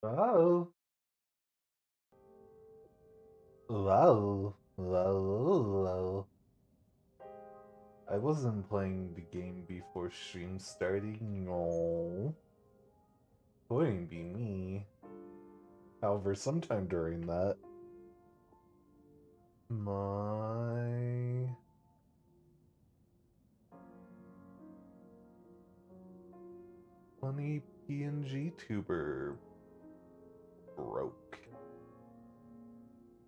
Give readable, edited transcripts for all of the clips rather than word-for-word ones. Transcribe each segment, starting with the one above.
Wow. Wow. Wow. I wasn't playing the game before stream starting. No. Wouldn't be me. However, sometime during that, my 20 PNG tuber broke.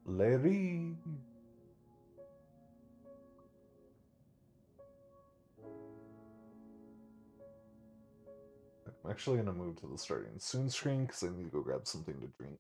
Larry. I'm actually gonna move to the starting soon screen because I need to go grab something to drink.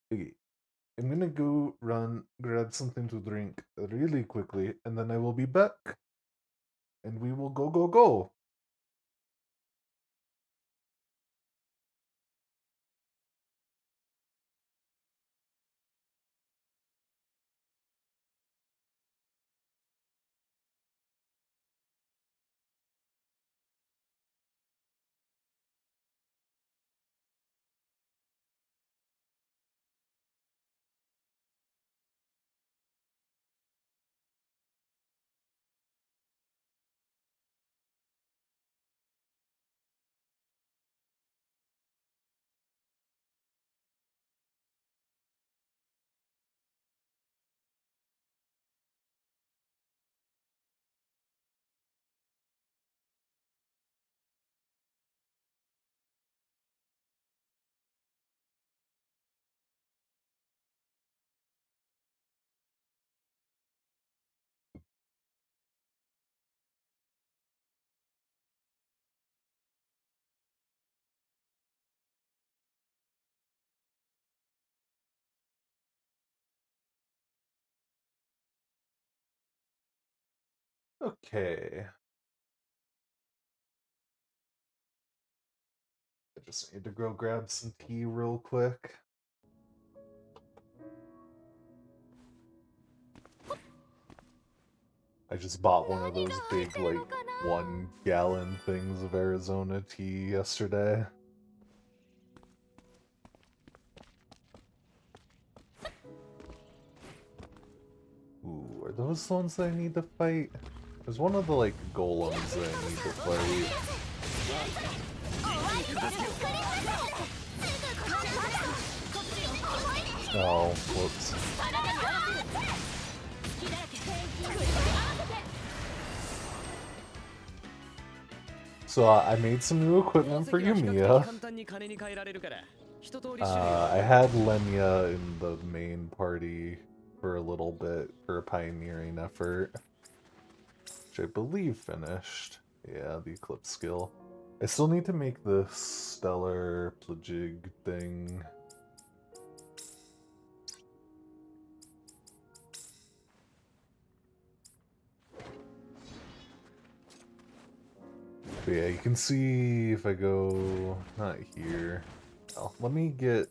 Okay, I'm gonna go run, grab something to drink really quickly, and then I will be back, and we will go. Okay. I just need to go grab some tea real quick. I just bought one of those big, like, 1 gallon things of Arizona tea yesterday. Ooh, are those the ones that I need to fight? There's one of the, like, golems that I need to fight. Oh, whoops. So I made some new equipment for Yumiya. I had Lenya in the main party for a little bit for a pioneering effort, which I believe finished. Yeah, the Eclipse skill. I still need to make this Stellar Plagig thing. But yeah, you can see if I go... not here. Oh, let me get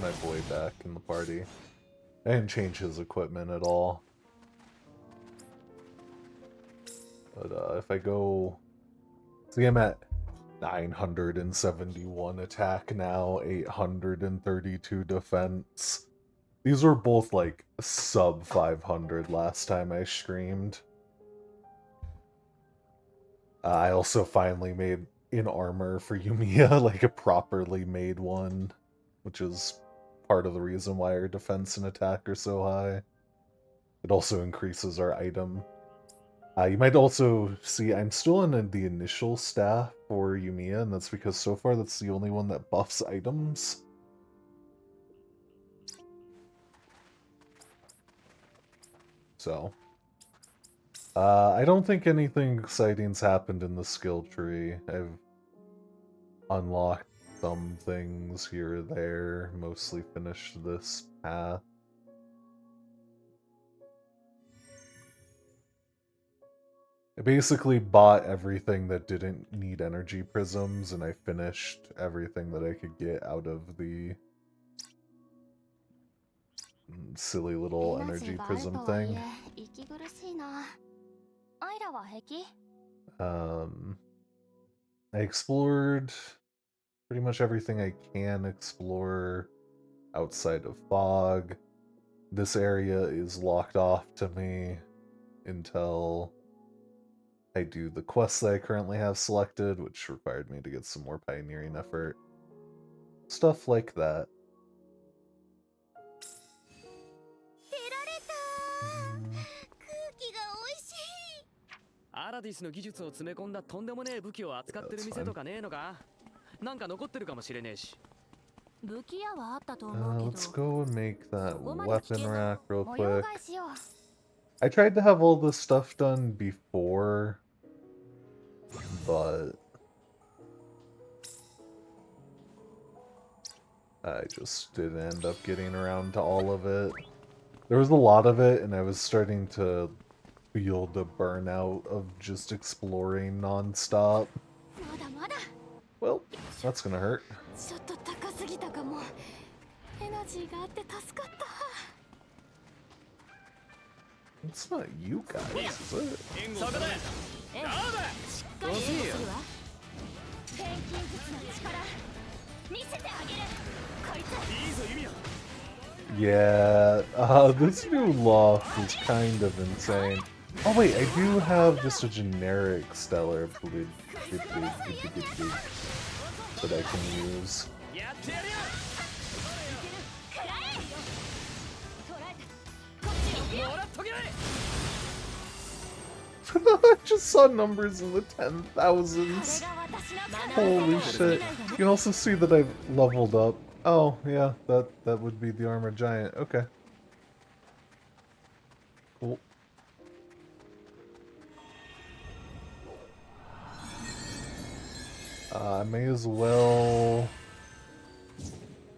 my boy back in the party. I didn't change his equipment at all. But if I go... see, I'm at 971 attack now, 832 defense. These were both like sub 500 last time I streamed. I also finally made an armor for Yumiya, like a properly made one, which is part of the reason why our defense and attack are so high. It also increases our item. You might also see I'm still in the initial staff for Yumiya, and that's because so far that's the only one that buffs items. So, I don't think anything exciting's happened in the skill tree. I've unlocked thumb things here or there. Mostly finished this path. I basically bought everything that didn't need energy prisms, and I finished everything that I could get out of the silly little energy prism thing. I explored pretty much everything I can explore outside of fog. This area is locked off to me until I do the quests that I currently have selected, which required me to get some more pioneering effort. Stuff like that. アラディスの技術を詰め込んだとんでもねえ武器を扱ってる店とかねえのかなんか残ってるかもしれねえし Let's go and make that weapon rack real quick. I tried to have all this stuff done before, but I just didn't end up getting around to all of it. There was a lot of it, and I was starting to feel the burnout of just exploring non-stop. Well, that's gonna hurt. It's not you guys, is it? Yeah, this new loft is kind of insane. Oh wait, I do have just a generic stellar blade that I can use. I just saw numbers in the 10,000s. Holy shit. You can also see that I've leveled up. Oh, yeah, that would be the armored giant. Okay. Cool. I may as well...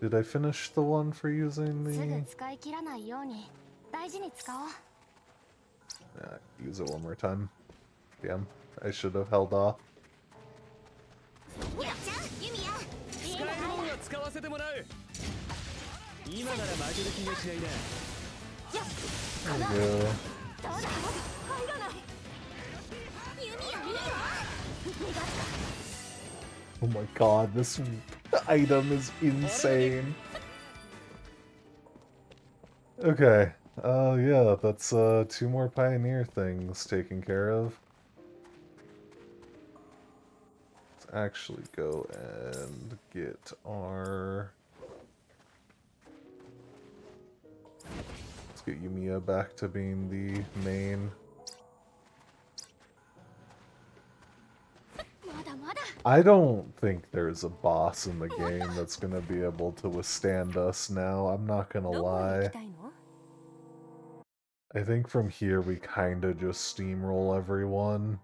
Did I finish the one for using the... use it one more time. Damn, I should have held off. There we go. Oh my god, this item is insane. Okay. Yeah, that's 2 more pioneer things taken care of. Let's actually go and get our... Let's get Yumiya back to being the main. I don't think there's a boss in the game that's gonna be able to withstand us now, I'm not gonna lie. I think from here we kinda just steamroll everyone.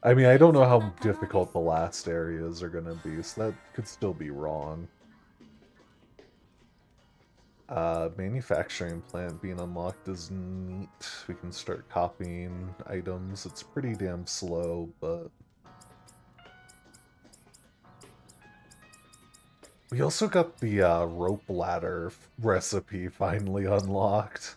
I mean, I don't know how difficult the last areas are gonna be, so that could still be wrong. Manufacturing plant being unlocked is neat. We can start copying items. It's pretty damn slow, but... We also got the rope ladder recipe finally unlocked.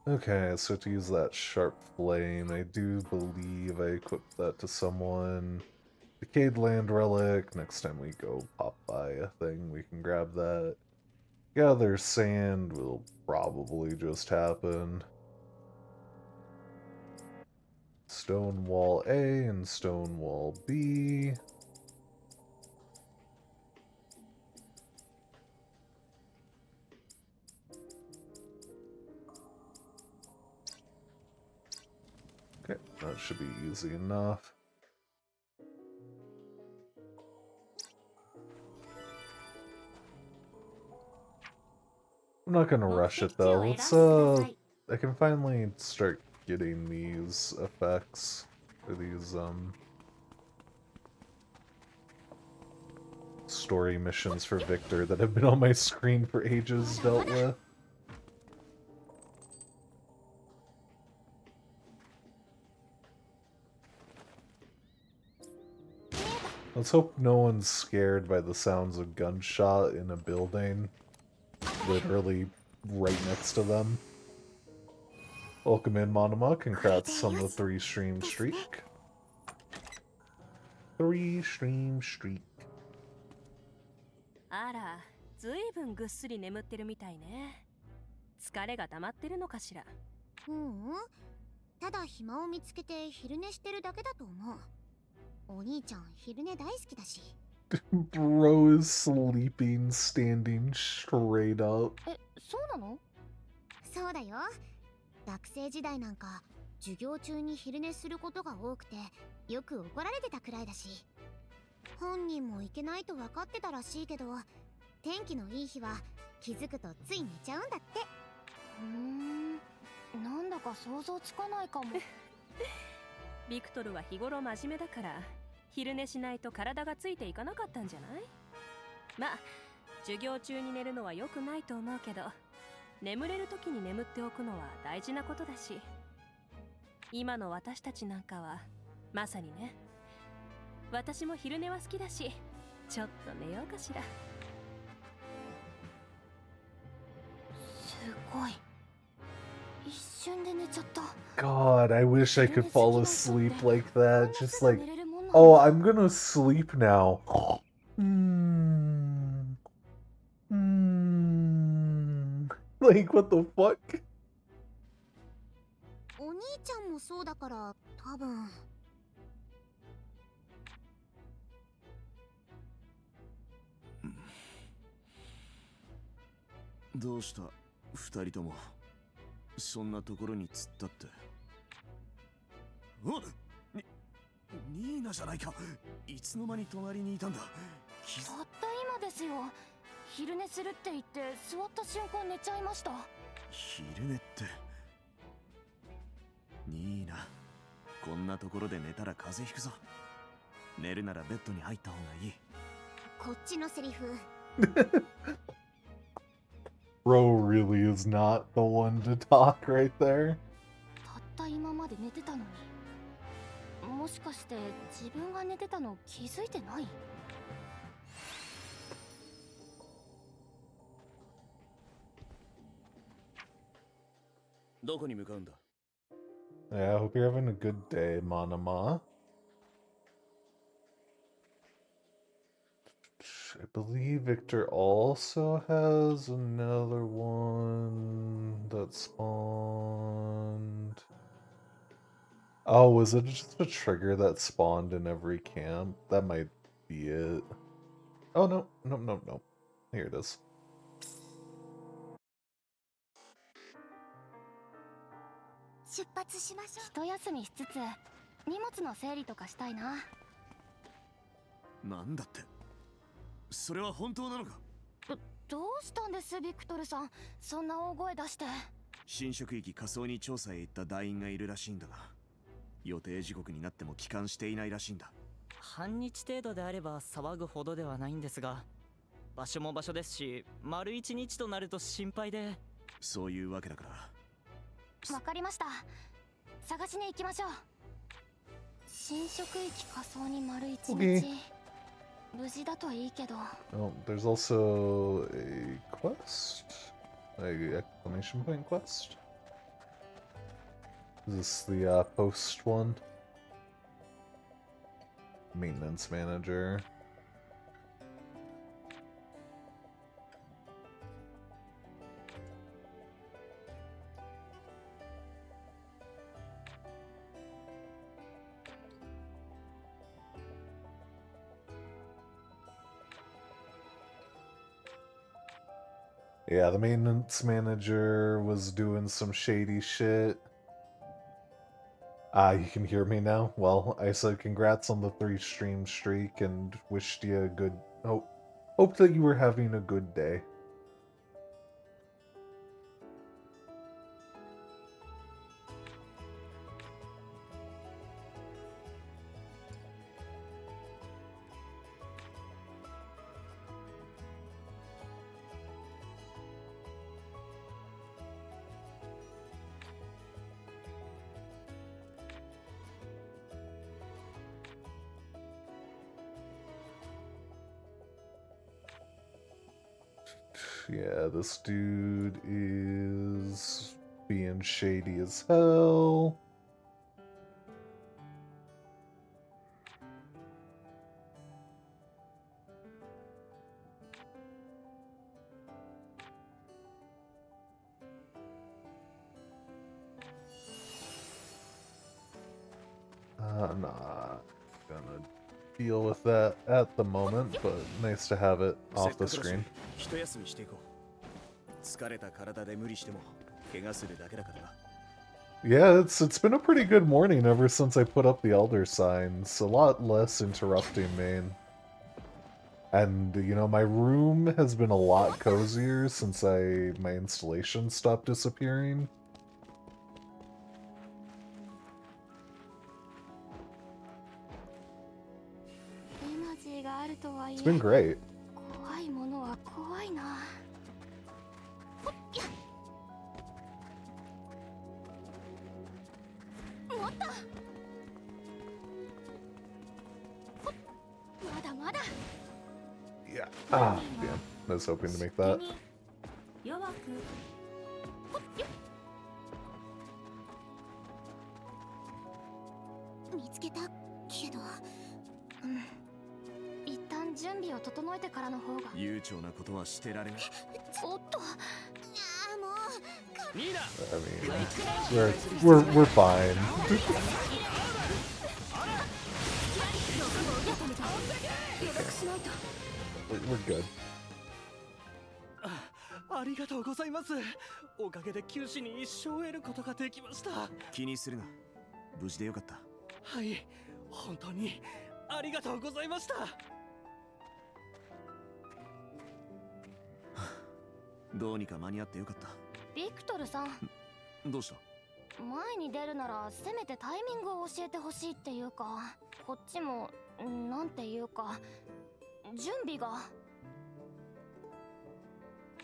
Okay, so to use that sharp flame, I do believe I equipped that to someone. Decayed land relic, next time we go pop by a thing, we can grab that. Gather sand will probably just happen. Stone wall A and stone wall B. should be easy enough. I'm not gonna rush it though. Let's I can finally start getting these effects for these story missions for Victor that have been on my screen for ages dealt with. Let's hope no one's scared by the sounds of gunshot in a building, literally right next to them. Welcome in, Monoma. Congrats on the 3-stream streak. 3-stream streak. あら、ずいぶんぐっすり眠ってるみたいね。疲れが溜まってるのかしら。ただ暇を見つけて昼寝してるだけだと思う。お兄ちゃん昼寝大好きだし。Bro is sleeping, standing straight up. そうなの？そうだよ。学生時代なんか授業中に昼寝することが多くてよく怒られてたくらいだし。本人もいけないと分かってたらしいけど、天気のいい日は気づくとつい寝ちゃうんだって。なんだか想像つかないかも。ビクトルは日頃真面目だから昼寝しないと体がついていかなかったんじゃない？まあ授業中に寝るのは良くないと思うけど、眠れる時に眠っておくのは大事なことだし、今の私たちなんかはまさにね。私も昼寝は好きだし、ちょっと寝ようかしら。すごい。一瞬で寝ちゃった。 God, I wish I could fall asleep like that. Just like, oh, I'm gonna sleep now. Like, what the fuck? お兄ちゃんもそうだから多分。どうした二人ともそんなところに突っ立って。おっ、ニーナじゃないか。いつの間に隣にいたんだ。たった今ですよ。昼寝するって言って座った瞬間寝ちゃいました。昼寝って。ニーナ、こんなところで寝たら風邪ひくぞ。寝るならベッドに入った方がいい。こっちのセリフ。Bro really is not the one to talk right there. たった今まで寝てたのに。もしかして自分が寝てたの気づいてない？どこに向かうんだ？ Yeah, I hope you're having a good day, Manama. I believe Victor also has another one that spawned. Oh, was it just a trigger that spawned in every camp? That might be it. Oh, no. No. Here it is. 出発しましょう。一休みしつつ荷物の整理とかしたいな。なんだって。それは本当なのか？どうしたんですビクトルさん、そんな大声出して。新職域仮想に調査へ行った団員がいるらしいんだが、予定時刻になっても帰還していないらしいんだ。半日程度であれば騒ぐほどではないんですが、場所も場所ですし、丸1日となると心配で。そういうわけだから。わかりました。探しに行きましょう。新職域仮想に丸1日。無事だといいけど。Oh, there's also a quest? A exclamation point quest? Is this the post one? Maintenance manager. Yeah, the maintenance manager was doing some shady shit. Ah, you can hear me now? Well, I said congrats on the 3 stream streak and wished you a good... Hope that you were having a good day. Yeah, this dude is being shady as hell. I'm not gonna deal with that at the moment, but nice to have it せ off っか the くだし screen. 一休みしていこう。疲れた体で無理しても怪我するだけだからな。 Yeah, it's been a pretty good morning ever since I put up the elder signs. A lot less interrupting me. And, you know, my room has been a lot cozier since my installation stopped disappearing. It's been great. 怖いものは怖いな。もっと。まだまだ。 Yeah. Ah, damn. I was hoping to make that. 弱く見つけたけど、一旦準備を整えてからの方が。悠長なことはしてられない。おっと。ああもう。ミーナ I mean, we're fine. 予約しないと。 We're good. ありがとうございます。おかげで九死に一生を得ることができました。気にするな。無事でよかった。はい、本当にありがとうございました。どうにか間に合ってよかった。ビクトルさん、どうした？前に出るならせめてタイミングを教えてほしいっていうか、こっちもなんていうか準備が。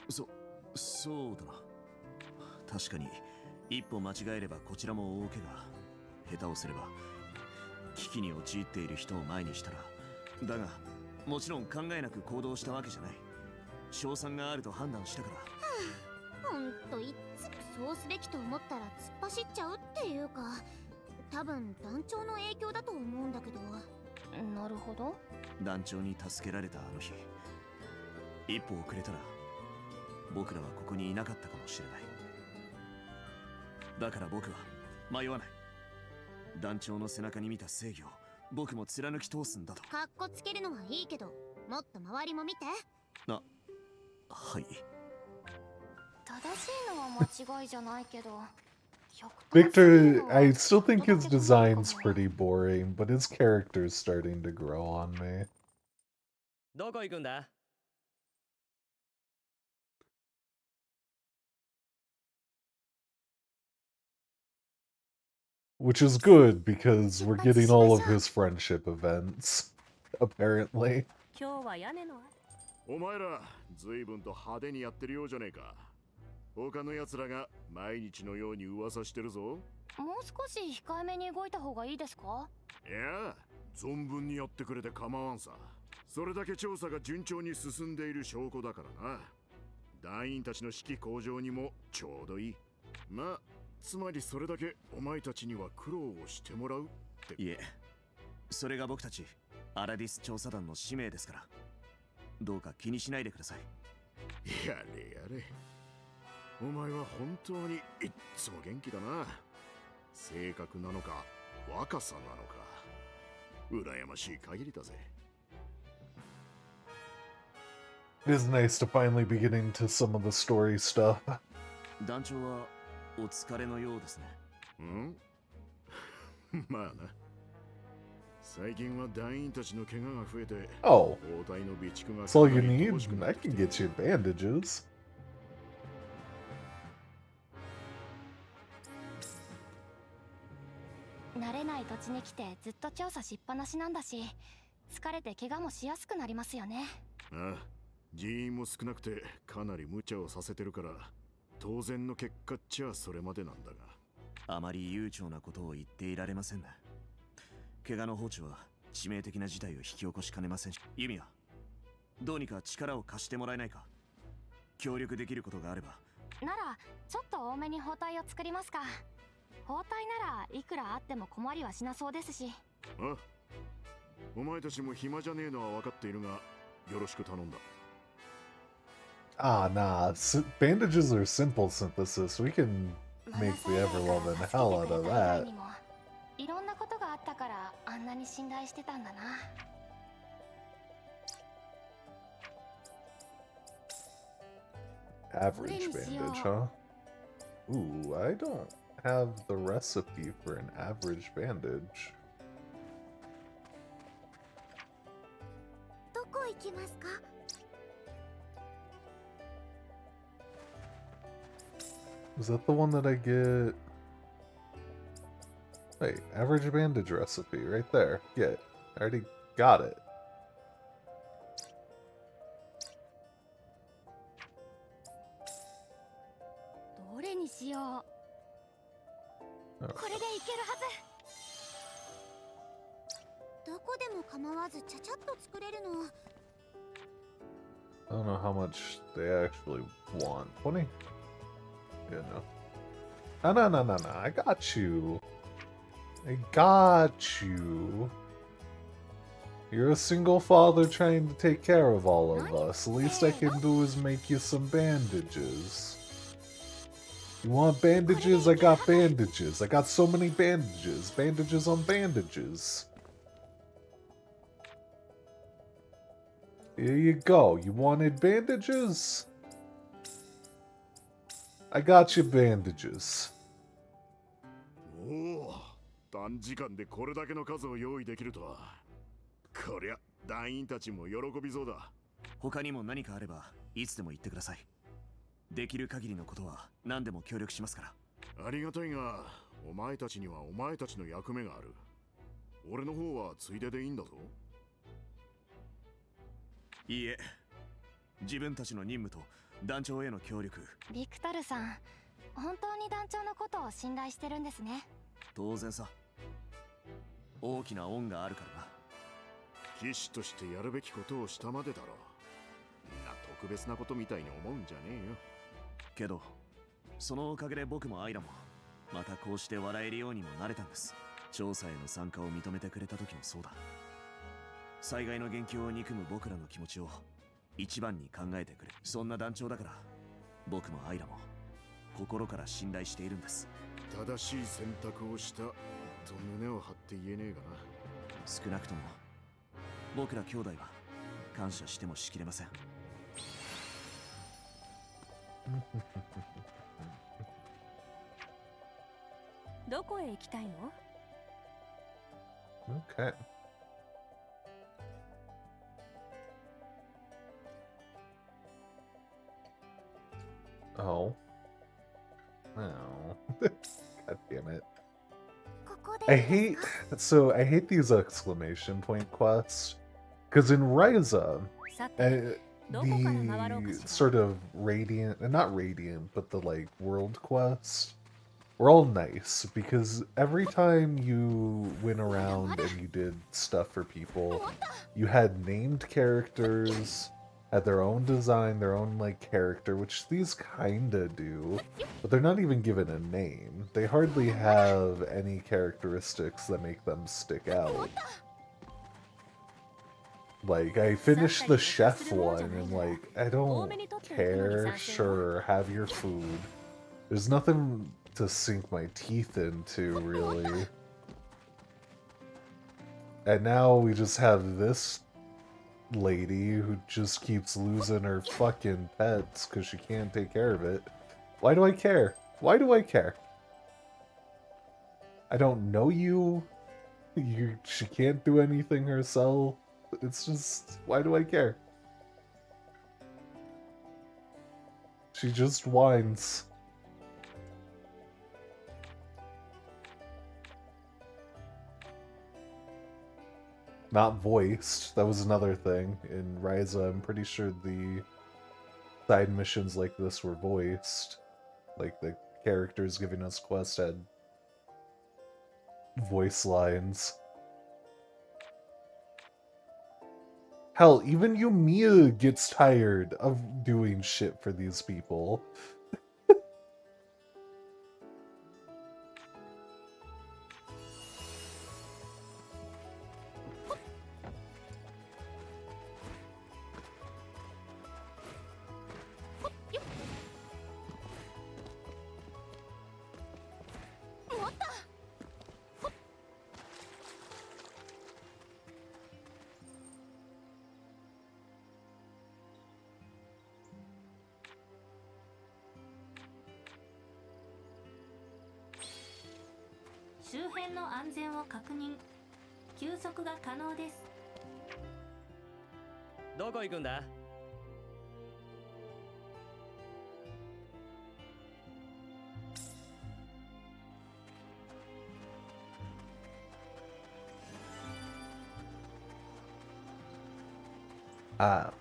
そうだな。確かに一歩間違えればこちらも大怪我。下手をすれば危機に陥っている人を前にしたら。だがもちろん考えなく行動したわけじゃない。勝算があると判断したから。ほんといっつもそうすべきと思ったら突っ走っちゃうっていうか、多分団長の影響だと思うんだけど。なるほど。団長に助けられたあの日、一歩遅れたら僕らはここにいなかったかもしれない。だから僕は迷わない。団長の背中に見た正義を僕も貫き通すんだと。かっこつけるのはいいけど、もっと周りも見て。はい。正しいのは間違いじゃないけど。Victor, I still think his design's pretty boring, but his character's starting to grow on me. どこ行くんだ？ Which is good, because we're getting all of his friendship events, apparently. 今日は屋根のお前ら随分と派手にやってるようじゃねえか。他の奴らが毎日のように噂してるぞ。もう少し控えめに動いた方がいいですか？いや、存分にやってくれて構わんさ。それだけ調査が順調に進んでいる証拠だからな。団員たちの士気向上にもちょうどいい。まあ、つまりそれだけお前たちには苦労をしてもらうって。いえ、それが僕たちアラディス調査団の使命ですから。どうか気にしないでください。やれやれ。お前は本当にいっつも元気だな。性格なのか若さなのか羨ましい限りだぜ。It is nice to finally be getting to some of the story stuff. 団長はお疲れのようですね。んまあな。最近は団員たちの怪我が増えて、 Oh, 包帯の備蓄が that's all you かなり need? 乏しくな I ってき can て get you bandages. 慣れない土地に来てずっと調査しっぱなしなんだし、疲れて怪我もしやすくなりますよね。ああ、人員も少なくてかなり無茶をさせてるから、当然の結果っちゃそれまでなんだが。あまり悠長なことを言っていられませんね。怪我の放置は致命的な事態を引き起こしかねませんし、ユミヤ、どうにか力を貸してもらえないか。協力できることがあれば。ならちょっと多めに包帯を作りますか。包帯ならいくらあっても困りはしなそうですし。あ、お前たちも暇じゃねえのは分かっているが、よろしく頼んだ。 Ah, nah. Bandages are simple synthesis. We can make the ever-loving hell out of that. いろんなことがあったからあんなに信頼してたんだな。Average bandage, huh? Ooh, I don't have the recipe for an average bandage. どこ行きますか？ Is that the one that I get? Wait, average bandage recipe, right there. Get. I already got it. どれにしよう。 Oh, これでいけるはず。どこでも構わずちゃちゃっと作れるの。 I don't know how much they actually want. 20? Yeah, no. No, no, no, no, no. I got you. I got you. You're a single father trying to take care of all of us. The least I can do is make you some bandages. You want bandages? I got bandages. I got so many bandages. Bandages on bandages. Here you go. You wanted bandages? I got you bandages. おお、短時間でこれだけの数を用意できるとは。こりゃ団員たちも喜びそうだ。他にも何かあればいつでも言ってください。できる限りのことは何でも協力しますから。ありがたいが、お前たちにはお前たちの役目がある。俺の方はついででいいんだぞ。いいえ、自分たちの任務と団長への協力。ビクタルさん、本当に団長のことを信頼してるんですね。当然さ。大きな恩があるからな。騎士としてやるべきことをしたまでだろう。な、特別なことみたいに思うんじゃねえよ。けど、そのおかげで僕もアイラもまたこうして笑えるようにもなれたんです。調査への参加を認めてくれた時もそうだ。災害の元凶を憎む僕らの気持ちを一番に考えてくれ。そんな団長だから僕もアイラも心から信頼しているんです。正しい選択をしたと胸を張って言えねえがな。少なくとも僕ら兄弟は感謝してもしきれません。どこへ行きたいの？ Okay. Oh. Oh. God damn it. ここ I でいいで hate すか？ I hate these exclamation point quests because in Ryza, さて、 どこから回ろうか the しら。 sort of radiant, not radiant, but the like world quests were all nice because every time you went around and you did stuff for people, you had named characters, had their own design, their own like character, which these kinda do, but they're not even given a name. They hardly have any characteristics that make them stick out. Like, I finished the chef one, and like, I don't care, sure, have your food. There's nothing to sink my teeth into, really. And now we just have this lady who just keeps losing her fucking pets because she can't take care of it. Why do I care? Why do I care? I don't know you. She can't do anything herself. It's just, why do I care? She just whines. Not voiced. That was another thing. In Ryza, I'm pretty sure the side missions like this were voiced. Like, the characters giving us quests had voice lines. Hell, even Yumiya gets tired of doing shit for these people.どこ行くんだ？ I don't know.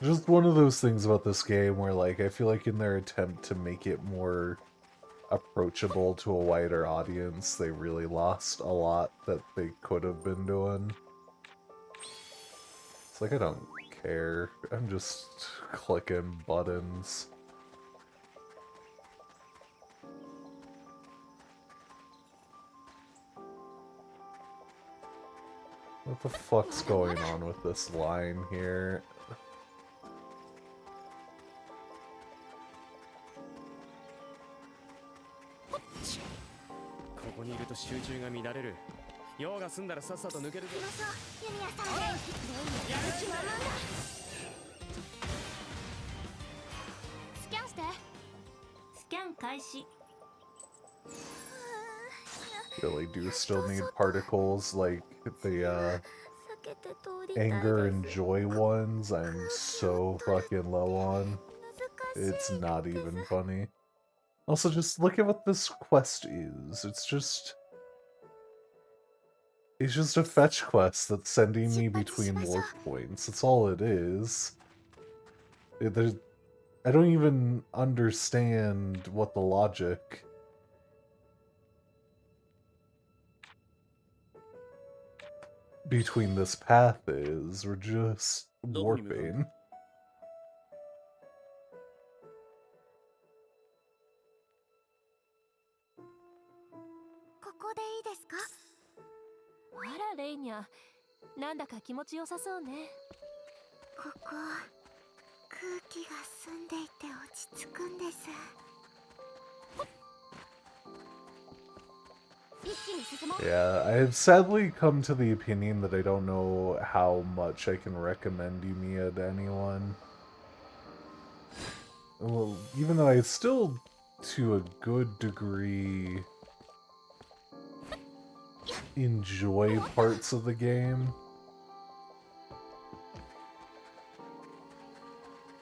Just one of those things about this game where, like, I feel like in their attempt to make it more approachable to a wider audience, they really lost a lot that they could have been doing. It's like, I don't care. I'm just clicking buttons. What the fuck's going on with this line here? ここにいると集中が乱れる。用が済んだらさっさと抜けるぞ。ユミヤさん、やる気満々だ。スキャンして。スキャン開始。 Really do still need particles like the anger and joy ones. I'm so fucking low on. It's not even funny. Also, just look at what this quest is. It's just a fetch quest that's sending me between warp points. That's all it is. I don't even understand what the logic between this path is. We're just warping. ここでいいですか？あらレイニャ、なんだか気持ちよさそうね。ここ空気が澄んでいて落ち着くんです。一気に進もう。 Yeah, I have sadly come to the opinion that I don't know how much I can recommend Yumiya to anyone. Well, even though I still, to a good degree, enjoy parts of the game,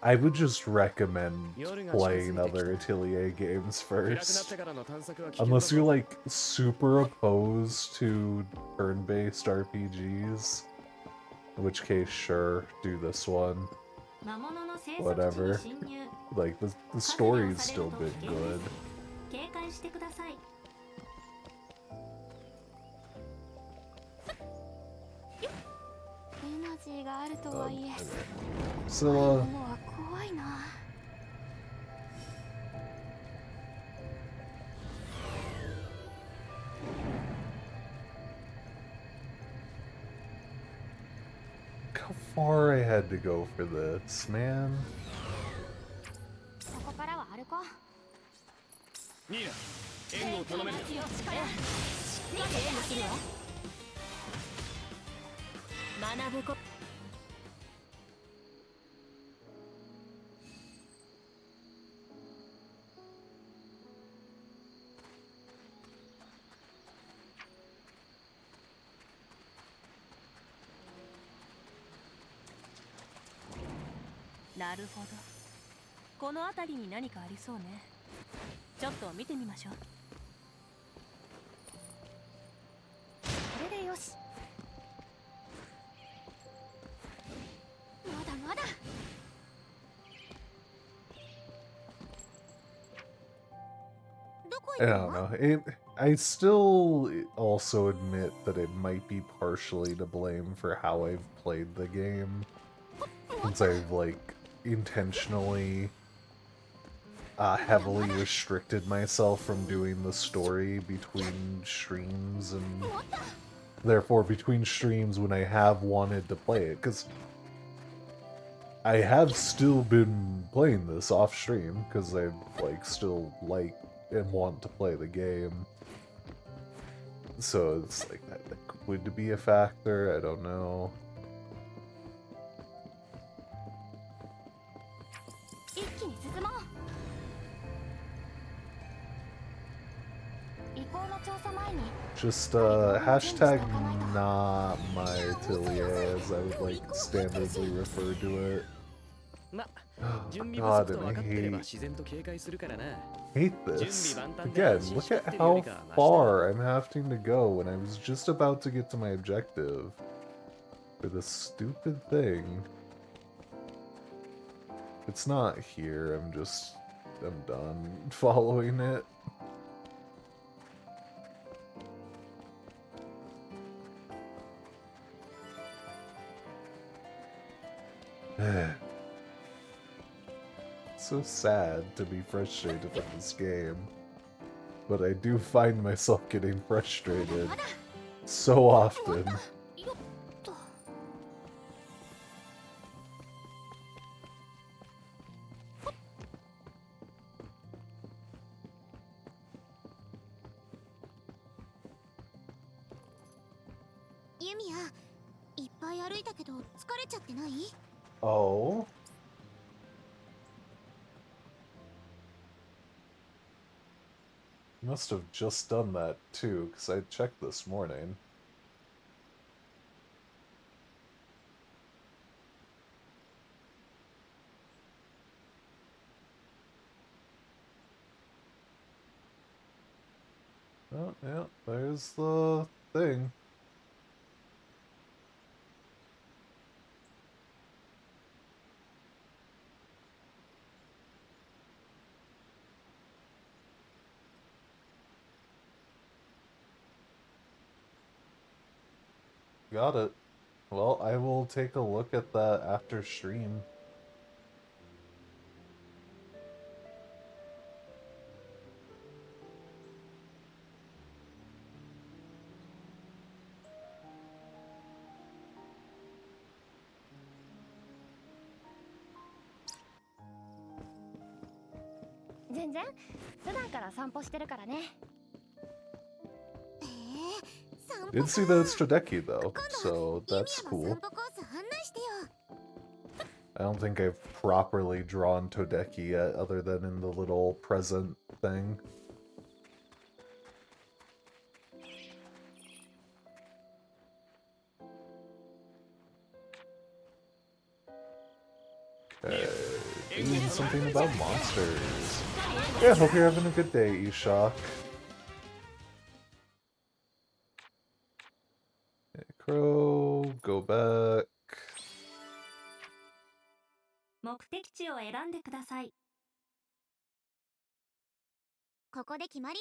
I would just recommend playing other Atelier games first. Unless you're like super opposed to turn-based RPGs, in which case sure, do this one. Whatever. Like, the story's still been good. 警戒してください。エナジーがあるとはいえ、 So, ものは怖いな。how far I had to go for this, man. ここからは歩こう。ニーナ、援護を頼める。しっかりエイムするわ。学ぶこ。 こなるほど。この辺りに何かありそうね。ちょっと見てみましょう。これでよし。まだまだ。どこ I 行く don't の？ know. I still also admit that it might be partially to blame for how I've played the game. Since I've, like, intentionally heavily restricted myself from doing the story between streams, and therefore between streams when I have wanted to play it, because I have still been playing this off stream, because I, like, still like and want to play the game. So it's like, that would be a factor, I don't know. 一気に進もう。移行の調査前に Just, hashtag not my atelier, as I would like standardly refer to it. ま、 Oh 準 my 備不 god, 足と分か and ってれば I 自然と警戒するからな。 hate this. 準備万端で Again, 安心 look しきっ at てるよ how りかはマシだ。 far I'm having to go when I was just about to get to my objective for this stupid thing. It's not here, I'm done following it. So sad to be frustrated with this game, but I do find myself getting frustrated so often. よっと。ユミヤ、いっぱい歩いたけど疲れちゃってない？ Oh? You must have just done that too, because I checked this morning. Oh, yeah, there's the thing. Got it. Well, I will take a look at that after stream. Did see that it's Todeki though, so that's cool. I don't think I've properly drawn Todeki yet, other than in the little present thing. Okay, doing something about monsters. Yeah, hope you're having a good day, Ishak. Okay, Crow, go back. 目的地を選んでください。ここで決まり？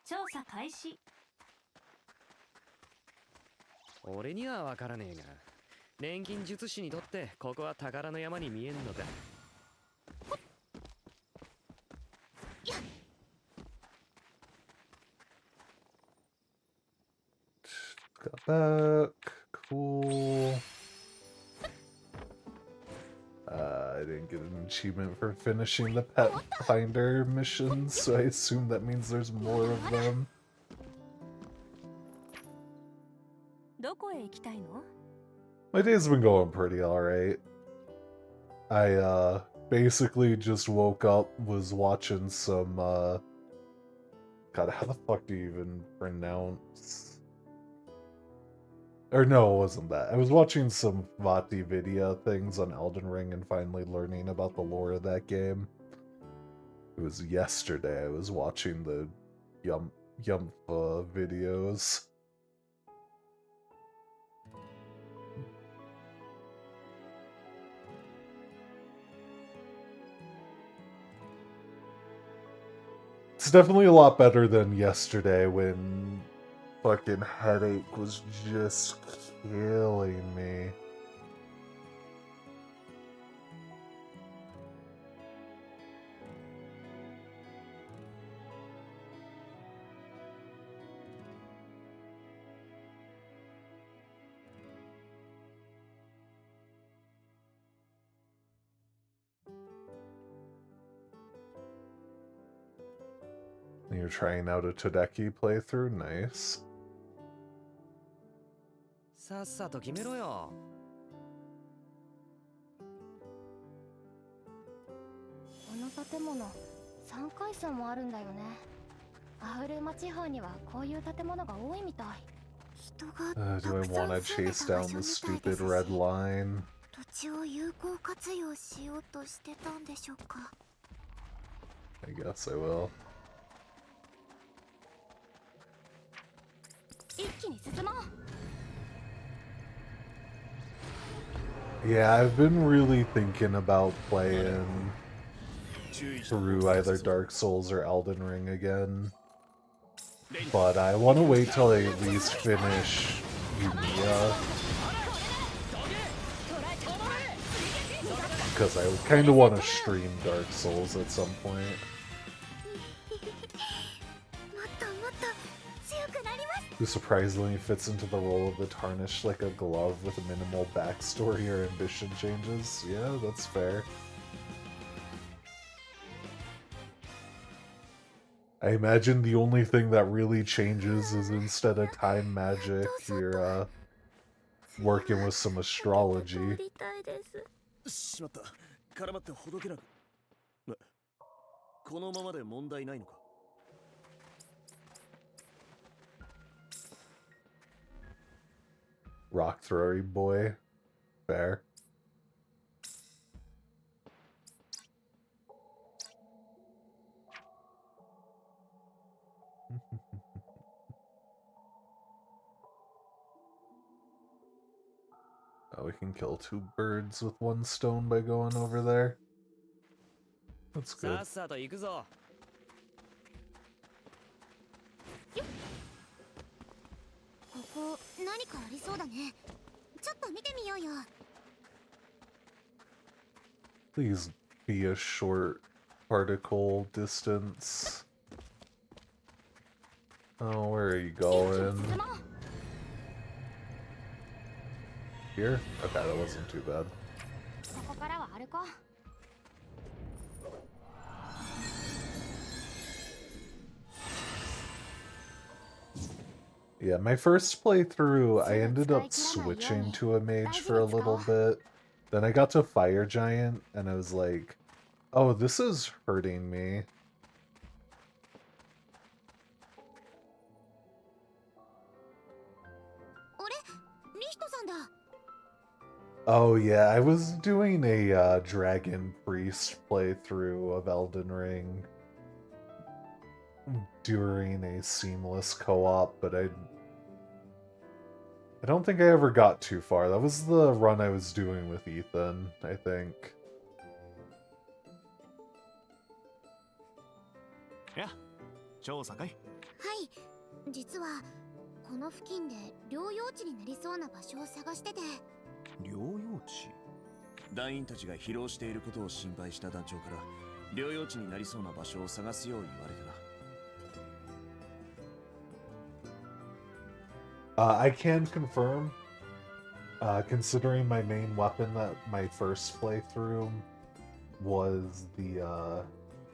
調査開始。俺には分からねえが、錬金術師にとってここは宝の山に見えんのか。Got back. Cool. I didn't get an achievement for finishing the pet finder missions, so I assume that means there's more of them. どこへ行きたいの？ My day's been going pretty alright. I, basically just woke up, was watching some, God, how the fuck do you even pronounce... Or no, it wasn't that. I was watching some Vati video things on Elden Ring and finally learning about the lore of that game. It was yesterday. I was watching the Yumpha videos. It's definitely a lot better than yesterday when fucking headache was just killing me. You're trying out a Todeki playthrough? Nice. さっさと決めろよ。この建物3階層もあるんだよね。アウルーマ地方にはこういう建物が多いみたい。人が Do I want to chase down the stupid red line? 土地を有効活用しようとしてたんでしょうか。 I guess I will. 一気に進もう。 Yeah, I've been really thinking about playing through either Dark Souls or Elden Ring again. But I want to wait till I at least finish Yumiya. Because I kind of want to stream Dark Souls at some point. もっともっと強くなります。 Who surprisingly fits into the role of the Tarnished like a glove with minimal backstory or ambition changes. Yeah, that's fair. I imagine the only thing that really changes is instead of time magic, you're working with some astrology. 通りたいです。しまった。絡まってほどけなく。このままで問題ないのか。 Rock throwery boy. Fair. Oh, we can kill 2 birds with 1 stone by going over there. That's さ good. っさと行くぞ。ここ何かありそうだね。ちょっと見てみようよ。 Please be a short particle distance. Oh, where are you 一気に going? 進もう。 Here? Okay, that wasn't too bad. ここからは歩こう。 Yeah, my first playthrough, I ended up switching to a mage for a little bit. Then I got to Fire Giant, and I was like, oh, this is hurting me. Oh yeah, I was doing a Dragon Priest playthrough of Elden Ring during a seamless co-op, but I don't think I ever got too far. That was the run I was doing with Ethan, I think. や、調査かい？はい、実はこの付近で療養地になりそうな場所を探してて。療養地？団員たちが疲労していることを心配した団長から療養地になりそうな場所を探すよう言われてな。I can confirm, considering my main weapon that my first playthrough was the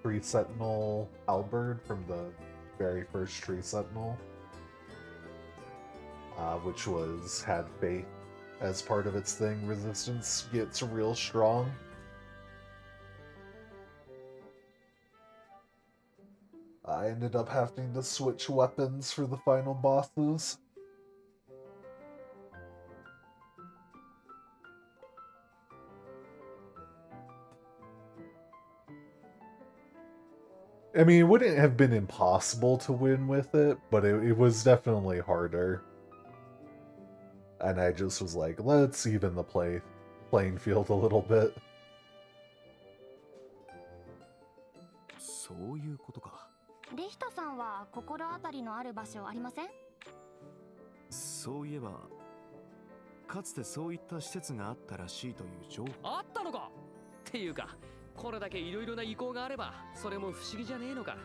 Tree Sentinel halberd from the very first Tree Sentinel, which had faith as part of its thing. Resistance gets real strong. I ended up having to switch weapons for the final bosses. I mean, it wouldn't have been impossible to win with it, but it was definitely harder. And I just was like, let's even the playing field a little bit. そういうことか。リヒトさんは心当たりのある場所ありません？そういえば、かつてそういった施設があったらしいという情報。あったのかっていうか、これだけいろいろな意向があればそれも不思議じゃねえのか。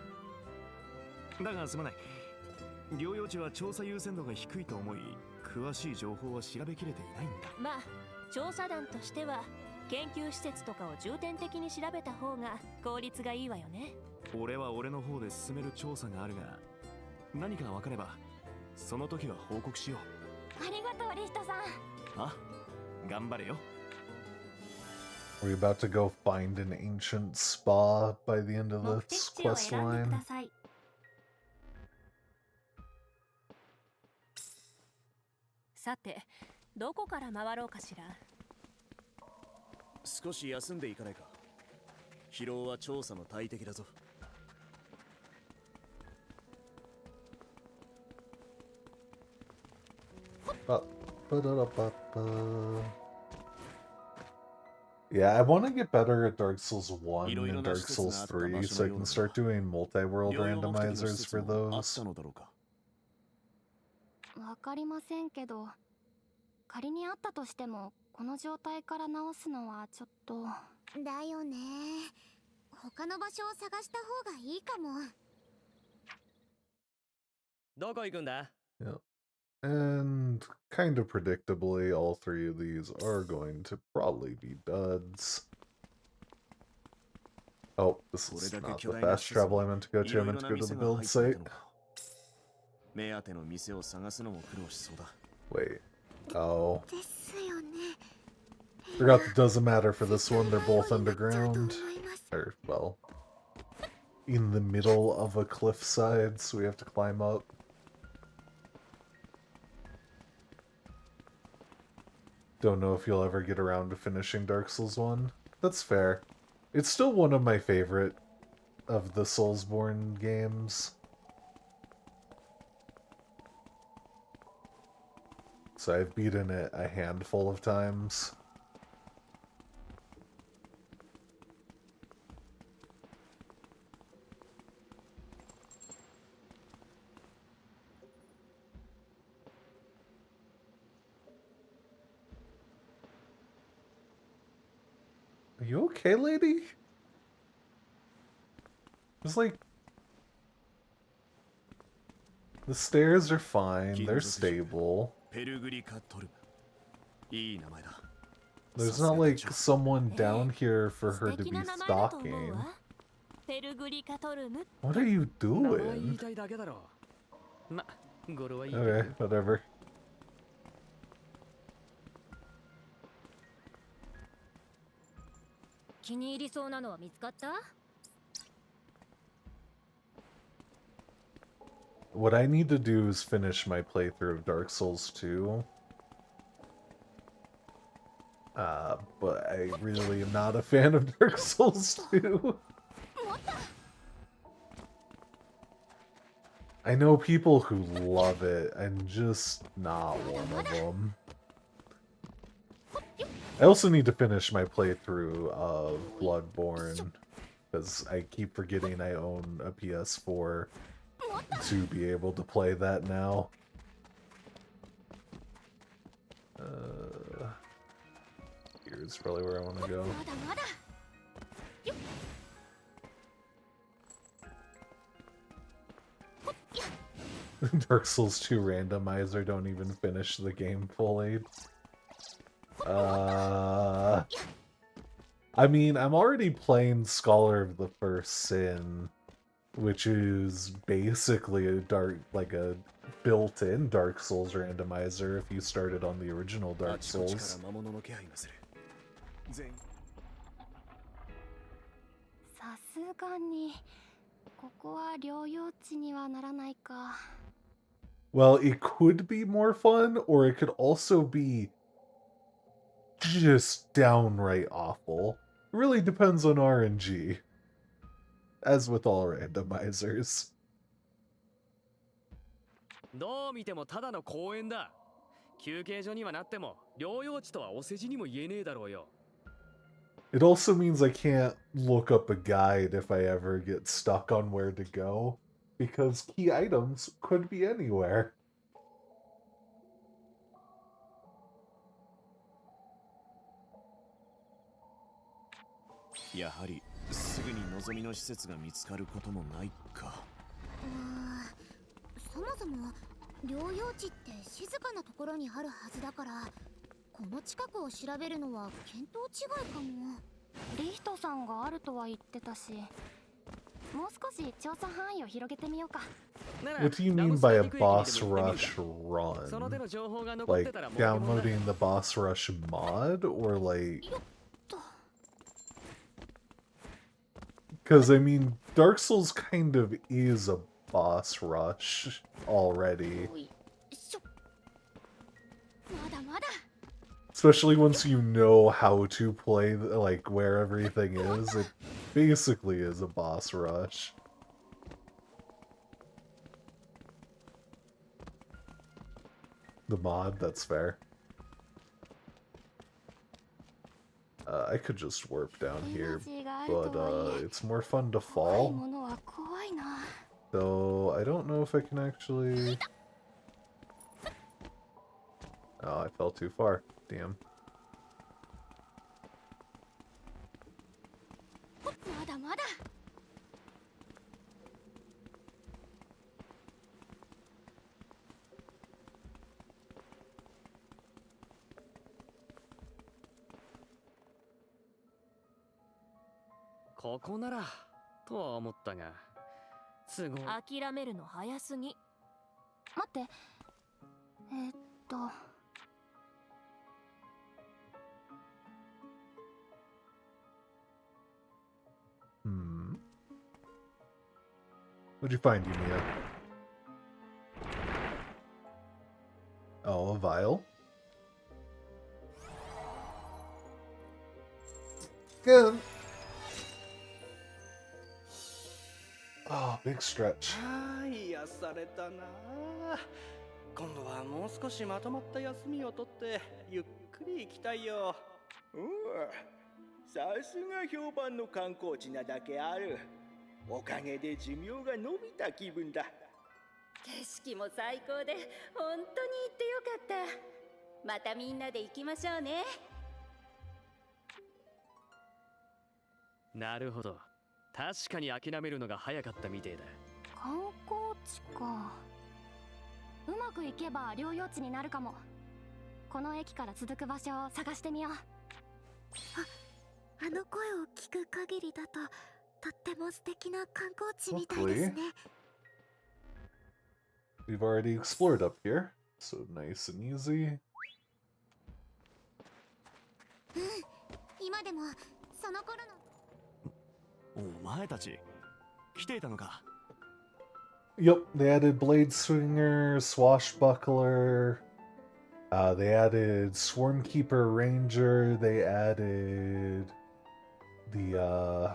だがすまない。療養地は調査優先度が低いと思い、詳しい情報は調べきれていないんだ。まあ調査団としては研究施設とかを重点的に調べた方が効率がいいわよね。俺は俺の方で進める調査があるが、何か分かればその時は報告しよう。ありがとうリヒトさん。あ、頑張れよ。Are we about to go find an ancient spa by the end of 目的 this 地を quest 選んでく line? ださい。さてどこから回ろうかしら。少し休んでいかないか。疲労は調査の大敵だぞ。Yeah, I want to get better at Dark Souls 1 and Dark Souls 3 so I can start doing multi-world randomizers for those. わかりませんけど、仮にあったとしてもこの状態から直すのはちょっと。だよね。他の場所を探した方がいいかも。どこ行くんだ？ Yeah. And kind of predictably, all three of these are going to probably be duds. Oh, this is not the fast travel I meant to go to. I meant to go to the build site. 目当ての店を探すのも苦労しそうだ。 Wait. Oh. ですよね。 Forgot that doesn't matter for this one. They're both underground. Or, well, in the middle of a cliffside, so we have to climb up. Don't know if you'll ever get around to finishing Dark Souls 1. That's fair. It's still one of my favorite of the Soulsborne games. So I've beaten it a handful of times. Are you okay, lady? It's like... The stairs are fine, they're stable. There's not like someone down here for her to be stalking. What are you doing? Okay, whatever. What I need to do is finish my playthrough of Dark Souls 2. But I really am not a fan of Dark Souls 2. I know people who love it. I'm just not one of them. I also need to finish my playthrough of Bloodborne, because I keep forgetting I own a PS4 to be able to play that now. Here's probably where I want to go. Dark Souls 2 randomizer don't even finish the game fully. I mean, I'm already playing Scholar of the First Sin, which is basically a built-in Dark Souls randomizer if you started on the original Dark Souls. さすがにここは療養地にはならないか。 Well, it could be more fun, or it could also be just downright awful. It really depends on RNG. as with all randomizers. どう見てもただの公園だ。休憩所にはなっても療養地とはお世辞にも言えねえだろうよ。 It also means I can't look up a guide if I ever get stuck on where to go, because key items could be anywhere. やはりすぐに望みの施設が見つかることもないか。そもそも療養地って静かなところにあるはずだから、この近くを調べるのは見当違いかも。リヒトさんがあるとは言ってたし、もう少し調査範囲を広げてみようか。 What do you mean by a boss rush run? Like downloading the boss rush mod, or like... Because, I mean, Dark Souls kind of is a boss rush already. Especially once you know how to play, like, where everything is, it basically is a boss rush. The mod, that's fair. I could just warp down here, but it's more fun to fall. So I don't know if I can actually... Oh, I fell too far. Damn. "諦めるの早すぎ." 待って。What'd you find, Yumiya? Oh, a vial. Good. Oh, big stretch. 癒されたな。今度はもう少しまとまった休みをとってゆっくり行きたいよ。さすが評判の観光地なだけある。おかげで寿命が伸びた気分だ。景色も最高で本当に行ってよかった。またみんなで行きましょうね。なるほど。確かに諦めるのが早かったみてえだ。観光地か。うまくいけば療養地になるかも。この駅から続く場所を探してみよう。あの声を聞く限りだととっても素敵な観光地みたいですね。We've already explored up here, so nice and easy. 今でもその頃の。お前たち来ていたのか。 Yep, they added Blade Swinger, Swashbuckler, they added Swarmkeeper Ranger, they added the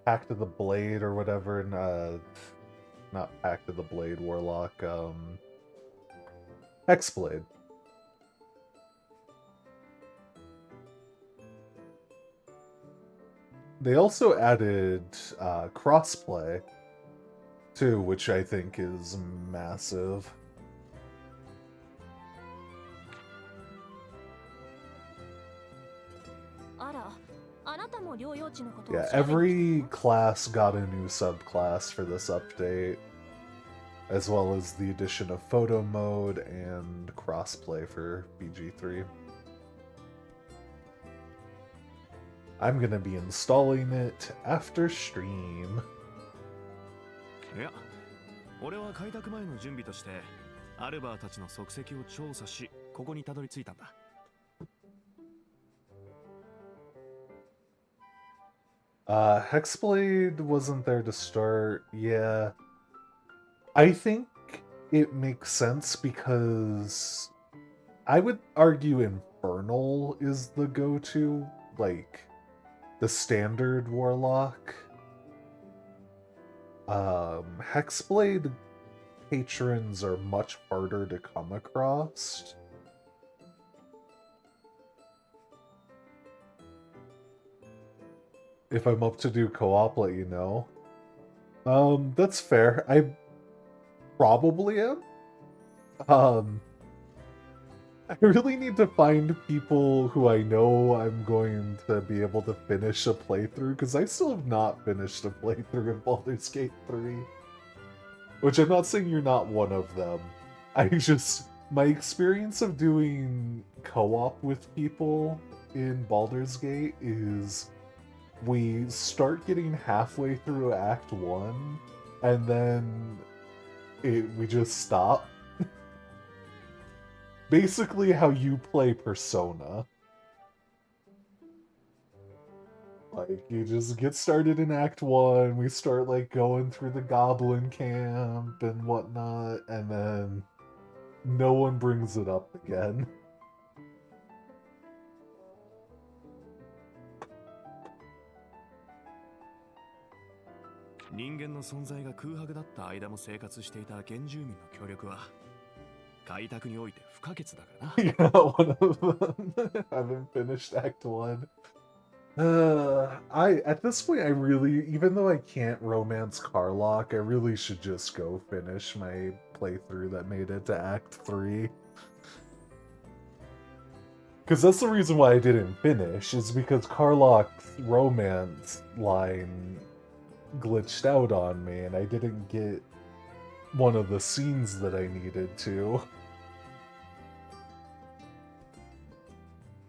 Pact of the Blade or whatever, and not Pact of the Blade Warlock, Hexblade. They also added crossplay too, which I think is massive. Yeah, every class got a new subclass for this update, as well as the addition of photo mode and crossplay for BG3. I'm gonna be installing it after stream. いや、俺は開拓前の準備としてアルバーたちの足跡を調査し、ここにたどり着いたんだ。Hexblade wasn't there to start. Yeah. I think it makes sense because I would argue Infernal is the go-to, like, the standard warlock. Hexblade patrons are much harder to come across. If I'm up to do co-op, let you know. That's fair. I probably am. I really need to find people who I know I'm going to be able to finish a playthrough, because I still have not finished a playthrough of Baldur's Gate 3. Which I'm not saying you're not one of them. My experience of doing co-op with people in Baldur's Gate is we start getting halfway through Act 1, and then we just stop. Basically how you play Persona. Like, you just get started in Act 1, we start, like, going through the goblin camp and whatnot, and then no one brings it up again. Yeah, one of them. Haven't finished Act 1. At this point, I really, even though I can't romance Carlock, I really should just go finish my playthrough that made it to Act 3. Because that's the reason why I didn't finish, is because Carlock's romance line glitched out on me, and I didn't get one of the scenes that I needed to.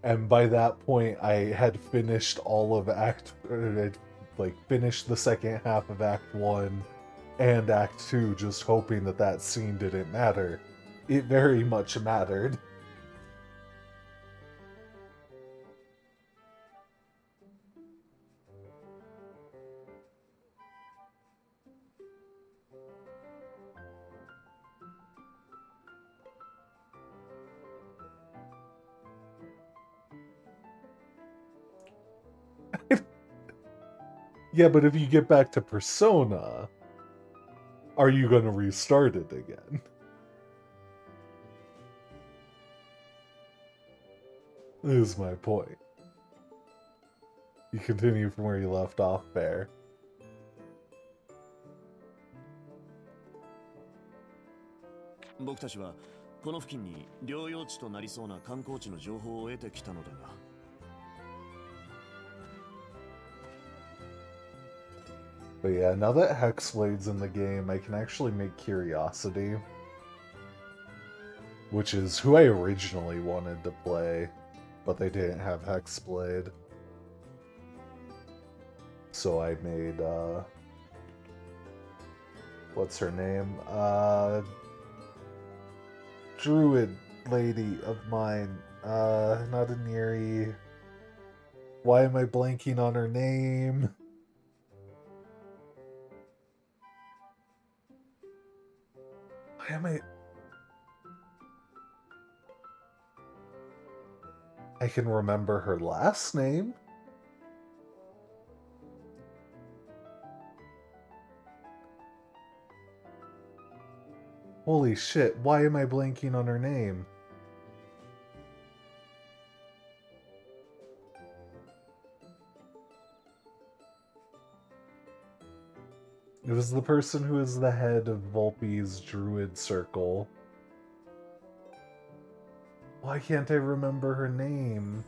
And by that point, I had finished all of finished the second half of Act 1 and Act 2, just hoping that that scene didn't matter. It very much mattered. Yeah, but if you get back to Persona, are you going to restart it again? This is my point. You continue from where you left off, Bear. But yeah, now that Hexblade's in the game, I can actually make Curiosity, which is who I originally wanted to play, but they didn't have Hexblade. So I made, what's her name? Druid lady of mine. Not a Neri. Why am I blanking on her name? Why am I can remember her last name. Holy shit, why am I blanking on her name? It was the person who is the head of Volpe's Druid Circle. Why can't I remember her name?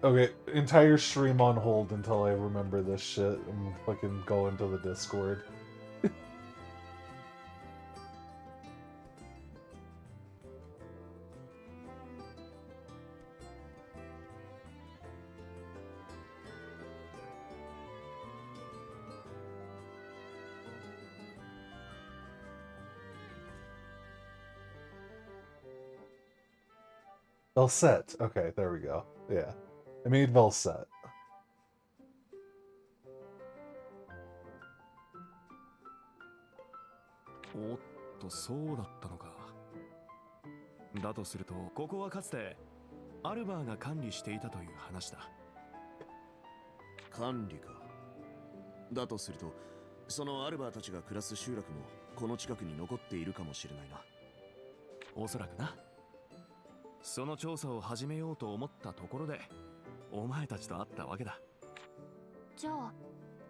Okay, entire stream on hold until I remember this shit. I'm fucking going to the Discord. Velset. Okay, there we go. Yeah. I made Velset. アルバーが管理していたという話だ。管理か。だとすると、そのアルバーたちが暮らす集落もこの近くに残っているかもしれないな。おそらくな。その調査を始めようと思ったところで、お前たちと会ったわけだ。じゃあ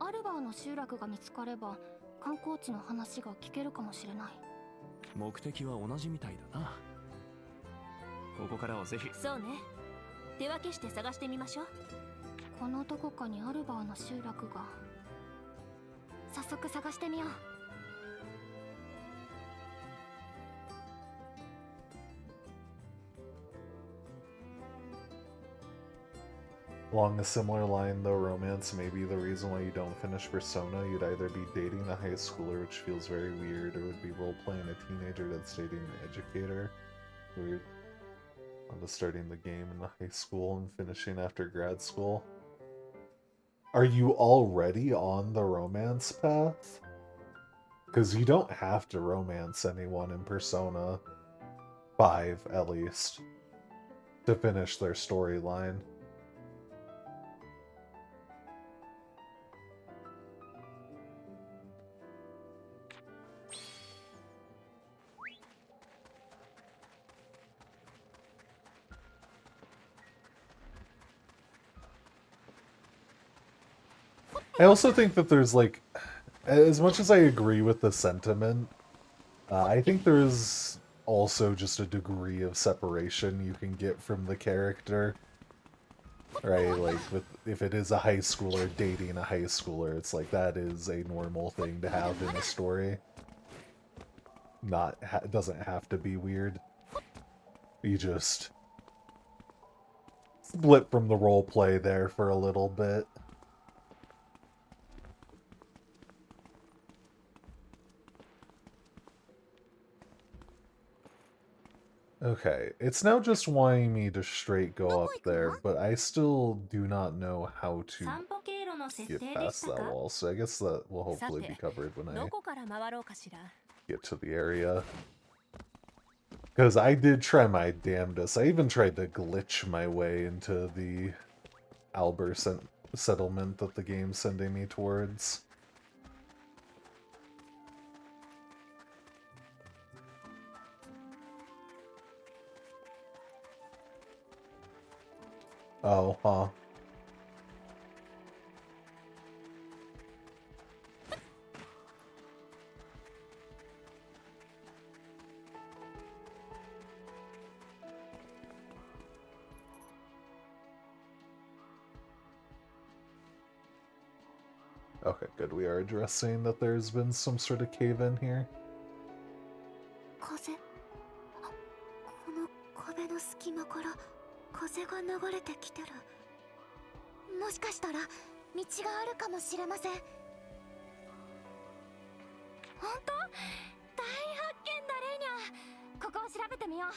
アルバーの集落が見つかれば観光地の話が聞けるかもしれない。目的は同じみたいだな。ここからはぜひ。そうね。手分けして探してみましょう。このどこかにアルバーの集落が。早速探してみよう。Along a similar line, though, romance may be the reason why you don't finish Persona. You'd either be dating a high schooler, which feels very weird, or would be role-playing a teenager that's dating an educator. Weird. Onto starting the game in the high school and finishing after grad school. Are you already on the romance path? Because you don't have to romance anyone in Persona 5, at least, to finish their storyline. I also think that there's, like, as much as I agree with the sentiment, I think there's also just a degree of separation you can get from the character. Right, like, if it is a high schooler dating a high schooler, it's like that is a normal thing to have in a story. It doesn't have to be weird. You just split from the role play there for a little bit. Okay, it's now just wanting me to straight go up there, but I still do not know how to get past that wall, so I guess that will hopefully be covered when I get to the area. Because I did try my damnedest. I even tried to glitch my way into the Albert settlement that the game's sending me towards. Oh, huh. Okay, good. We are addressing that there's been some sort of cave-in here. 風。この壁の隙間から風が流れてきてる。もしかしたら道があるかもしれません。本当？大発見だレイニャ。ここを調べてみよう。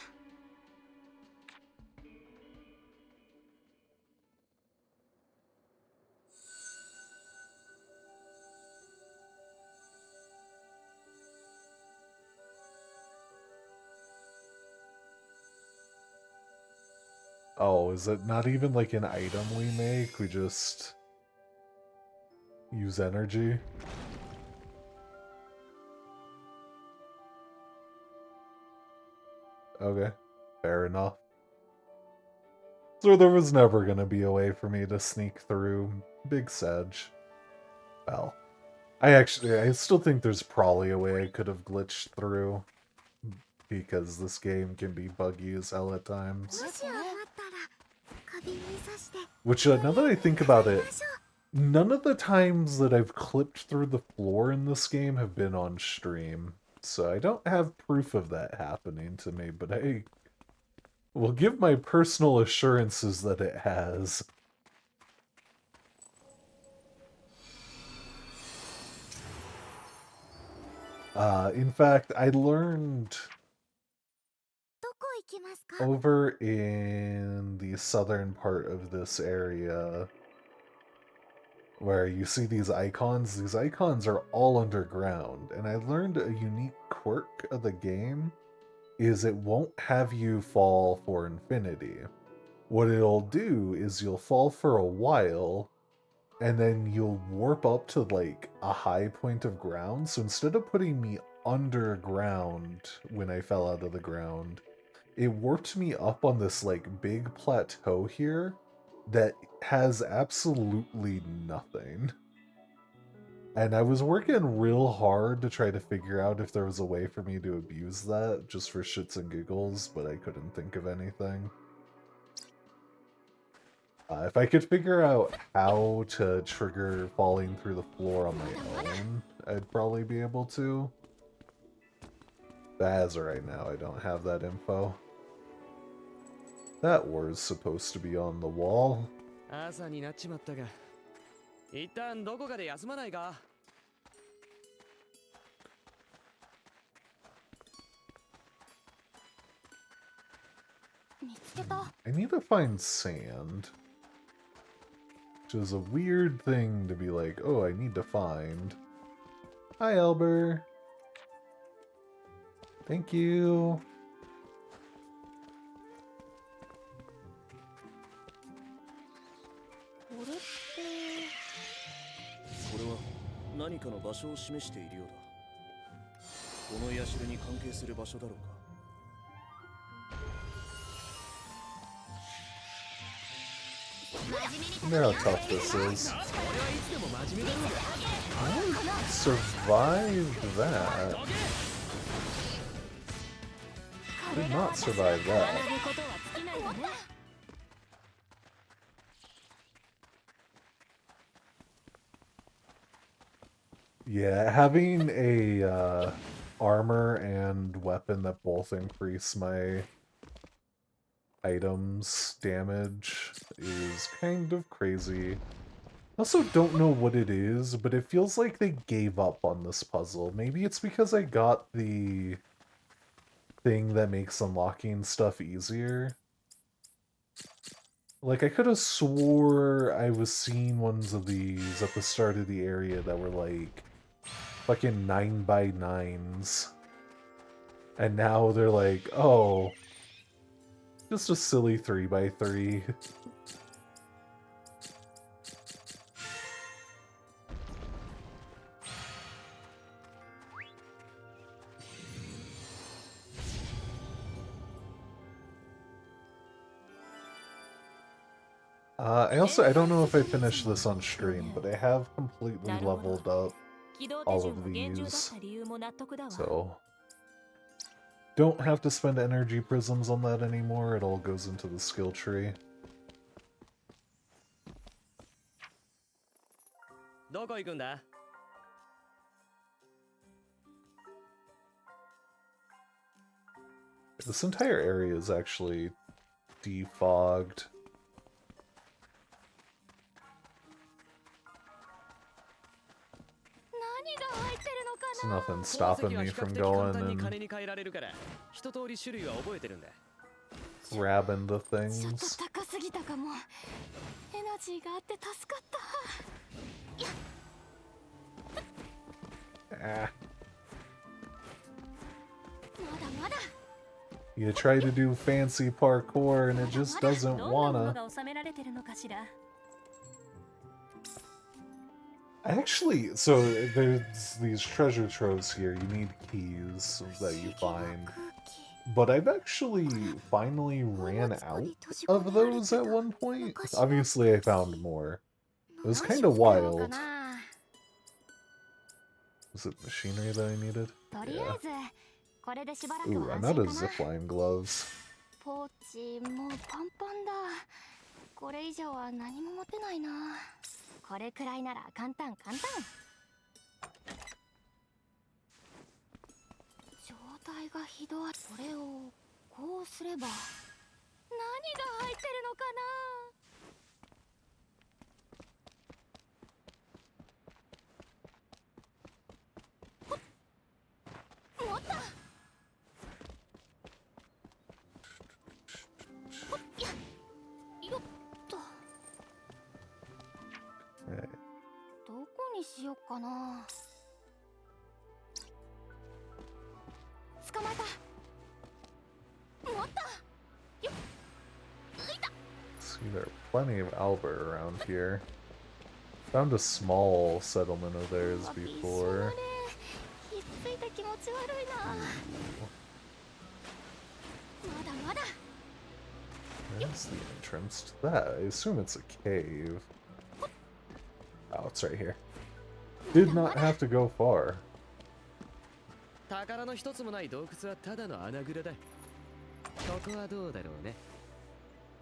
Oh, is it not even like an item we make? We just use energy? Okay, fair enough. So there was never gonna be a way for me to sneak through Big Sedge. Well, I still think there's probably a way I could have glitched through, because this game can be buggy as hell at times. Which, now that I think about it, none of the times that I've clipped through the floor in this game have been on stream. So I don't have proof of that happening to me, but I will give my personal assurances that it has. In fact, I learned over in the southern part of this area where you see these icons are all underground, and I learned a unique quirk of the game is it won't have you fall for infinity. what it'll do is you'll fall for a while, and then you'll warp up to like a high point of ground. So instead of putting me underground when I fell out of the ground, it warped me up on this like big plateau here that has absolutely nothing. And I was working real hard to try to figure out if there was a way for me to abuse that just for shits and giggles, but I couldn't think of anything. If I could figure out how to trigger falling through the floor on my own, I'd probably be able to. But as of right now, I don't have that info. That was supposed to be on the wall. 朝になっちまったが、一旦どこかで休まないか。見つけた。 I need to find sand. Which is a weird thing to be like, oh, I need to find. Hi, Elber. Thank you. これってこれは何かの場所を示しているようだ。この社に関係する場所だろうか。 I wonder how tough this is. I survived that. Did not survive that. Yeah, having a armor and weapon that both increase my items damage is kind of crazy. I also don't know what it is, but it feels like they gave up on this puzzle. Maybe it's because I got the thing that makes unlocking stuff easier. Like, I could have swore I was seeing ones of these at the start of the area that were like fucking 9x9s. And now they're like, oh, just a silly 3x3. I don't know if I finished this on stream, but I have completely leveled up all of these. So, don't have to spend energy prisms on that anymore. It all goes into the skill tree. どこ行くんだ? This entire area is actually defogged. There's nothing stopping me from going and grabbing the things. Ah. You try to do fancy parkour and it just doesn't wanna. Actually, so there's these treasure troves here. You need keys that you find. But I've actually finally ran out of those at one point. Obviously, I found more. It was kind of wild. Was it machinery that I needed? Yeah. Ooh, I'm out of zipline gloves. ポーチもうパンパンだ。これ以上は何も持てないな。これくらいなら簡単簡単。状態がひどい。これをこうすれば何が入ってるのかな。持った。よっと。どこにしよっかな。捕まえた。持った。よっ。浮いた。There are plenty of Albert around here. Found a small settlement of theirs before. ひっついて気持ち悪いな。まだまだ。 Where's the entrance to that? I assume it's a cave. Oh, it's right here. Did not have to go far. 宝の一つもない洞窟はただの穴蔵だ。ここはどうだろうね。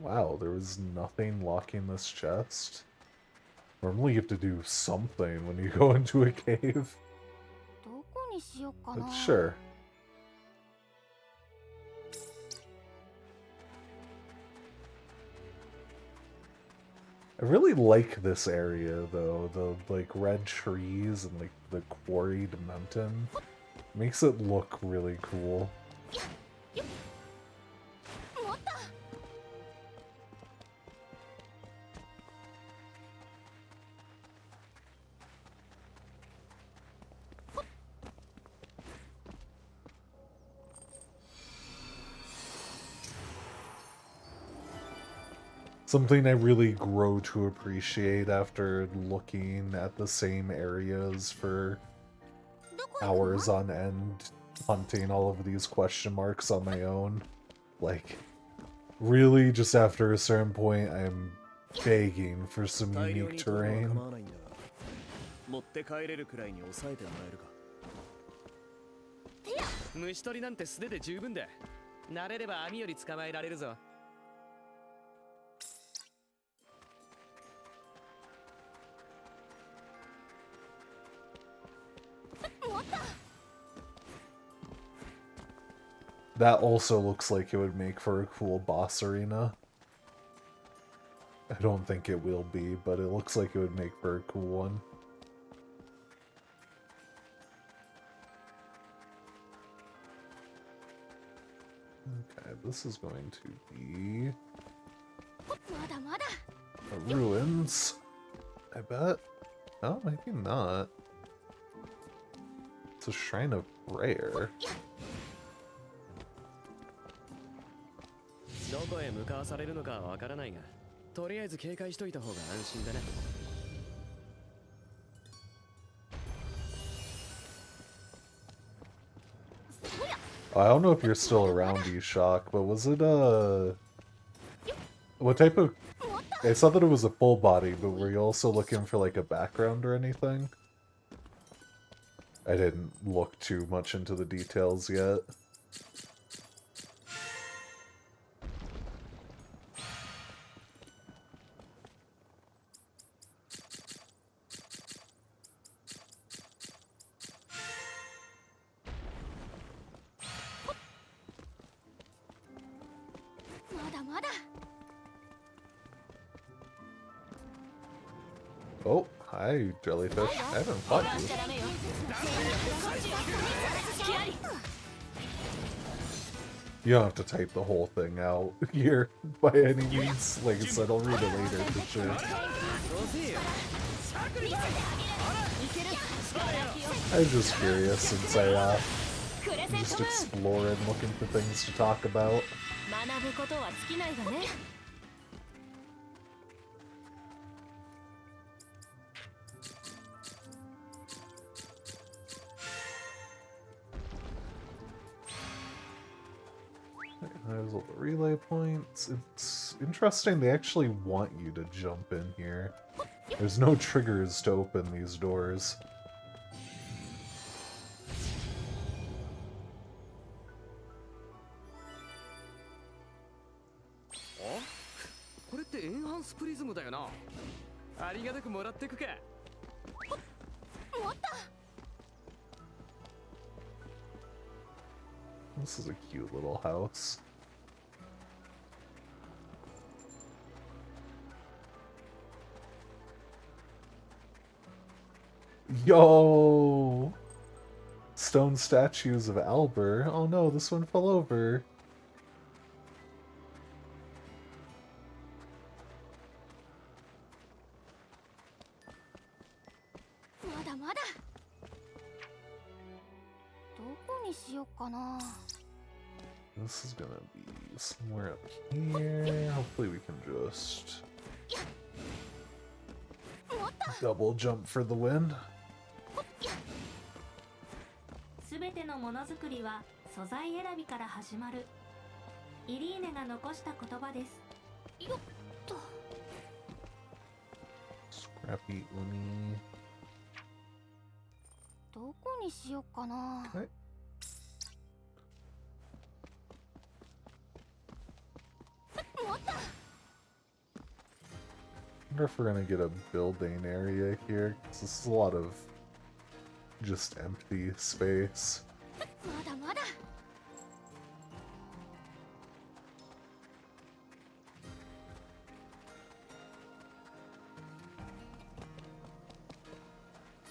Wow, there was nothing locking this chest. Normally you have to do something when you go into a cave. どこにしようかな。 But sure. I really like this area though, the like red trees and like the quarried mountain. Makes it look really cool. 持った。 Something I really grow to appreciate after looking at the same areas for hours on end, hunting all of these question marks on my own. Like, really, just after a certain point, I'm begging for some 大量 unique に取るのは terrain. 構わないんだが、持って帰れるくらいに抑えてもらえるか。虫取りなんて素手で十分だ。慣れれば網より捕まえられるぞ。 That also looks like it would make for a cool boss arena. I don't think it will be, but it looks like it would make for a cool one. Okay, this is going to be まだまだ。 the ruins, I bet. Oh, maybe not. It's a shrine of prayer. どこへ向かわされるのかはわからないが、とりあえず警戒しといた方が安心だね。 I don't know if you're still around, Eshok, but was it what type of... I saw that it was a full body, but were you also looking for like a background or anything? I didn't look too much into the details yet. Oh, hi, jellyfish. I haven't fought you. You don't have to type the whole thing out here by any means. Like I said, I'll read it later for sure. I was just curious since I'm just exploring, looking for things to talk about. 学ぶことは尽きないわね。 There's all the relay points. It's interesting they actually want you to jump in here. There's no triggers to open these doors. これってエンハンスプリズムだよな。ありがたくもらってくか。 This is a cute little house. Yo! Stone statues of Albert. Oh no, this one fell over. This is gonna be somewhere up here. Hopefully we can just double jump for the win. すべてのものづくりは素材選びから始まる。イリーネが残した言葉です。よっと。Scrappy Uni. どこにしよっかな。はい。I wonder if we're gonna get a building area here, 'cause this is a lot of just empty space. まだまだ。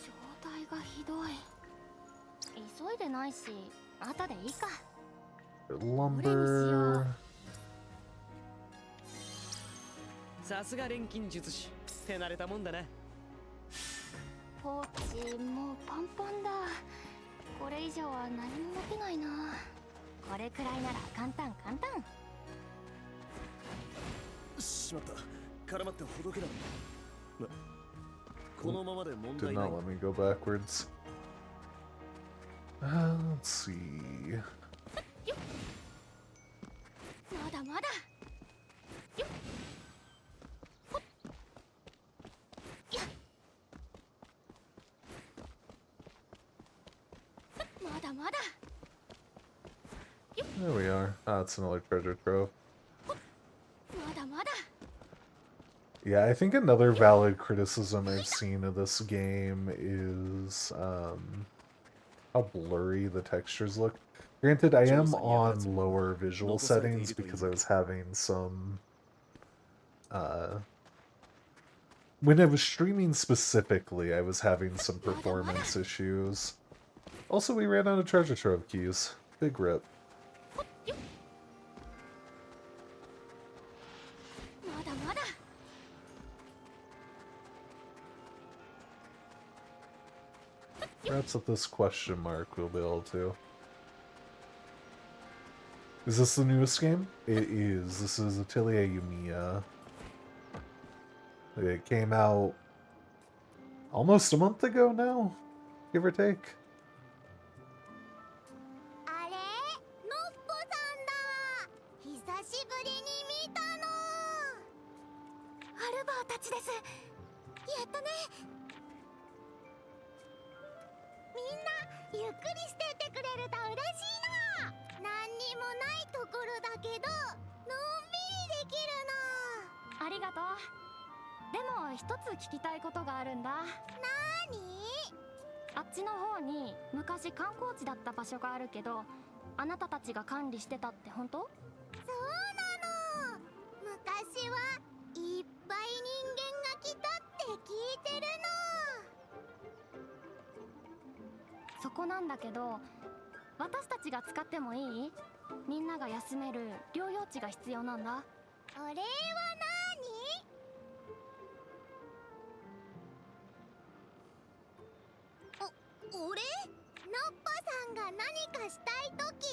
状態がひどい。急いでないし、後でいいか。Lumber. さすが錬金術師。手慣れたもんだな。ポーチもうパンパンだ。これ以上は何も持てないな。これくらいなら簡単簡単。しまった。絡まってほどけない。このままで問 Did 題ない。 not let me go backwards. Let's see. まだまだ。よっ。ほっ。やっ。まだまだ。 There we are. Ah, it's another treasure trove. まだまだ。 Yeah, I think another valid criticism I've seen of this game is how blurry the textures look. Granted, I am on lower visual settings because I was having some... when I was streaming specifically, I was having some performance issues. Also, we ran out of treasure trove keys. Big rip. まだまだ。 Perhaps with this question mark we'll be able to. Is this the newest game? It is. This is Atelier Yumiya. It came out almost a month ago now, give or take. あれ、のっぽさんだ。久しぶりに見たの。アルバーたちです。やったね。みんなゆっくりしててくれると嬉しいな。何にもないところだけど、のんびりできるの。ありがとう。でも一つ聞きたいことがあるんだ。なーに？あっちの方に昔観光地だった場所があるけど、あなたたちが管理してたって本当？そうなの。昔はいっぱい人間が来たって聞いてるの。そこなんだけど、私たちが使ってもいい？みんなが休める療養地が必要なんだ。お礼は何？お礼？のっぽさんが何かしたいとき、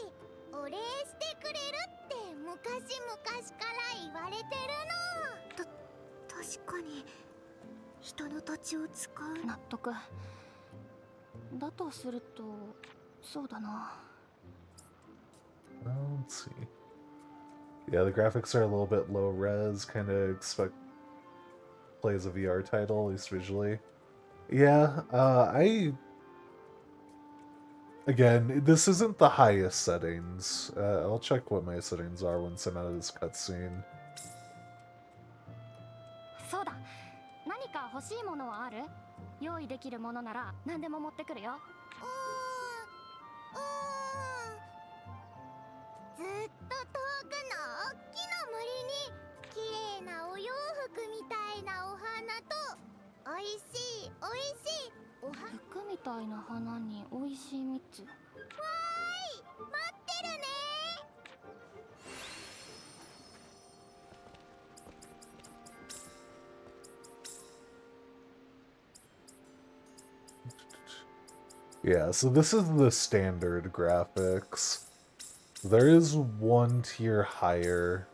お礼してくれるって昔々から言われてるの。確かに人の土地を使う。納得。だとすると、そうだな。Let's see. Yeah, the graphics are a little bit low res, kind of expect play as a VR title, at least visually. Yeah, again, this isn't the highest settings. I'll check what my settings are once I'm out of this cutscene. そうだ。何か欲しいものはある？用意できるものなら何でも持ってくるよ。ずっと遠くの大きな森に綺麗なお洋服みたいなお花とおいしいお花。服みたいな花においしい蜜。わーい、待ってるね。 Yeah, so this is the standard graphics. There is one tier higher.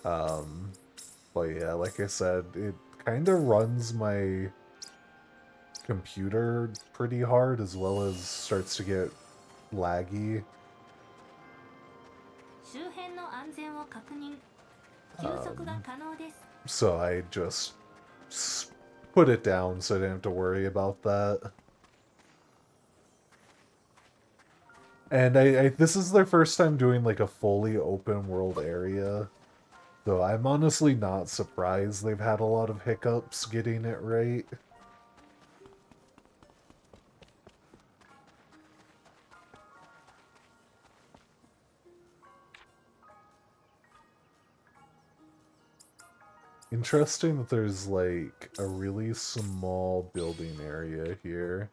But yeah, like I said, it kind of runs my computer pretty hard as well as starts to get laggy. 周辺の安全を確認。休息が可能です。 So I just put it down so I didn't have to worry about that. And this is their first time doing like a fully open world area. Though I'm honestly not surprised they've had a lot of hiccups getting it right. Interesting that there's like a really small building area here.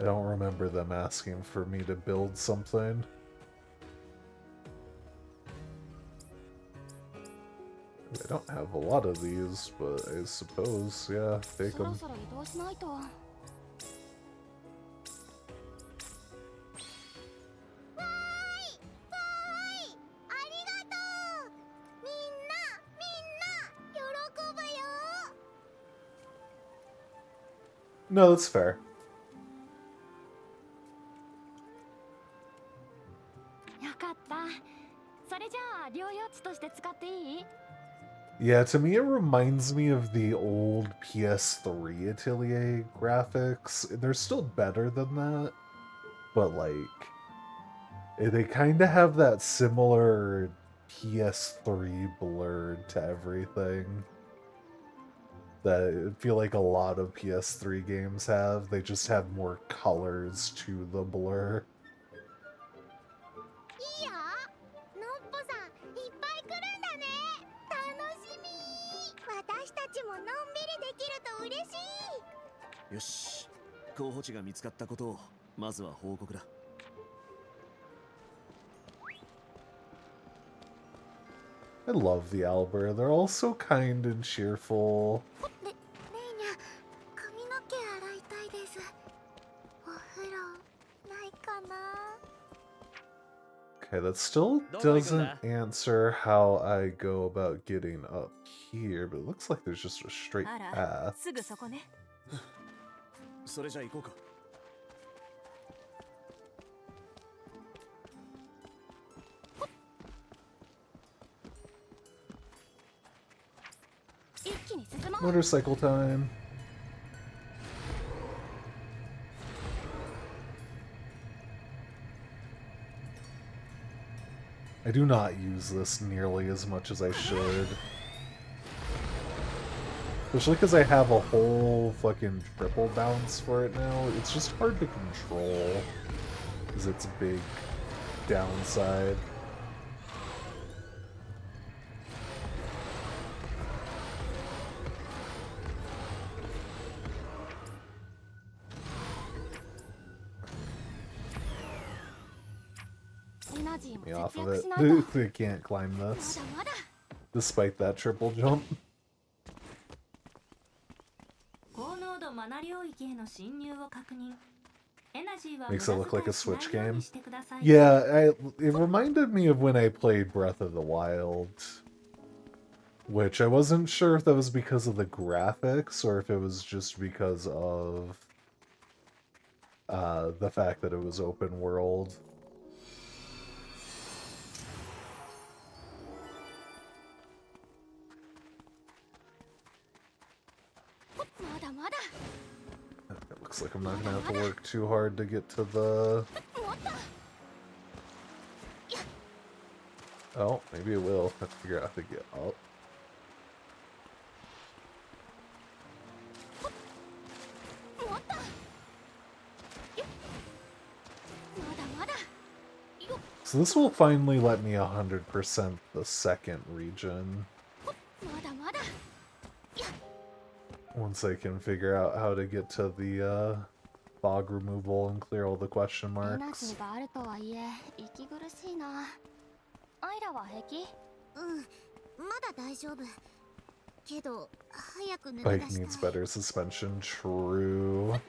I don't remember them asking for me to build something. I don't have a lot of these, but I suppose, yeah, take them. No, that's fair. Yeah, to me it reminds me of the old PS3 Atelier graphics. They're still better than that, but like, they kind of have that similar PS3 blur to everything that I feel like a lot of PS3 games have. They just have more colors to the blur. Yosh, 候補地が見つかったことをまずは報告だ。I love the Albert. They're all so kind and cheerful. Okay, that still doesn't answer how I go about getting up here, but it looks like there's just a straight path. それじゃ行こうか。Motorcycle time. I do not use this nearly as much as I should. Especially because I have a whole fucking triple bounce for it now. It's just hard to control. Is its big downside. Me off of it. They can't climb this. Despite that triple jump. Makes it look like a Switch game. Yeah, it reminded me of when I played Breath of the Wild. Which I wasn't sure if that was because of the graphics or if it was just because of the fact that it was open world. It looks like I'm not gonna have to work too hard to get to the... Oh, maybe it will. I have to figure out how to get up. So this will finally let me 100% the second region. Once I can figure out how to get to the fog removal and clear all the question marks. Bike needs better suspension, true.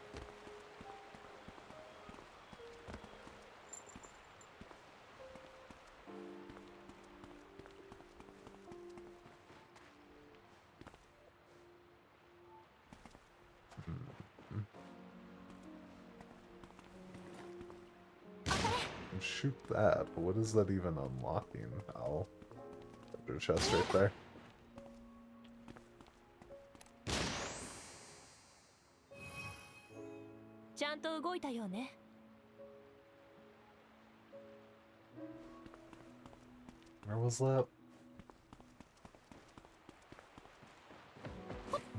shoot that, but what is that even unlocking? Oh, there's a chest right there. Where was that?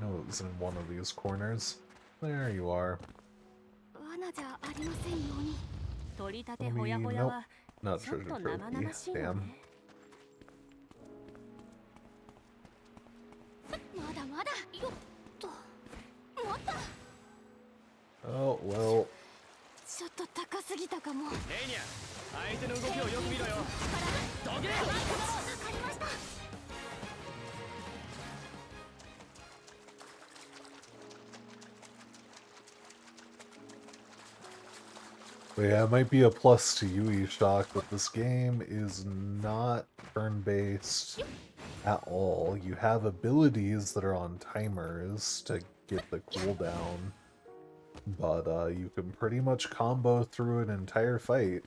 No, it was in one of these corners. There you are. Nope, not treasure trophy. Damn. Oh, well. ちょっと高すぎたかも。ヘイニャ、相手の動きをよく見ろよ。どけ。わかりました。 But yeah, it might be a plus to Yui Shock, but this game is not turn-based at all. You have abilities that are on timers to get the cooldown, but you can pretty much combo through an entire fight.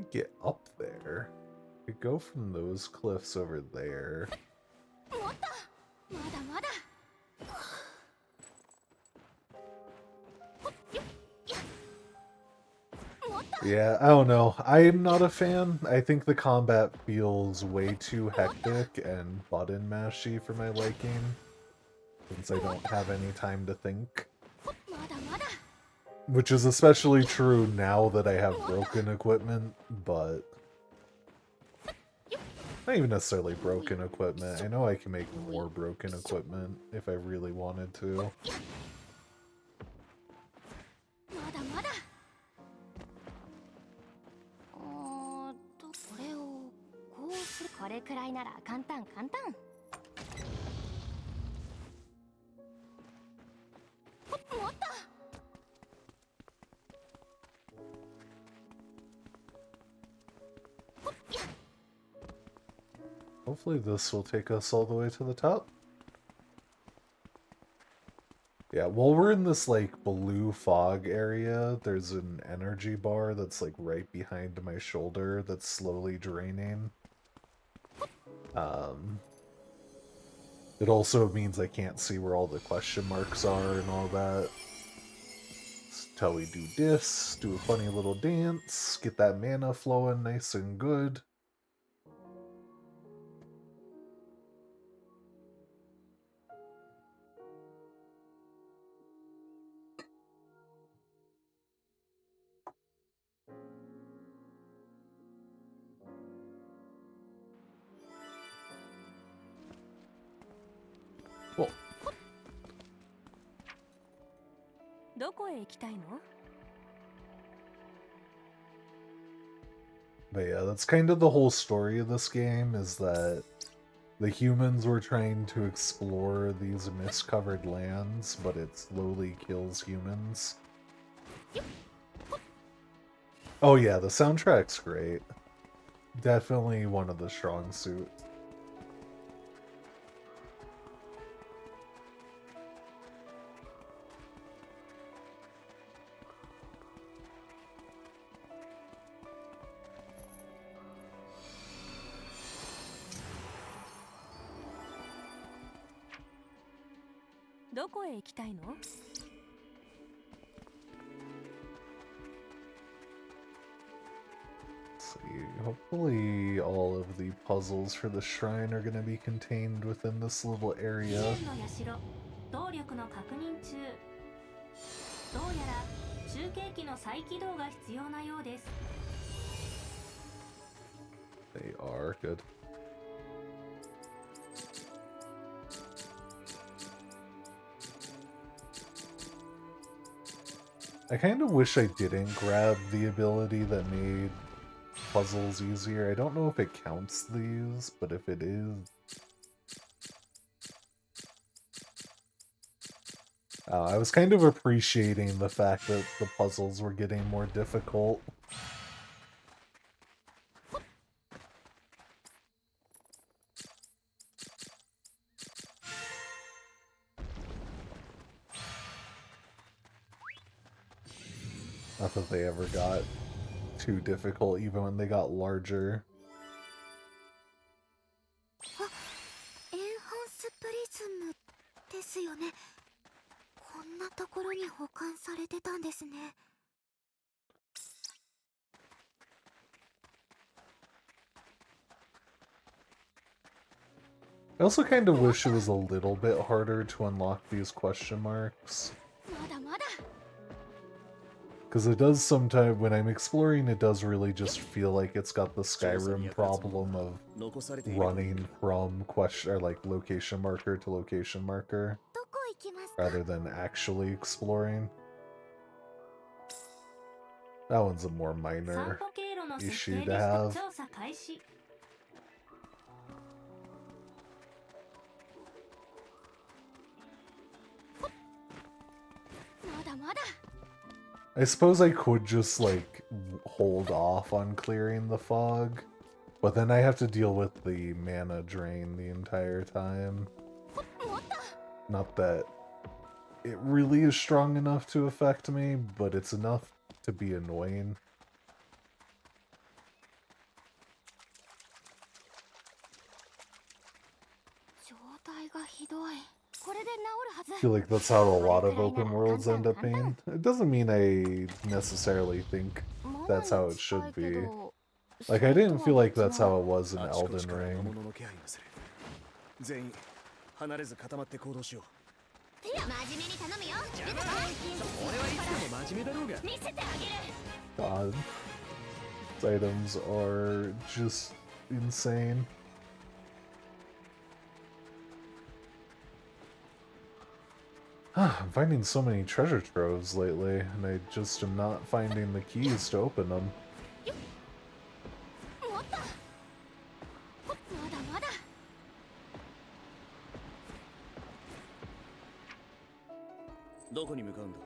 Get up there. We could go from those cliffs over there. Yeah, I don't know. I'm not a fan. I think the combat feels way too hectic and button mashy for my liking, since I don't have any time to think. Which is especially true now that I have broken equipment, but... not even necessarily broken equipment. I know I can make more broken equipment if I really wanted to. これくらいなら簡単簡単。もっと。 Hopefully this will take us all the way to the top. Yeah, while we're in this, like, blue fog area, there's an energy bar that's, like, right behind my shoulder that's slowly draining. It also means I can't see where all the question marks are and all that. Until we do this, do a funny little dance, get that mana flowing nice and good. Cool. どこへ行きたいの? But yeah, that's kind of the whole story of this game, is that the humans were trying to explore these mist-covered lands, but it slowly kills humans. Oh yeah, the soundtrack's great. Definitely one of the strong suits. Hopefully all of the puzzles for the shrine are going to be contained within this little area. They are good. I kind of wish I didn't grab the ability that made puzzles easier. I don't know if it counts these, but if it is... I was kind of appreciating the fact that the puzzles were getting more difficult. Not that they ever got too difficult, even when they got larger. エンハンスプリズムですよね。こんなところに保管されてたんですね。I also kind of wish it was a little bit harder to unlock these question marks. まだまだ。 Because it does sometimes, when I'm exploring, it does really just feel like it's got the Skyrim problem of running from question or like location marker to location marker どこ行きますか？ rather than actually exploring. That one's a more 散 minor 歩経路の設 issue 定 to リス have. ト調査開始。まだまだ。 I suppose I could just like hold off on clearing the fog, but then I have to deal with the mana drain the entire time. Not that it really is strong enough to affect me, but it's enough to be annoying. 状態がひどい。これで治るはず。 I feel like that's how a lot of open worlds end up being. It doesn't mean I necessarily think that's how it should be. Like, I didn't feel like that's how it was in Elden Ring. 全員離れず固まって行動しよう。真面目に頼むよ。俺はいつでも真面目だろうが。見せてあげる。 God. These items are just insane. I'm finding so many treasure troves lately, and I just am not finding the keys to open them. もっと。まだまだ。どこに向かうんだ？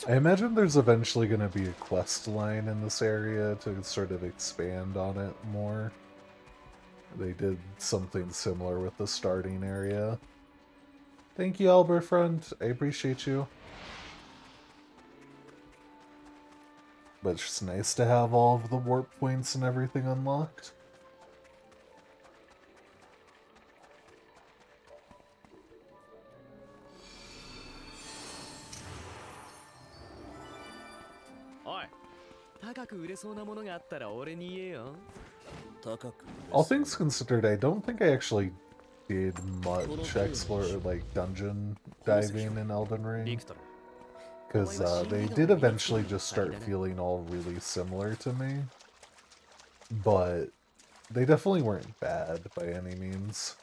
I imagine there's eventually going to be a quest line in this area to sort of expand on it more. They did something similar with the starting area. Thank you, Alberfront. I appreciate you. But it's just nice to have all of the warp points and everything unlocked. Oi, 高く売れそうなものがあったら俺に言えよ。 All things considered, I don't think I actually did much like dungeon diving in Elden Ring. Because they did eventually just start feeling all really similar to me. But they definitely weren't bad by any means.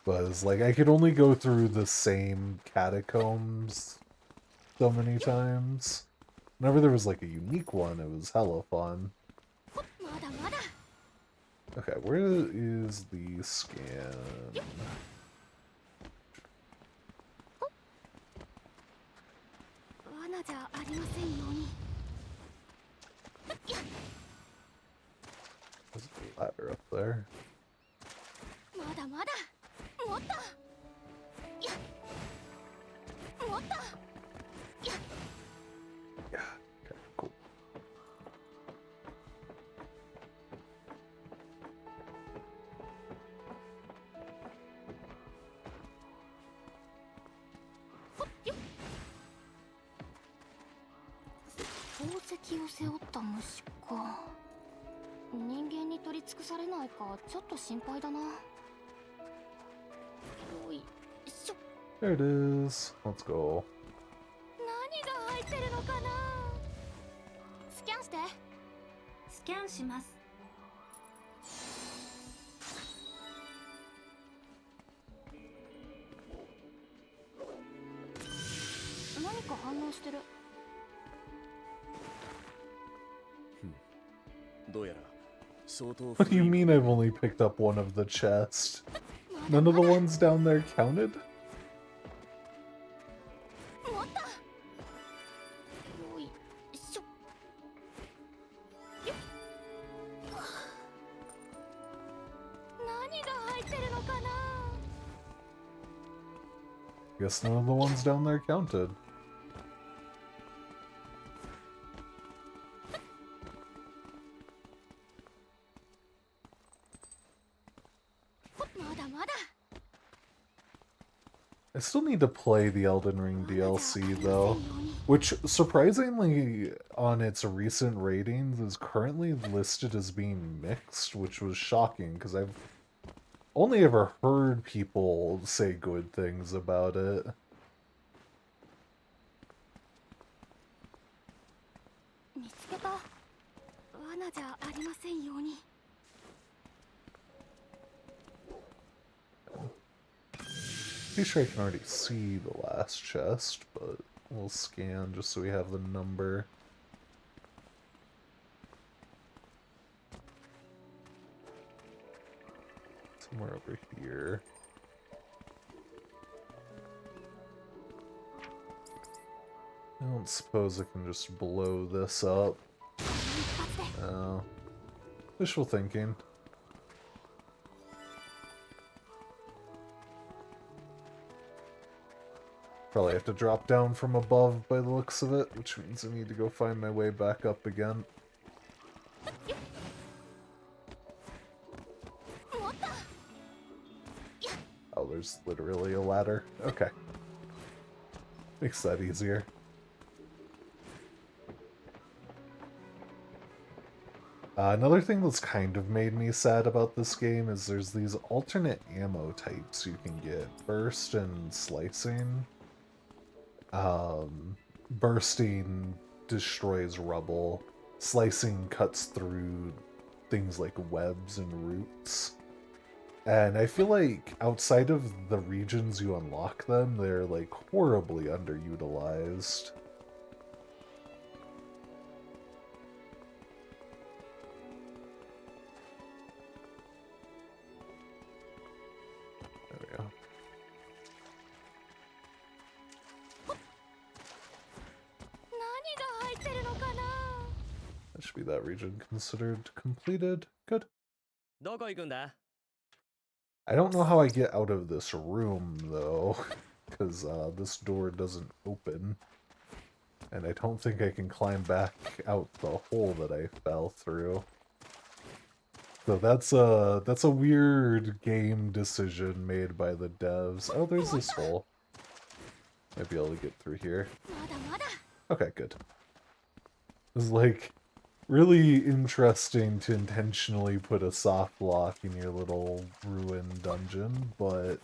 Was like I could only go through the same catacombs so many times. Whenever there was like a unique one, it was hella fun. Okay, where is the scan? 罠じゃありませんように。 There's a ladder up there. まだまだ。もっと。や。もっと。や。 Yeah, okay, cool. Yo. 宝石を背負った虫か。人間に取り尽くされないかちょっと心配だな。よいしょ。 There it is. Let's go. 何が入ってるのかな。スキャンして。スキャンします。何かか反応してる。どうやら相当 What do you 古い mean I've only picked up one of the chests? None of the ones down there counted? 持った。よいしょ。よっ。何が入ってるのかな。 Guess none of the ones down there counted. まだまだ。 I still need to play the Elden Ring DLC though, which surprisingly on its recent ratings is currently listed as being mixed, which was shocking because I've only ever heard people say good things about it. 見つけた。罠じゃありませんように。 Pretty sure I can already see the last chest, but we'll scan just so we have the number. Somewhere over here. I don't suppose I can just blow this up. Oh. Wishful thinking. Probably have to drop down from above by the looks of it, which means I need to go find my way back up again. Oh, there's literally a ladder. Okay. Makes that easier. Another thing that's kind of made me sad about this game is there's these alternate ammo types you can get. Burst and slicing. Bursting destroys rubble. Slicing cuts through things like webs and roots. And I feel like outside of the regions you unlock them, they're like horribly underutilized. There we go. That should be that region considered completed. Good. どこ行くんだ? I don't know how I get out of this room, though, because this door doesn't open. And I don't think I can climb back out the hole that I fell through. So that's a weird game decision made by the devs. Oh, there's this hole. Might be able to get through here. Okay, good. This is like really interesting to intentionally put a soft lock in your little ruined dungeon, but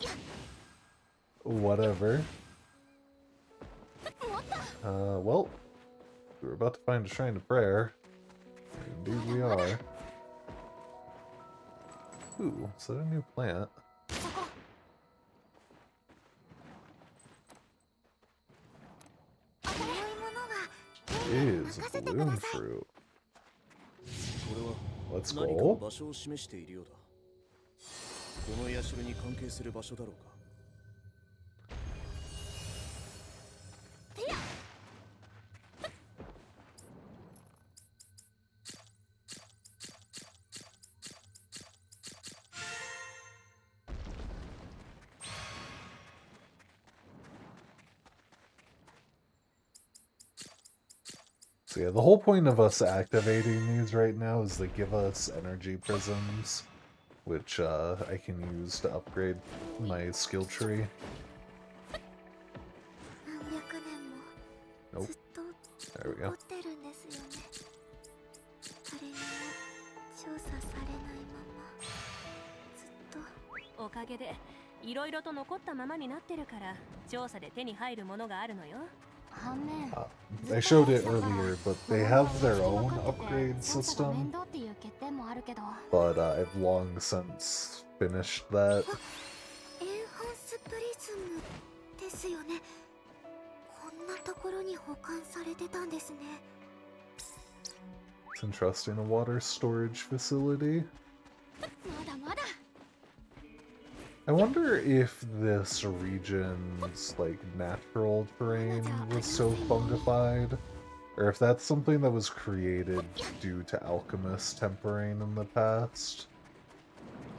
whatever. Well, we were about to find a shrine of prayer. Indeed we are. Ooh, is that a new plant? It is balloon fruit. Let's go. 何かの場所を示しているようだ。この社に関係する場所だろうか。So yeah, the whole point of us activating these right now is they give us energy prisms, which I can use to upgrade my skill tree. Nope. There we go. おかげでいろいろと残ったままになってるから調査で手に入るものがあるのよ。 I showed it earlier, but they have their own upgrade system. But I've long since finished that. エンハンスプリズムですよね。こんなとこころに保管されてたんですね。 It's interesting, a water storage facility. まだまだ。 I wonder if this region's like natural terrain was so fungified, or if that's something that was created due to alchemist tempering in the past.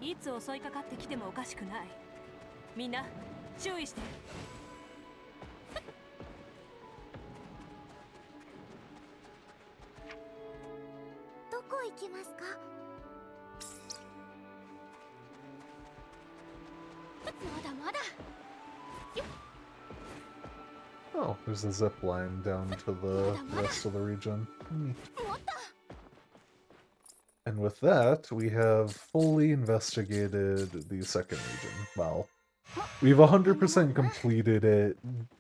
いつ襲いかかってきてもおかしくない。みんな注意して。どこ行きますか？ まだまだ。 Oh, there's a zip line down to the rest of the region. Neat. And with that, we have fully investigated the second region. Well, we've 100% completed it,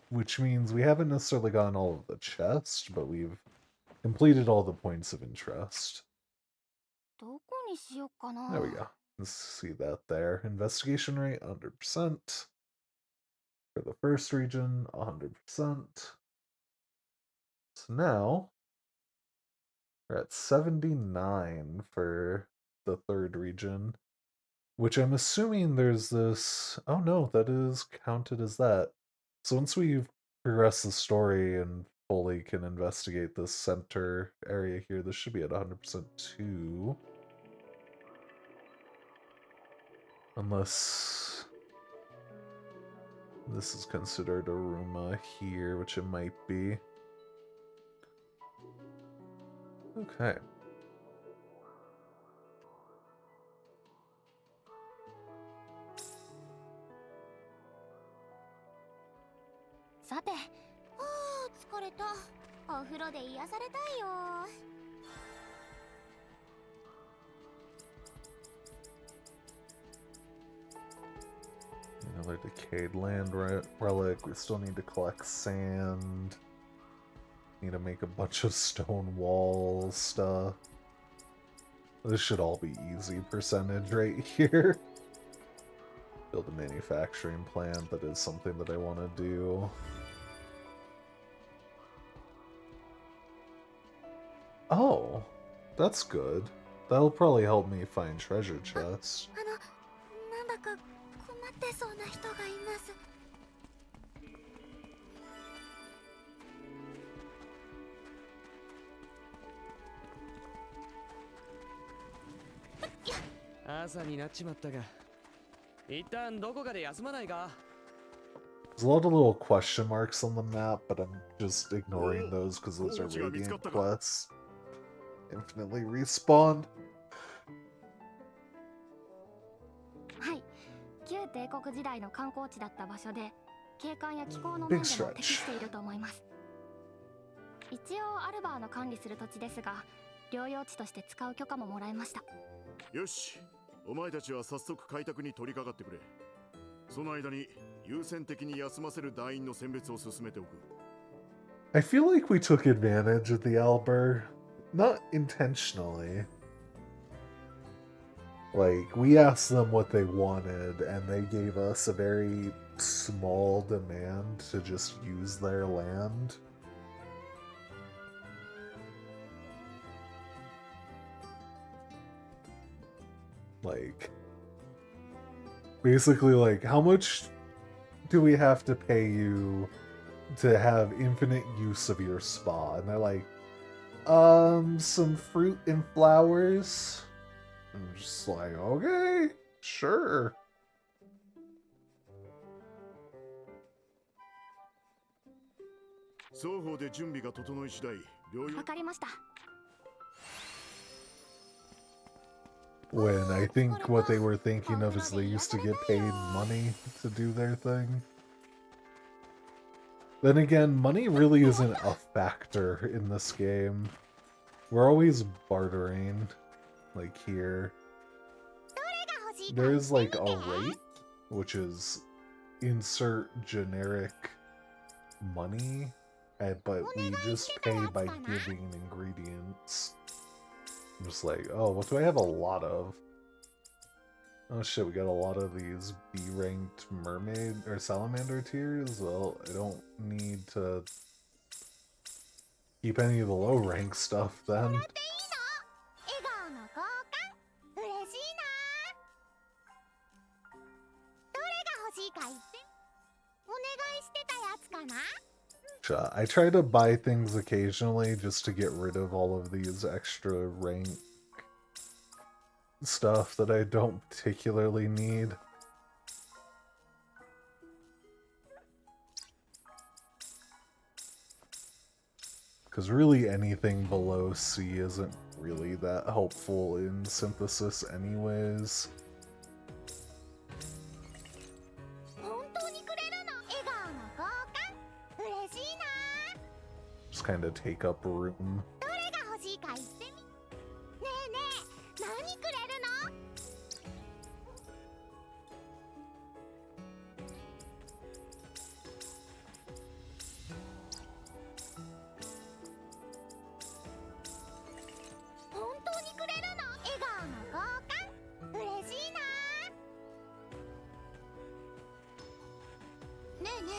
which means we haven't necessarily gotten all of the chests, but we've completed all the points of interest. どこにしよっかな。 There we go. Let's see that there. Investigation rate, 100%. For the first region, 100%. So now, we're at 79 for the third region, which I'm assuming there's this... Oh no, that is counted as that. So once we've progressed the story and fully can investigate this center area here, this should be at 100% too. Unless this is considered a Ruma here, which it might be. Okay. さて、疲れた。お風呂で癒されたいよ。 Another decayed land relic. We still need to collect sand. Need to make a bunch of stone wall stuff. This should all be easy percentage right here. Build a manufacturing plant. That is something that I want to do. Oh, that's good. That'll probably help me find treasure chests. なんだか困ってそうな人がいます。 朝になっちまったが、一旦どこかで休まないか？ There's a lot of little question marks on the map, but I'm just ignoring those because those are radiant quests. Infinitely respawned. はい、旧帝国時代の観光地だった場所で、景観や気候の面でも適していると思います。一応アルバーの管理する土地ですが、療養地として使う許可ももらいました。よし、お前たちは早速開拓に取り掛かってくれ。その間に優先的に休ませる団員の選別を進めておく。I feel like we took advantage of the Albur. Not intentionally. Like, we asked them what they wanted, and they gave us a very small demand to just use their land. Like, basically, like, how much do we have to pay you to have infinite use of your spa? And they're like, some fruit and flowers. I'm just like, okay, sure. 双方で準備が整い次第、療養。わかりました。 When I think what they were thinking of is they used to get paid money to do their thing. Then again, money really isn't a factor in this game. We're always bartering, like here. There's like a rate, which is insert generic money, but we just pay by giving ingredients. I'm just like, oh, what do I have a lot of? Oh shit, we got a lot of these B-ranked mermaid or salamander tiers. Well, I don't need to keep any of the low rank stuff then. 笑顔の交換嬉しいな。どれが欲しいか言ってお願いしてたやつかな。 I try to buy things occasionally just to get rid of all of these extra rank stuff that I don't particularly need. Because really anything below C isn't really that helpful in synthesis anyways. 本当にくれるの。笑顔の交換嬉しいな。 Just kind of take up room. どれが欲しいか言ってみ。ねえねえ、何くれるの。本当にくれるの。笑顔の交換嬉しいな。ねえねえ、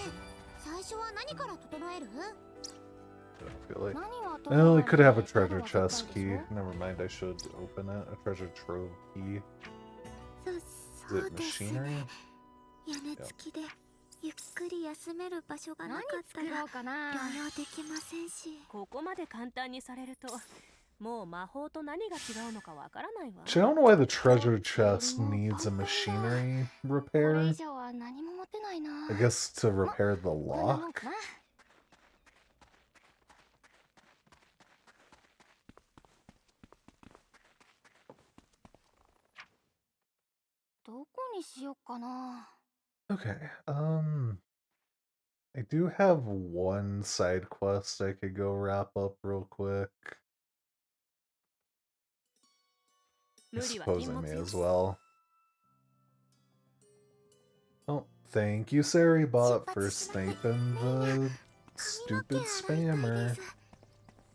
最初は何から整える？ I feel like 何を I only 整 could え have a る？ treasure chest key. Never mind, I should open it. A treasure trove key. そ Is う it です。 machinery? 屋根付きでゆっくり休める場所がなかったらうかな。療養できませんし。ここまで簡単にされると、もう魔法と何が違うのかわからないわ。 Actually, I don't know why the treasure chest needs a machinery これ repair. 以上は何も持てないな。 I guess to repair the こんなもん lock. かな。どこにしよっかな。 Okay, I do have one side quest I could go wrap up real quick. I 無理は suppose 禁 I 物 may よ。 as well. Oh, thank you, Sarybot, for sniping the 髪の毛 stupid 洗いたいで spammer. す。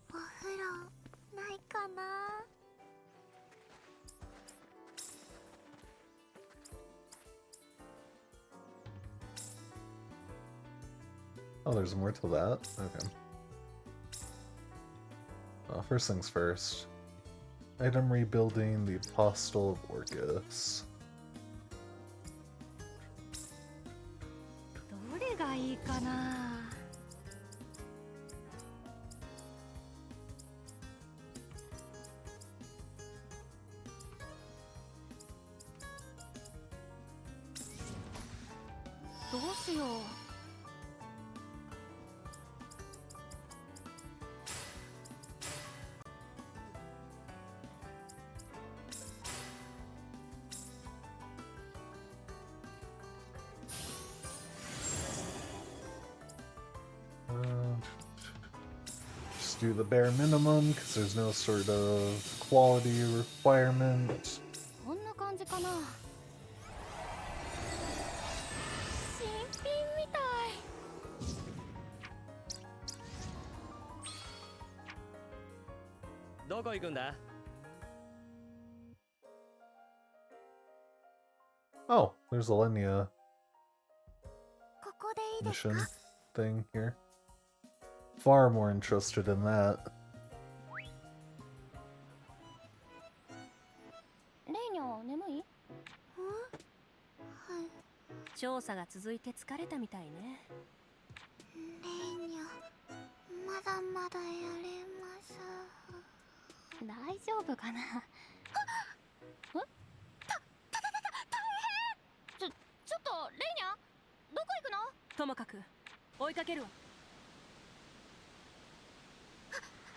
お風呂ないかな。 Oh, there's more to that? Okay. Well, first things first. Item rebuilding the Apostle of Orcus. どれがいいかな。 どうしよう。 Just do the bare minimum because there's no sort of quality requirement. こんな感じかな。新品みたい。 どこ行くんだ？ Oh, there's a Lenia ここでいいですか？ mission thing here. Far more interested in that. レイニャ眠い？はい。調査が続いて疲れたみたいね。レイニャまだまだやれます。大丈夫かな。え？大変！ちょっとレイニャどこ行くの？ともかく追いかけるわ。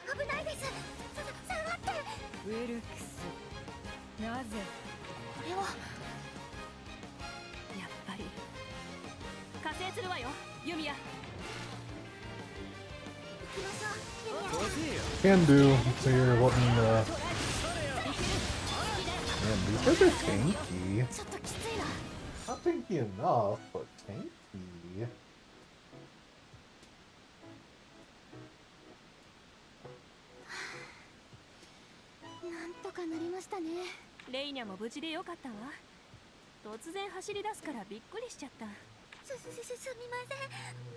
危ないです。下がって。ウェルクス、なぜ？これはやっぱり加勢するわよ、ユミヤ。行きましょう。遅えよ。 Can do. So you're letting Man, these guys are tanky. ちょっときついな。 Not tanky enough, but tanky. なんとかなりましたね。レイニャも無事でよかったわ。突然走り出すからびっくりしちゃった。すみません。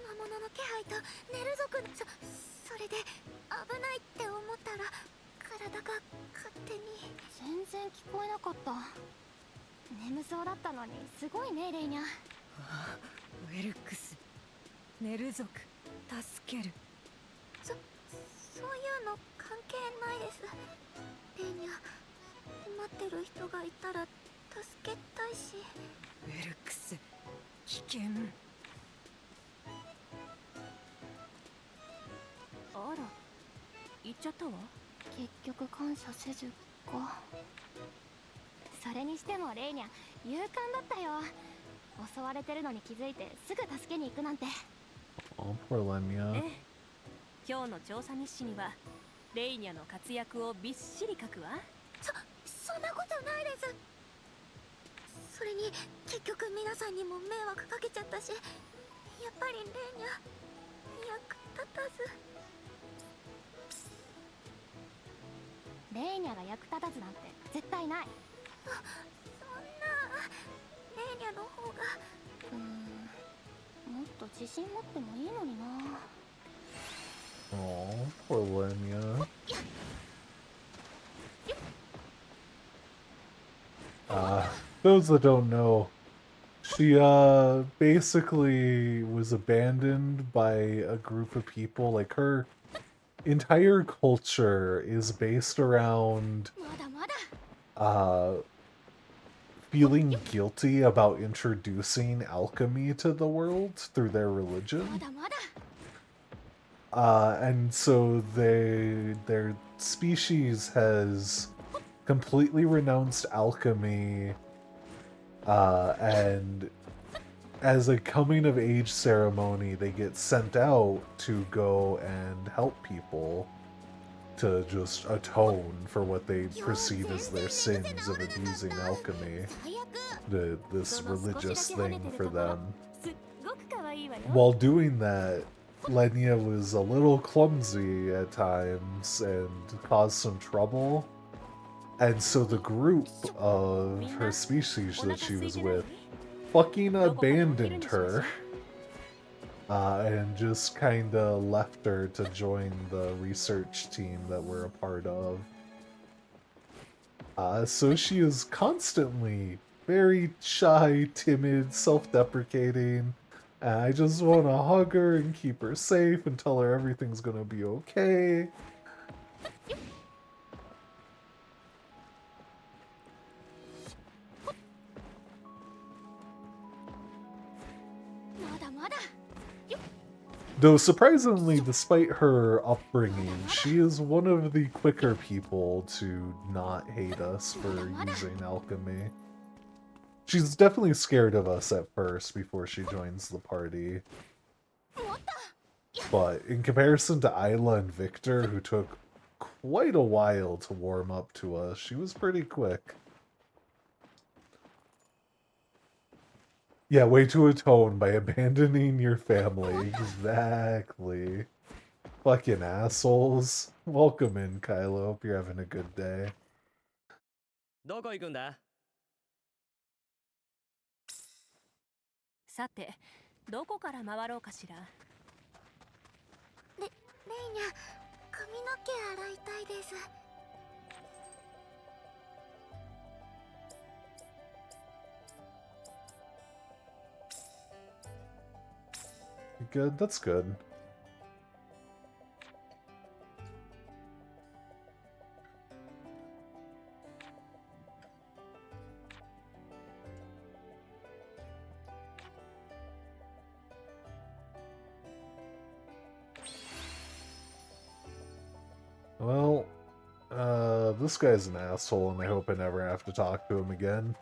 魔物の気配とネル族のそそれで危ないって思ったら体が勝手に。全然聞こえなかった。眠そうだったのにすごいねレイニャ。ウェルックス、ネル族、助ける。そういうの関係ないです。レイニャ、困ってる人がいたら助けたいし。ウェルックス、危険。あら、行っちゃったわ。結局感謝せずか。それにしてもレイニャ勇敢だったよ。襲われてるのに気づいてすぐ助けに行くなんて。Oh, poor Lenya. ええ、今日の調査日誌にはレイニャの活躍をびっしり書くわ。そんなことないです。それに結局皆さんにも迷惑かけちゃったし、やっぱりレイニャ役立たず。レイニャが役立たずなんて絶対ない。そんな。レイニャの方がもっと自信持ってもいいのにな。 Oh, poor Lenya. Those that don't know, she basically was abandoned by a group of people. Like, her entire culture is based around まだまだ。 feeling guilty about introducing alchemy to the world through their ま religion. だまだ。 And so their species has completely renounced alchemy, and as a coming of age ceremony, they get sent out to go and help people to just atone for what they perceive as their sins of abusing alchemy, 最悪。 this religious thing for them. すっごく可愛いわよ。 While doing that, Lenya was a little clumsy at times and caused some trouble. And so the group of her species that she was with fucking abandoned her. And just kinda left her to join the research team that we're a part of. So she is constantly very shy, timid, self-deprecating. And I just want to hug her and keep her safe and tell her everything's gonna be okay. まだまだ。 Though surprisingly, despite her upbringing, she is one of the quicker people to not hate us for using alchemy. She's definitely scared of us at first before she joins the party. But in comparison to Isla and Victor, who took quite a while to warm up to us, she was pretty quick. Yeah, way to atone by abandoning your family. Exactly. Fucking assholes. Welcome in, Kylo. Hope you're having a good day. どこ行くんだ？さて、どこから回ろうかしら。レイニャ、髪の毛洗いたいです。 Good, that's good. Well, this guy's an asshole, and I hope I never have to talk to him again.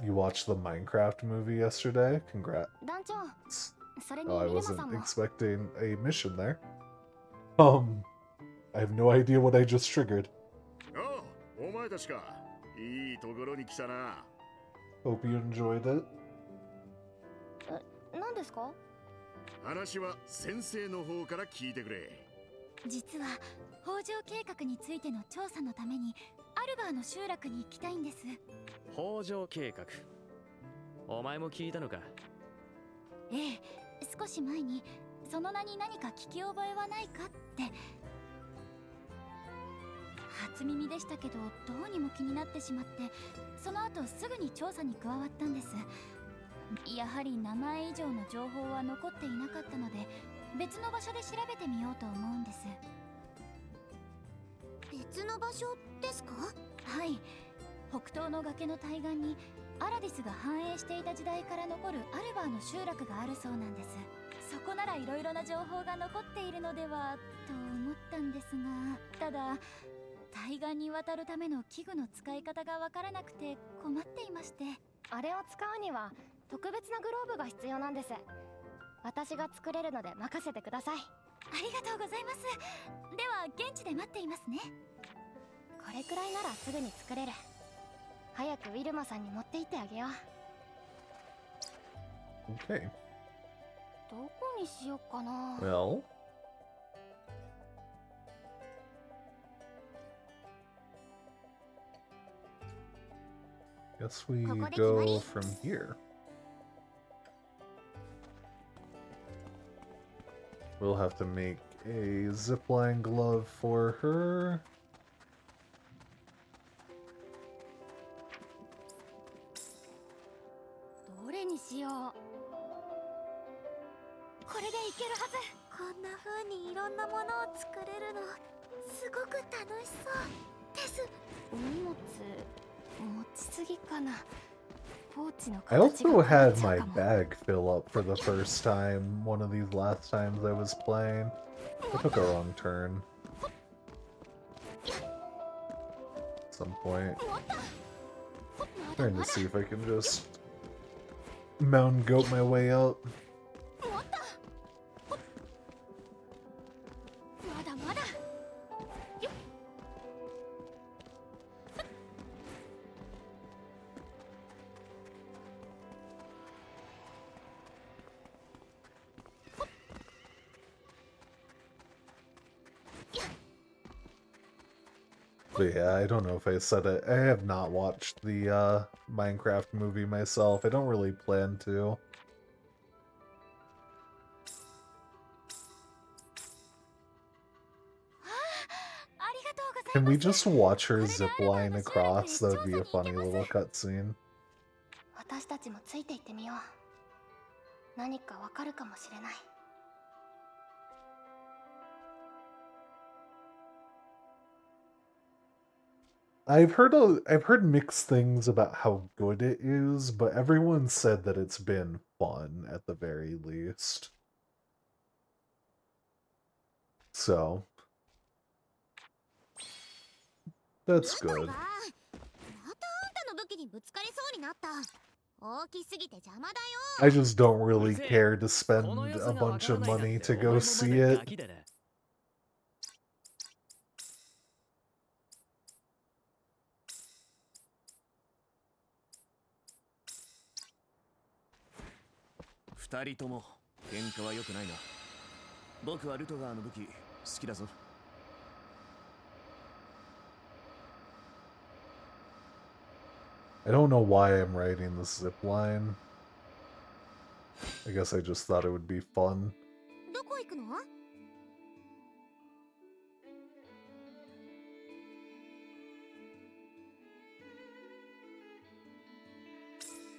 You watched the Minecraft movie yesterday? Congrats. 団長、それに Oh, I ミルマさん wasn't も。 expecting a mission there. I have no idea what I just triggered. ああ、お前たちか。いいところに来たな。 Hope you enjoyed it. 何ですか？ 話は先生の方から聞いてくれ。 実は北条計画についての調査のためにアルバーの集落に行きたいんです。北条計画。お前も聞いたのか？ええ、少し前にその名に何か聞き覚えはないかって。初耳でしたけど、どうにも気になってしまって、その後すぐに調査に加わったんです。やはり名前以上の情報は残っていなかったので、別の場所で調べてみようと思うんです。別の場所ですか？はい、北東の崖の対岸にアラディスが繁栄していた時代から残るアルバーの集落があるそうなんです。そこなら色々な情報が残っているのではと思ったんですが、ただ対岸に渡るための器具の使い方がわからなくて困っていまして。あれを使うには特別なグローブが必要なんです。私が作れるので任せてください。ありがとうございます。では現地で待っていますね。これくらいならすぐに作れる。早くウィルマさんに持って行ってあげよう。 Okay. どこにしよっかな。 Well, guess we go from here. We'll have to make a zipline glove for her. どれにしよう。これでいけるはず。こんな風にいろんなものを作れるのすごく楽しそうです。お荷物持ちすぎかな。ポーチの I 形が also 変わっ had ちゃう my かも。 bag fill up for the first time one of these last times I was playing. I took a wrong turn. At some point. Trying to see if I can just mountain goat my way up. まだまだ。But yeah, I don't know if I said it. I have not watched the Minecraft movie myself. I don't really plan to. ありがとうござい Can ま we す。 just watch her zip line across? That would be a funny little cutscene. 私たちもついて行ってみよう。何かわかるかもしれない。 I've heard mixed things about how good it is, but everyone said that it's been fun at the very least. So that's good. またあんたの武器にぶつかりそうになった。大きすぎて邪魔だよ。 I just don't really care to spend a bunch of money to go see it. 二人とも喧嘩は良くないな。僕はルトガーの武器好きだぞ。I don't know why I'm riding this zip line. I guess I just thought it would be fun. どこ行くの？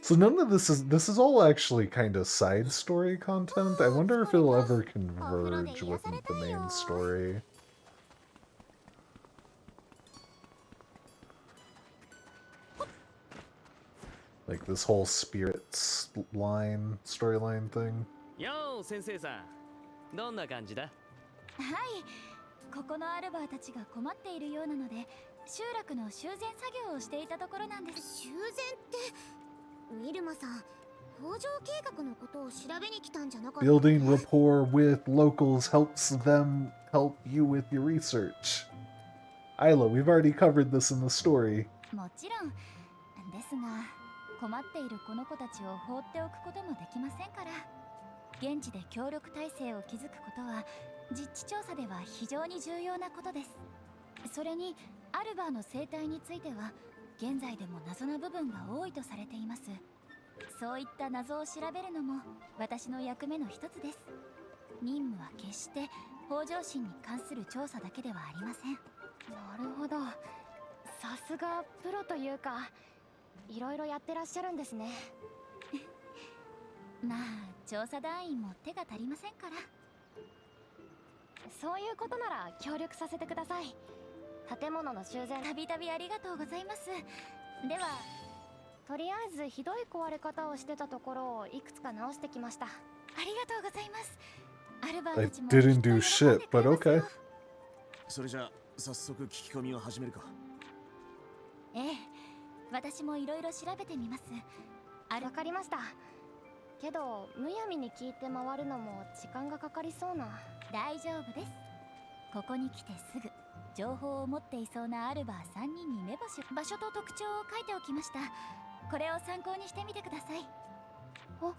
So none of this is all actually kind of side story content. I wonder if it'll ever converge with the main story. Like this whole spirits line, storyline thing. よー先生さん、どんな感じだ？はい、ここのアルバーたちが困っているようなので、集落の修繕作業をしていたところなんです。修繕って、ウィルマさん、工場計画のことを調べに来たんじゃなかった？ Building rapport with locals helps them help you with your research. Isla, we've already covered this in the story. もちろんですが、困っているこの子たちを放っておくこともできませんから。現地で協力体制を築くことは実地調査では非常に重要なことです。それにアルバーの生態については現在でも謎な部分が多いとされています。そういった謎を調べるのも私の役目の一つです。任務は決して北条神に関する調査だけではありません。なるほど、さすがプロというかいろいろやってらっしゃるんですね。まあ調査団員も手が足りませんから。そういうことなら協力させてください。建物の修繕たびたびありがとうございます。ではとりあえずひどい壊れ方をしてたところをいくつか直してきました。ありがとうございます。アルバ I ーたちも didn't きっと do 喜ん shit, でくれ but ますよ。 okay. それじゃあ早速聞き込みを始めるか。ええ、私もいろいろ調べてみます。わかりました。けどむやみに聞いて回るのも時間がかかりそうな。大丈夫です。ここに来てすぐ情報を持っていそうなアルバー3人に目星、場所と特徴を書いておきました。これを参考にしてみてください。あ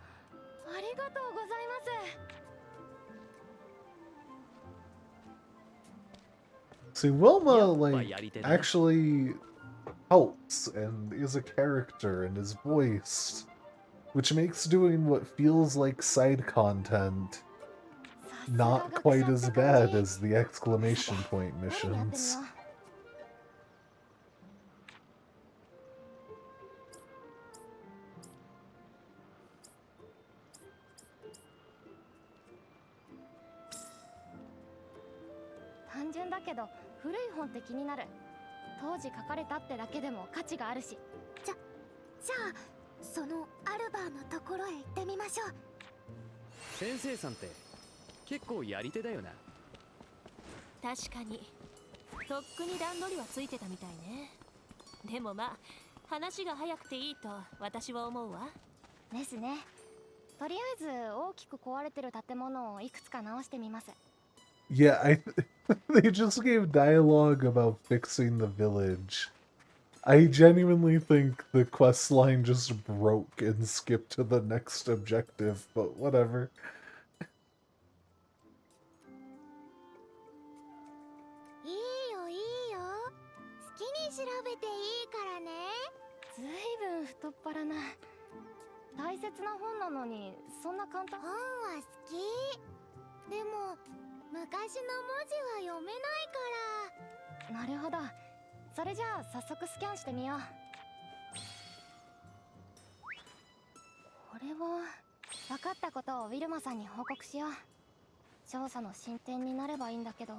りがとうございます。 See, Wilma, やっぱ like, やり手だ。 actually helps and is a character and is voiced, which makes doing what feels like side content さすが not 学 quite 者 as って感 bad じ。 as the exclamation point 何やってみよ missions. う。単純だけど古い本って気になる。当時書かれたってだけでも価値があるし。じゃあそのアルバーのところへ行ってみましょう。先生さんって結構やり手だよな。確かにとっくに段取りはついてたみたいね。でもまあ話が早くていいと私は思うわ。ですね。とりあえず大きく壊れてる建物をいくつか直してみます。 Yeah, they just gave dialogue about fixing the village. I genuinely think the quest line just broke and skipped to the next objective, but whatever. いいよいいよ、好きに調べていいからね。ずいぶん太っ腹な。大切な本なのにそんな簡単。本は好き。でも昔の文字は読めないから。なるほど。それじゃあ早速スキャンしてみよう。これは分かったことをウィルマさんに報告しよう。調査の進展になればいいんだけど。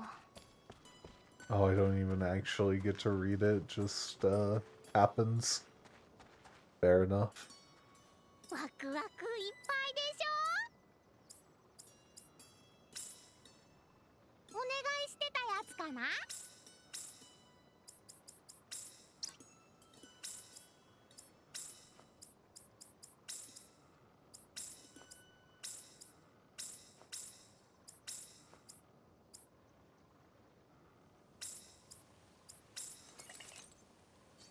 Oh, I don't even actually get to read it, just happens. Fair enough. ワクワクいっぱいでしょ。お願いしてたやつかな。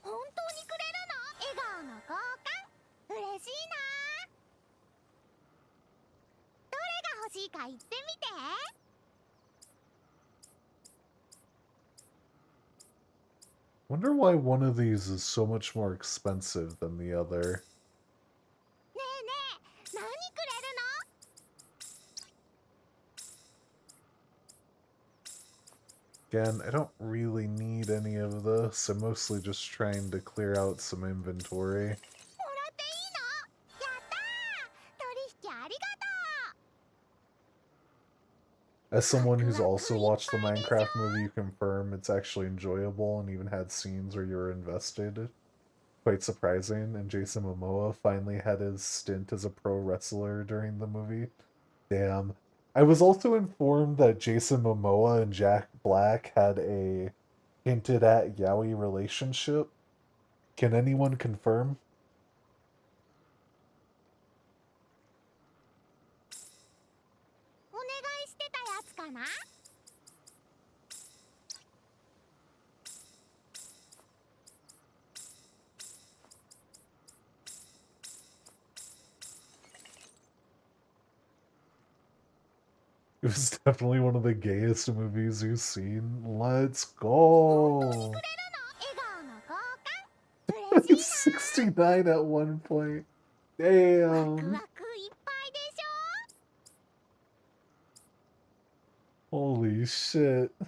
本当にくれるの？笑顔の交換、嬉しいな。どれが欲しいか言ってみて。 Wonder why one of these is so much more expensive than the other. ねえねえ、何くれるの？ Again, I don't really need any of this. I'm mostly just trying to clear out some inventory. もらっていいの？やったー！取引ありがとう。 As someone who's also watched the Minecraft movie, you confirm it's actually enjoyable and even had scenes where you were invested. Quite surprising, and Jason Momoa finally had his stint as a pro wrestler during the movie. Damn. I was also informed that Jason Momoa and Jack Black had a hinted at yaoi relationship. Can anyone confirm? お願いしてたやつかな。 It was definitely one of the gayest movies you've seen. Let's go! 笑顔の交換、嬉しいな。 69 at one point. ワクワクいっ Damn. ぱいでし Holy shit. ょ。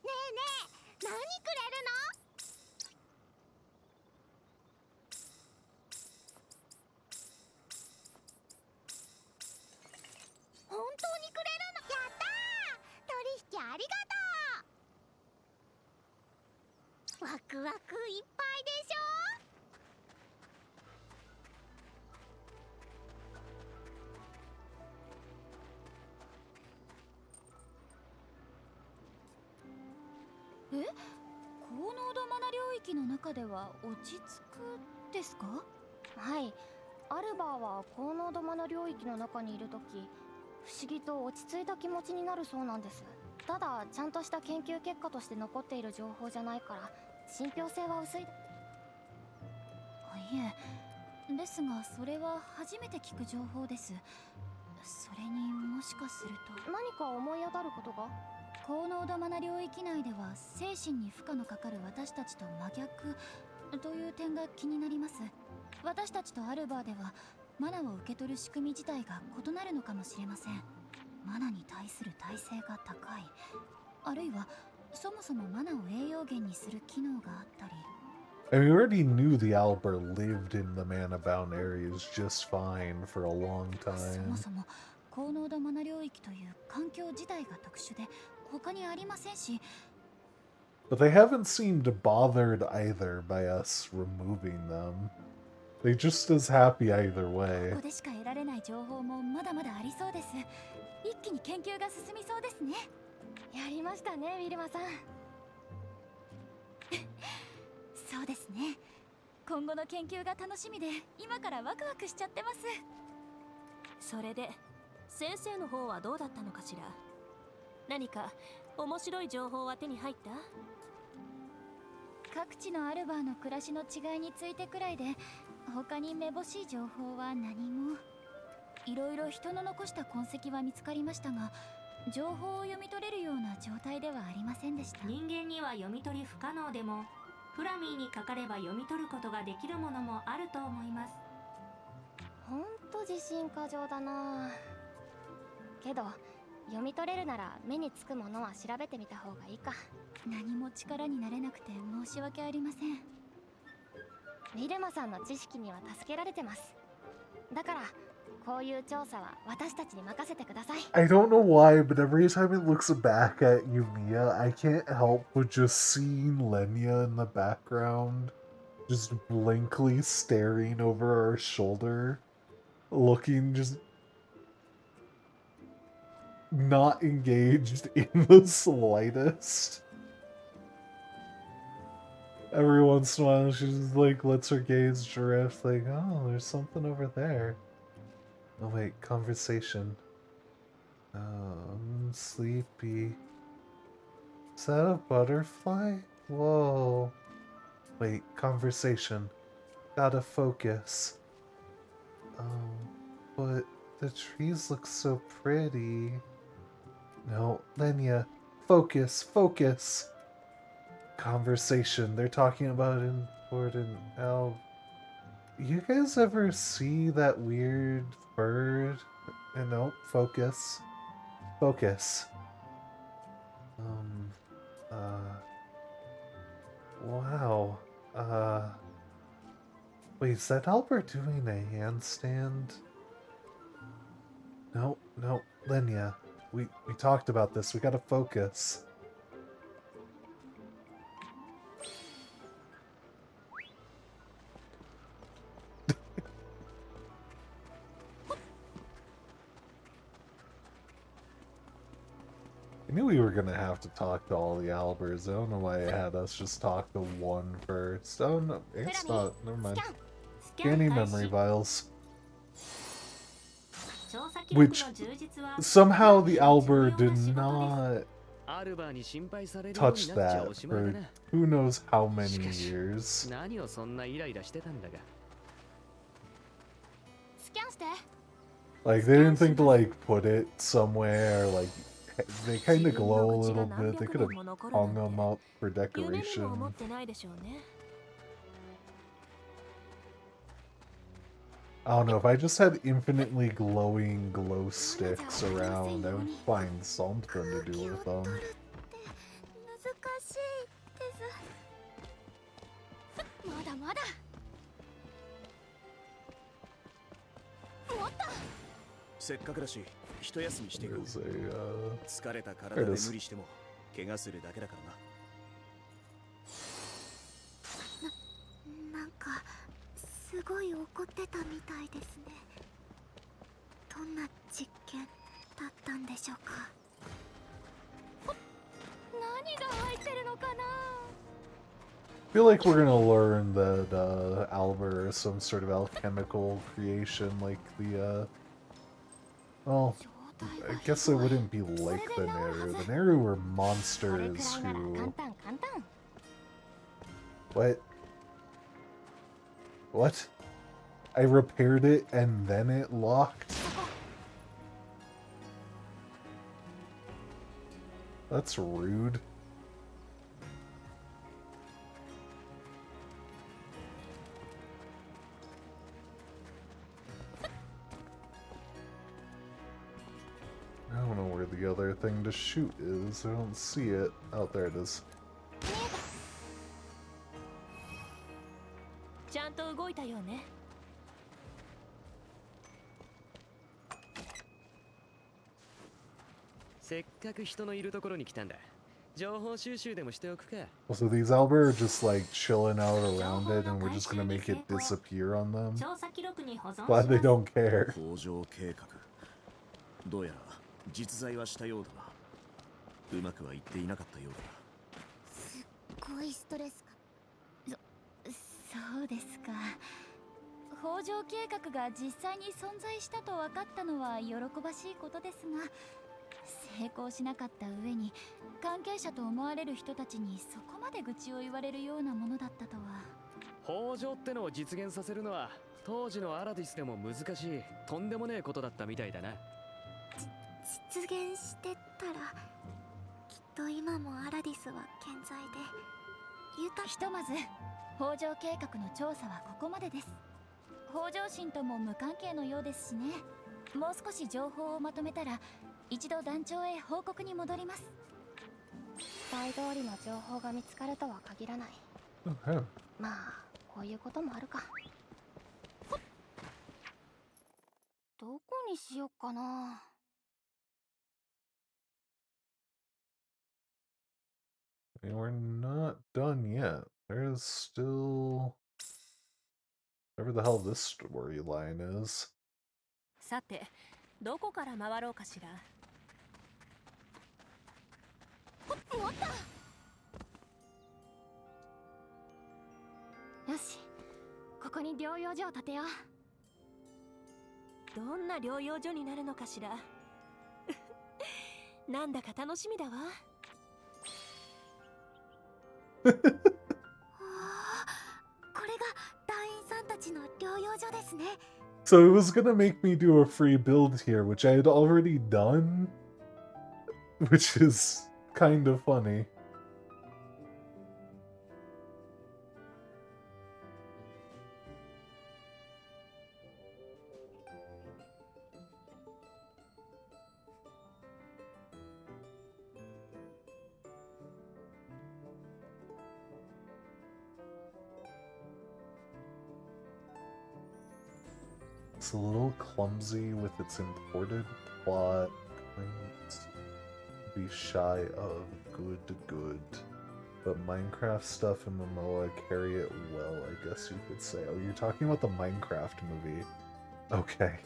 ねえねえ、何くれるの？本当にくれるの？やったー！取引ありがとう。ワクワクいっぱいでしょ。え、高濃度マナ領域の中では落ち着くですか？はい、アルバーは高濃度マナ領域の中にいるとき不思議と落ち着いた気持ちになるそうなんです。ただちゃんとした研究結果として残っている情報じゃないから信憑性は薄い。いえ、ですがそれは初めて聞く情報です。それにもしかすると何か思い当たることが？高濃度マナ領域内では精神に負荷のかかる私たちと真逆という点が気になります。私たちとアルバーではマナを受け取る仕組み自体が異なるのかもしれません。マナに対する耐性が高い、あるいはそもそもマナを栄養源にする機能があったり。 I mean, we already knew the Albert lived in the mana-bound areas just fine for a long そ time. もそも高濃度マナ領域という環境自体が特殊で他にありませんし。 But they haven't seemed bothered either by us removing them. They're just as happy either こ way. こでしか得られない情報もまだまだありそうです。一気に研究が進みそうですね。やりましたね、ウィルマさん。そうですね。今後の研究が楽しみで今からワクワクしちゃってます。それで先生の方はどうだったのかしら。何か面白い情報は手に入った？各地のアルバーの暮らしの違いについてくらいで他にめぼしい情報は何も。いろいろ人の残した痕跡は見つかりましたが情報を読み取れるような状態ではありませんでした。人間には読み取り不可能でもフラミーにかかれば読み取ることができるものもあると思います。ほんと自信過剰だな。けど読み取れるなら目につくものは調べてみた方がいいか。何も力になれなくて申し訳ありません。ウィルマさんの知識には助けられてます。だからこういう調査は私たちに任せてください。 I don't know why, but every time it looks back at Yumiya, I can't help but just seeing Lenya in the background, just blankly staring over our shoulder, looking just not engaged in the slightest. Every once in a while, she just like lets her gaze drift, like, oh, there's something over there. Oh wait, conversation. I'm sleepy. Is that a butterfly? Whoa. Wait, conversation. Gotta focus. But the trees look so pretty. No, Lenya, focus, focus. Conversation. They're talking about important You guys ever see that weird bird? No, focus. Focus. Wow. Wait, is that Albert doing a handstand? No, no, Lenya. We talked about this. We gotta focus. I knew we were gonna have to talk to all the Alberts. I don't know why it had us just talk to one first. Oh no, it's not. Never mind. Scanning memory vials. Which somehow the Albert did not touch that for who knows how many years. 何をそんなイライラしてたんだが。スキャンして。 Like they didn't think to like put it somewhere or like they kind of glow a little bit. They could have hung them up for 夢にも decoration. 思ってないでしょうね。 I don't know, if I just had infinitely glowing glow sticks around, I would find something to do with them. 難しいです。まだまだ。もっと。せっかくだし一休みしていこう。 There's a, 疲れた体で無理しても怪我するだけだからな。なんかすごい怒ってたみたいですね。どんな実験だったんでしょうか。何が入ってるのかな。 I feel like we're gonna learn that Albert is some sort of alchemical creation, like the well, I guess it wouldn't be like the Neru. The Neru were monsters who... What? What? I repaired it and then it locked? That's rude. I don't know where the other thing to shoot is. I don't see it. Oh, there it is. ちゃんと動いたようね。せっかく人のいるところに来たんだ。情報収集でもしておくか。 So these Albert are just like chilling out around it and we're just gonna make it disappear on them? 調査記録に保存し Glad they ます。 don't care. 工場計画。どうやら実在はしたようだな。うまくはいっていなかったようだな。すっごいストレスか。そうですか。北条計画が実際に存在したと分かったのは喜ばしいことですが、成功しなかった上に関係者と思われる人たちにそこまで愚痴を言われるようなものだったとは。北条ってのを実現させるのは当時のアラディスでも難しいとんでもねえことだったみたいだな。実現してたらきっと今もアラディスは健在でひとまず北条計画の調査はここまでです。北条神とも無関係のようですしね。もう少し情報をまとめたら一度団長へ報告に戻ります。期待通りの情報が見つかるとは限らない。 Okay. まあこういうこともあるか。どこにしよっかな。 And we're not done yet. There's still... whatever the hell this storyline is. さて、どこから回ろうかしら。よし、ここに療養所を建てよう。どんな療養所になるのかしら。なんだか楽しみだわ。これが団員さんたちの療養所ですね。 So it was gonna make me do a free build here, which I had already done, which is kind of funny. It's a little clumsy with its imported plot. Might be shy of good. But Minecraft stuff and Momoa carry it well, I guess you could say. Oh, you're talking about the Minecraft movie. Okay.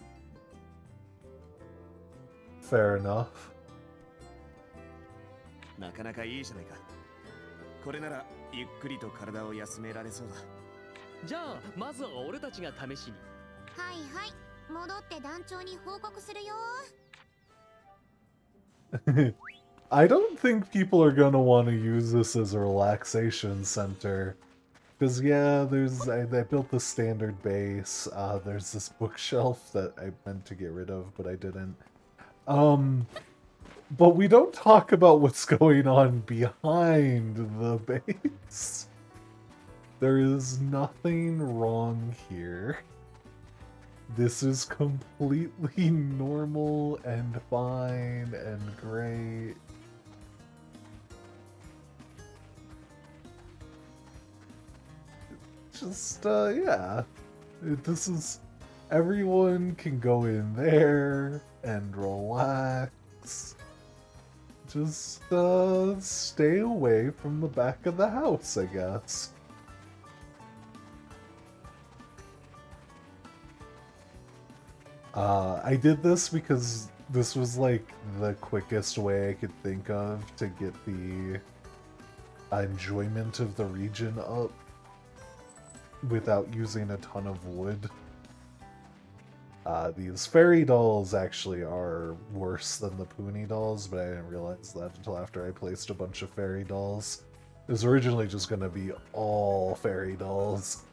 Fair enough. なかなかいいじゃないか。これならゆっくりと体を休められそうだ。じゃあまずは俺たちが試しに。はいはい、戻って団長に報告するよ。 I don't think people are gonna want to use this as a relaxation center. Because, yeah, I built the standard base. There's this bookshelf that I meant to get rid of, but I didn't. But we don't talk about what's going on behind the base. There is nothing wrong here. This is completely normal and fine and great. Just, yeah. This is... Everyone can go in there and relax. Just, stay away from the back of the house, I guess. I did this because this was like the quickest way I could think of to get the enjoyment of the region up without using a ton of wood. These fairy dolls actually are worse than the Poonie dolls, but I didn't realize that until after I placed a bunch of fairy dolls. It was originally just going to be all fairy dolls.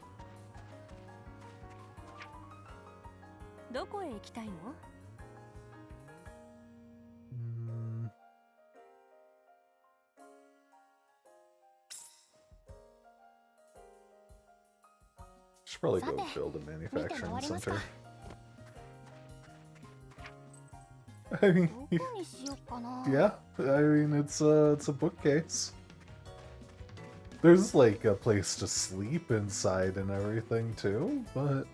どこへ行きたいの? Should probably go build a manufacturing center. I mean, yeah, I mean it's a bookcase. There's like a place to sleep inside and everything too, but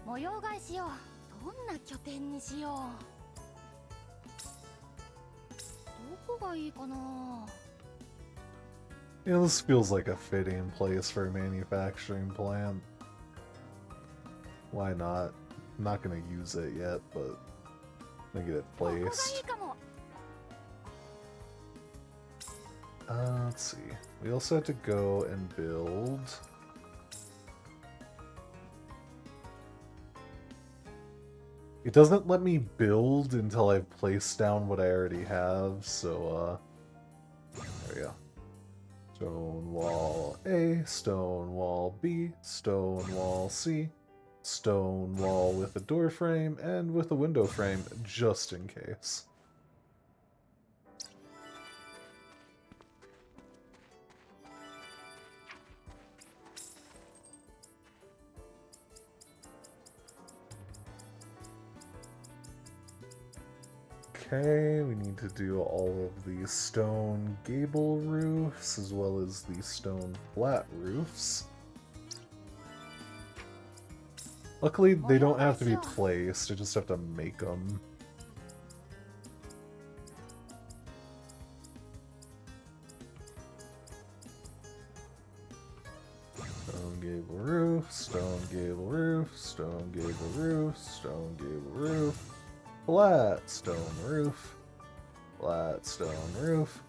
模様替えしよう。どんな拠点にしよう。どこがいいかな。 yeah, this feels like a fitting place for a manufacturing plant. Why not? I'm not gonna use it yet, but I'm gonna get it placed. Let's see. We also have to go and build. It doesn't let me build until I've placed down what I already have, so there we go. Stone wall A, stone wall B, stone wall C, stone wall with a door frame, and with a window frame, just in case. Okay, we need to do all of the stone gable roofs as well as the stone flat roofs. Luckily, they don't have to be placed, I just have to make them. Stone gable roof, stone gable roof, stone gable roof, stone gable roof. Flat stone roof, flat stone roof,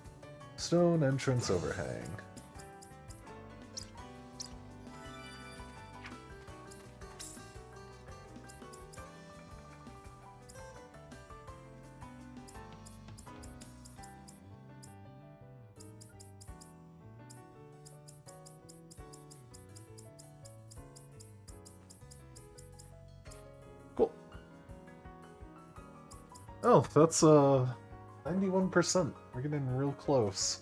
stone entrance overhang. Cool. Oh, that's 91%. We're getting real close.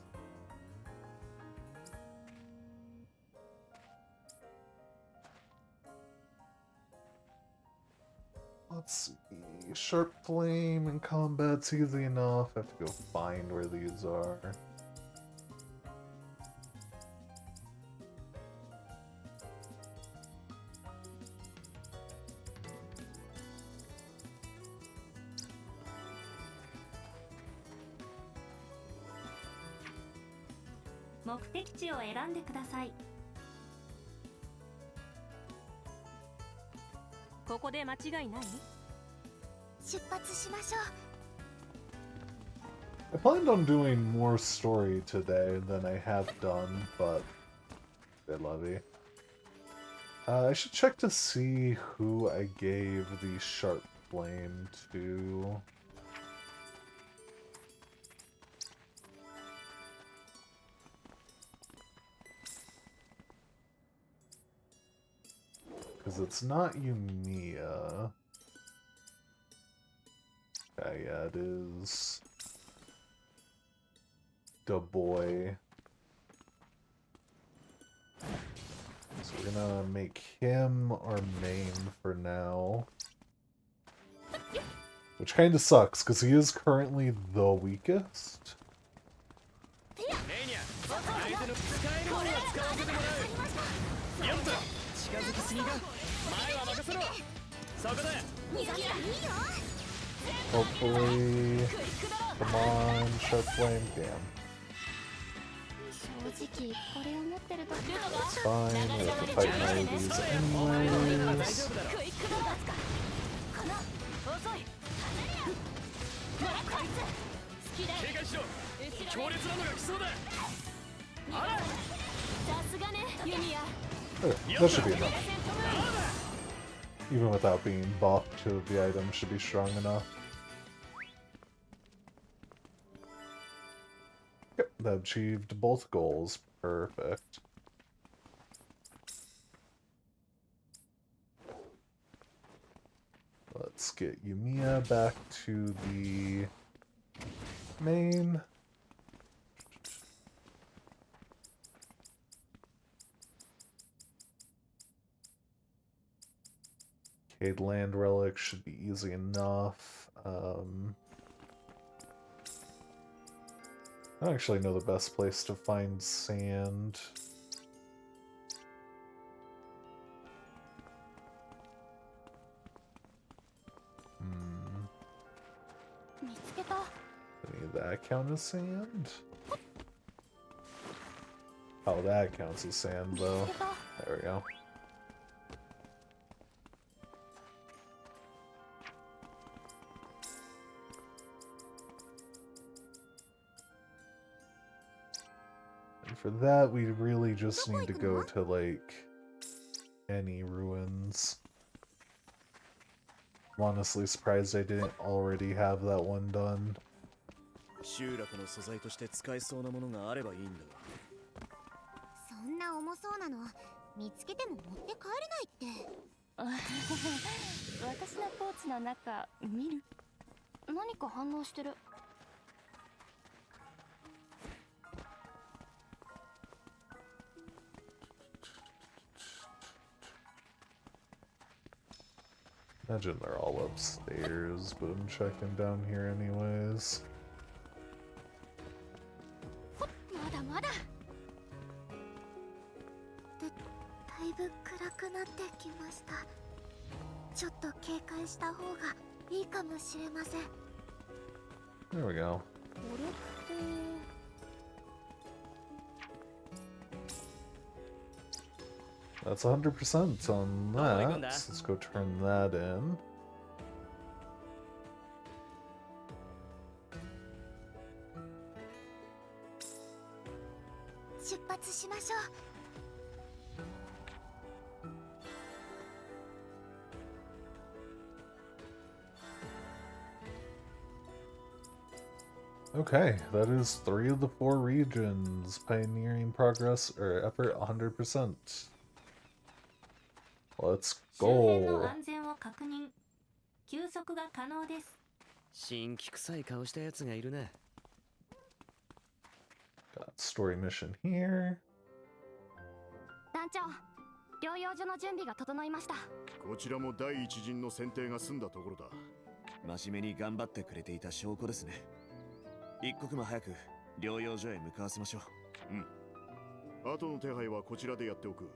Let's see. Sharp flame in combat's easy enough. I have to go find where these are. .目的地を選んでください。ここで間違いない？出発しましょう。 I planned on doing more story today than I have done, but they love you. I should check to see who I gave the sharp flame to. Because it's not Yumiya. Okay, yeah, it is the boy. So we're gonna make him our main for now. Which kind of sucks, because he is currently the weakest. Hopefully... Come on, Sharp Flame. Damn. It's fine, we have to fight more of these anyways. Okay, that should be enough. Even without being buffed, the item should be strong enough. Yep, that achieved both goals. Perfect. Let's get Yumiya back to the main. Cade Land Relic should be easy enough. I don't actually know the best place to find sand. Any of that count as sand? Oh, that counts as sand, though. There we go. And for that, we really just need to go to, like, any ruins. I'm honestly surprised I didn't already have that one done. 集落の素材として使えそうなものがあればいいんだが。そんな重そうなの見つけても持って帰れないって。私のポーチの中見る？何か反応してる。Imagine they're all upstairs, but I'm checking down here anyways. まだまだ。だいぶ暗くなってきました。ちょっと警戒した方がいいかもしれません。There we go. これって。 That's 100% on that. So let's go turn that in. Okay, that is 3 of the 4 regions. Pioneering progress or effort 100%. Let's 周辺 go. の安全を確認。休息が可能です。新規臭い顔したやつがいるね。Got story mission here. 団長、療養所の準備が整いました。こちらも第一陣の選定が済んだところだ。真面目に頑張ってくれていた証拠ですね。一刻も早く療養所へ向かわせましょう。うん。後の手配はこちらでやっておく。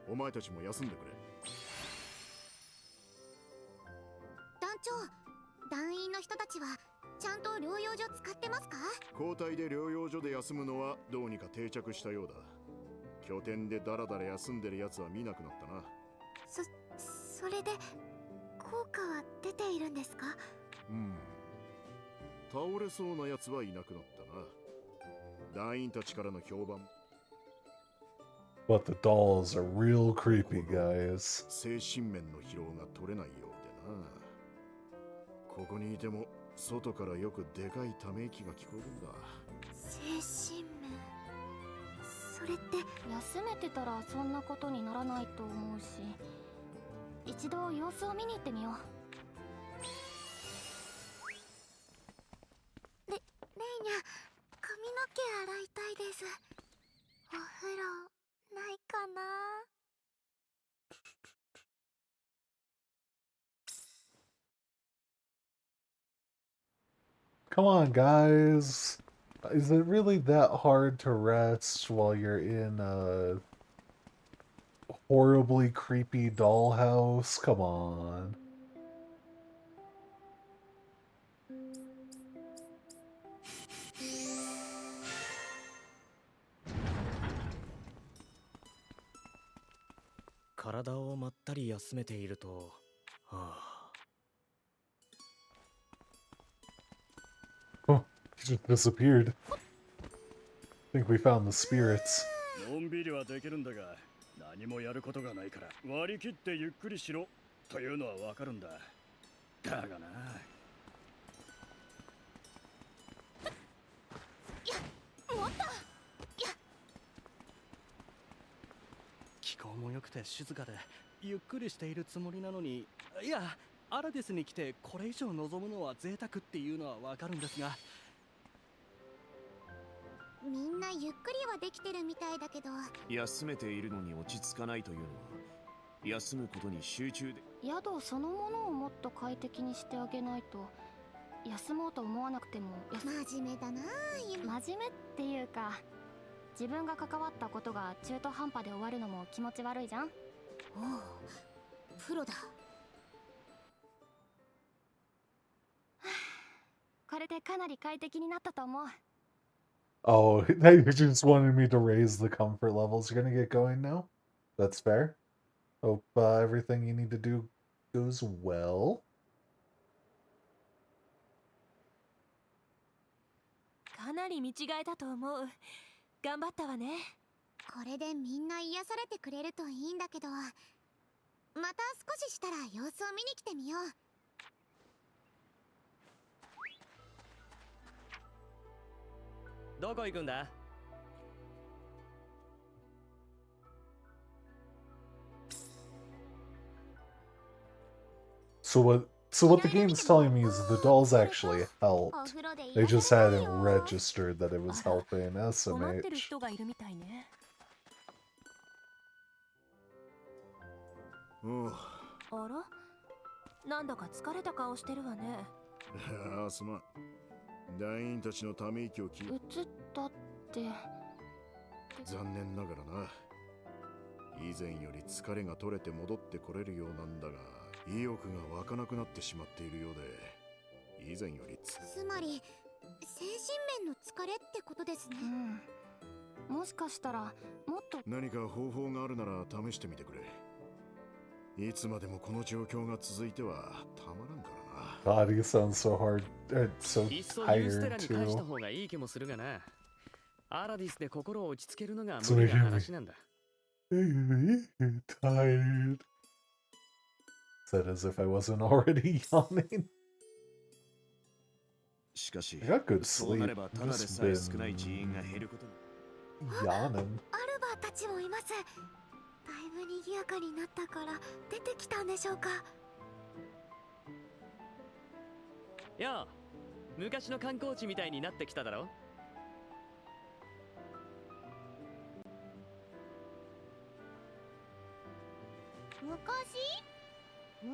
お前たちも休んでくれ。団長、団員の人たちはちゃんと療養所使ってますか？交代で療養所で休むのはどうにか定着したようだ。拠点でダラダラ休んでるやつは見なくなったな。それで効果は出ているんですか？うん。倒れそうなやつはいなくなったな。団員たちからの評判。But the dolls are real creepy, guys. 精神面の疲労が取れないようでな。ここにいても外からよくでかいため息が聞こえるんだ。精神面。それって休めてたらそんなことにならないと思うし、一度様子を見に行ってみよう。Come on, guys. Is it really that hard to rest while you're in a horribly creepy dollhouse? Come on. Oh, he just disappeared. I think we found the spirits. のんびりはできるんだが、何もやることがないから割り切ってゆっくりしろというのはわかるんだ。だがな。もっと気候も良くて静かでゆっくりしているつもりなのに、いや、アラディスに来てこれ以上望むのは贅沢っていうのはわかるんですが、みんなゆっくりはできてるみたいだけど、休めているのに落ち着かないというのは、休むことに集中で。宿そのものをもっと快適にしてあげないと、休もうと思わなくても真面目だな。真面目っていうか、自分が関わったことが中途半端で終わるのも気持ち悪いじゃん。おう、プロだ。これでかなり快適になったと思う。Oh, they just wanted me to raise the comfort levels. You're gonna get going now? That's fair. Hope everything you need to do goes well. かなり見違えたと思う。頑張ったわね。これでみんな癒されてくれるといいんだけど、また少ししたら様子を見に来てみよう。どこ行くんだ？ So what the game's telling me is the dolls actually helped. They just hadn't registered that it was helping 困ってる SMH. 人がいるみたいね。あら、なんだか疲れた顔してるわね。ああ、すまん。団員たちのため息を聞い映ったって。残念ながらな。以前より疲れが取れて戻ってこれるようなんだが、意欲が湧かなくなってしまっているようで、以前よりつまり精神面の疲れってことですね。もしかしたらもっと何か方法があるなら試してみてくれ。いつまでもこの状況が続いてはたまらんからな。 God, he sounds so hard, so いっそユーステラ tired に返した too. 方がいい気もするがな。アラディスで心を落ち着けるのが無理な話なんだ。Tired. Said as if I wasn't already yawning. しかし、 I got good そうな sleep. ればただで Just さえ少ない been 人員が減ることに。 yawning. アルバーたちもいます。だいぶ賑やかになったから出てきたんでしょうか。やあ、昔の観光地みたいになってきただろ。昔は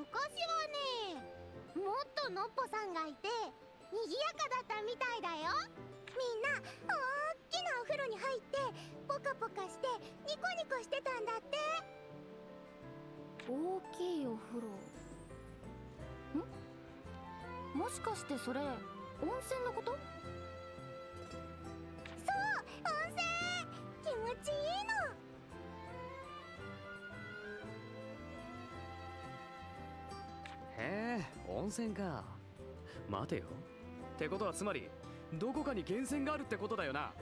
ね、もっとのっぽさんがいて賑やかだったみたいだよ。みんな大きなお風呂に入ってポカポカしてニコニコしてたんだって。大きいお風呂。もしかしてそれ温泉のこと？そう、温泉気持ちいいの。へえ、温泉か。待てよ。ってことはつまりどこかに源泉があるってことだよな。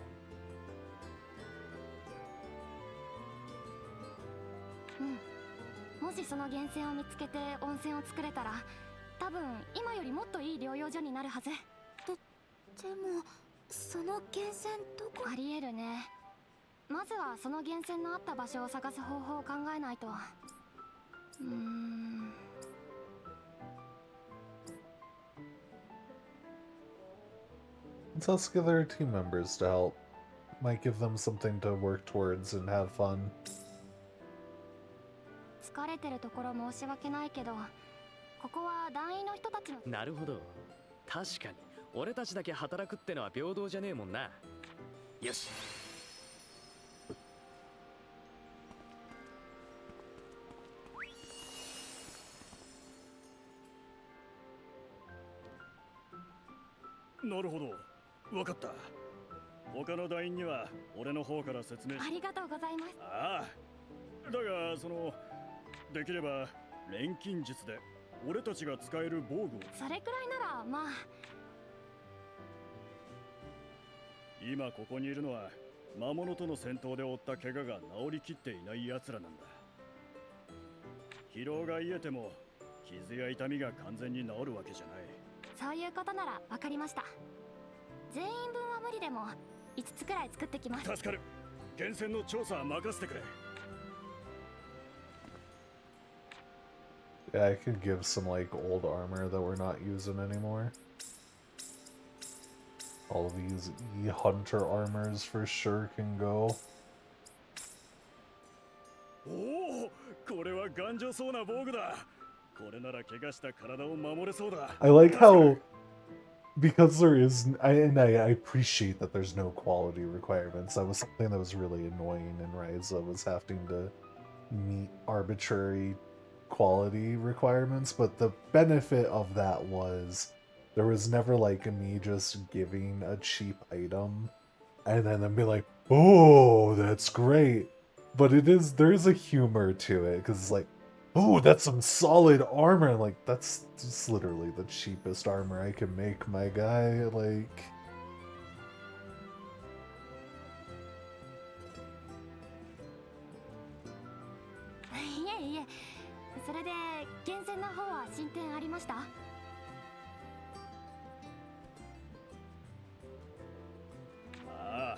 もしその源泉を見つけて温泉を作れたら、多分今よりもっといい療養所になるはず。でもその源泉どこ？ありえるね。まずはその源泉のあった場所を探す方法を考えないと。Let's ask other team members to help. Might give them something to work towards and have fun. 疲れてるところ申し訳ないけど、ここは団員の人たちの。なるほど。確かに俺たちだけ働くってのは平等じゃねえもんな。よし。なるほど、分かった。他の団員には俺の方から説明し。ありがとうございます。ああ、だができれば錬金術で俺たちが使える防具を。それくらいならまあ。今ここにいるのは魔物との戦闘で負った怪我が治りきっていない奴らなんだ。疲労が癒えても傷や痛みが完全に治るわけじゃない。そういうことなら分かりました。全員分は無理でも5つくらい作ってきます。助かる。源泉の調査は任せてくれ。Yeah, I could give some like old armor that we're not using anymore. All of these E-Hunter armors for sure can go. おお、これは頑丈そうな防具だ。これなら怪我した体を守れそうだ。I like how, because there is, I appreciate that there's no quality requirements. That was something that was really annoying in Ryza, was having to meet arbitrary quality requirements, but the benefit of that was there was never like me just giving a cheap item and then be like, oh, that's great. But there's a humor to it, because it's like, oh, that's some solid armor. Like, that's just literally the cheapest armor I can make, my guy. Like,いえいえ、それで源泉の方は進展ありました？ああ、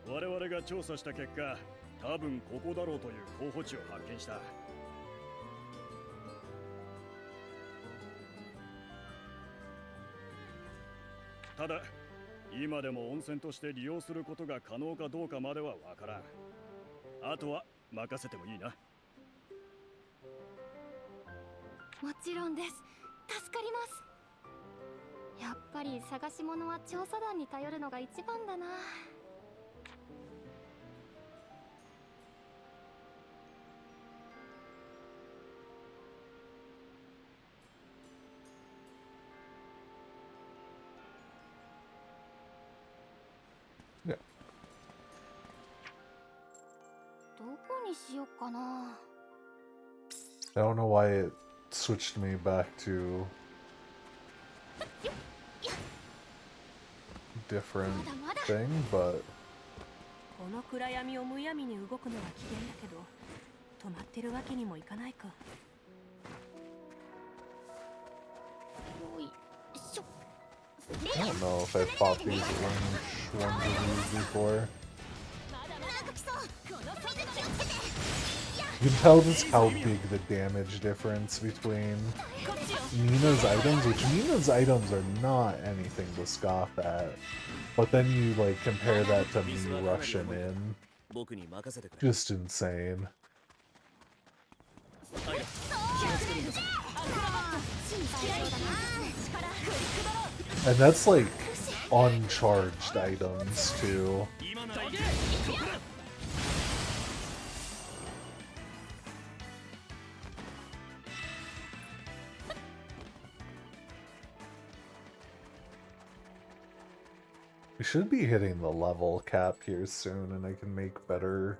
我々が調査した結果、多分ここだろうという候補地を発見した。ただ、今でも温泉として利用することが可能かどうかまではわからん。あとは任せてもいいな。もちろんです。助かります。やっぱり探し物は調査団に頼るのが一番だな。Yeah. どこにしよっかな。 I don't know why it switched me back to different thing, but この暗闇をむやみに動くのは危険だけど、止まってるわけにもいかないか。よいしょ。 I don't know if I've fought these range ones of these before. You can tell just how big the damage difference between Nina's items, which Nina's items are not anything to scoff at. But then you like compare that to me rushing in. Just insane. And that's like uncharged items too. We should be hitting the level cap here soon, and I can make better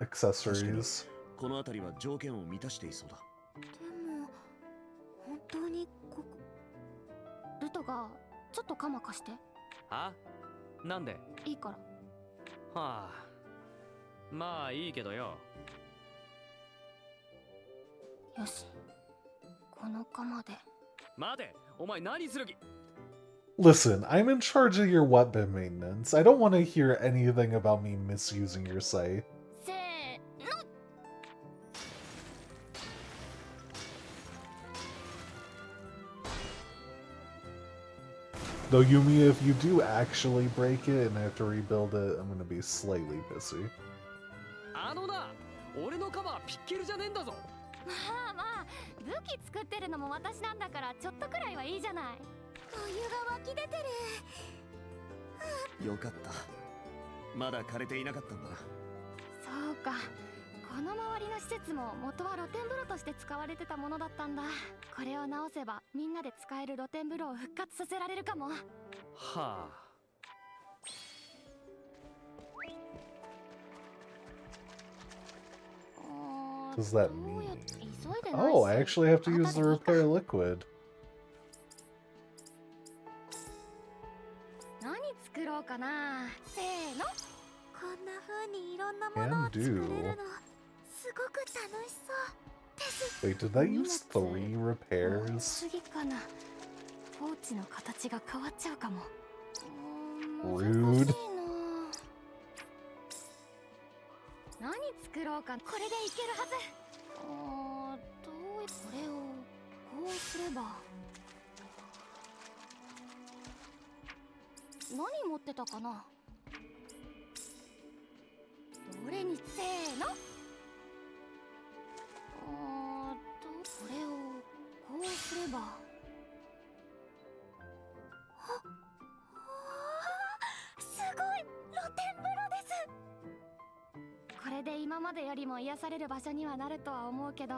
accessories. この辺りは条件を満たしていそうだ。でも本当にここ。ルトがちょっとカマ貸して。は？なんで？いいから。はあ。まあいいけどよ。よし。この釜で。待て、お前何する気？ Listen, I'm in charge of your weapon maintenance. I don't want to hear anything about me misusing your site. せーの。 Though Yumi, if you do actually break it and I have to rebuild it, I'm gonna be slightly pissy. あのな、俺のカバーピッケルじゃねえんだぞ。まあまあ、武器作ってるのも私なんだからちょっとくらいはいいじゃない。お湯が湧き出てる。よかった。まだ枯れていなかったんだな。そうか、この周りの施設も元は露天風呂として使われてたものだったんだ。これを直せばみんなで使える露天風呂を復活させられるかも。はあ。Does that mean? 急いでないし Oh, I actually have to use the repair liquid. 何作ろうかな。せーの。こんな風にいろんなものを作れるのすごく楽しそうです。 Wait, did that use 3 repairs? 次かな。ポーチの形が変わっちゃうかも。Rude. 何作ろうか。これでいけるはず。これをこうすれば。何持ってたかな。どれに、せーの。これをこうすれば。すごい、露天風呂です。これで今までよりも癒される場所にはなるとは思うけど。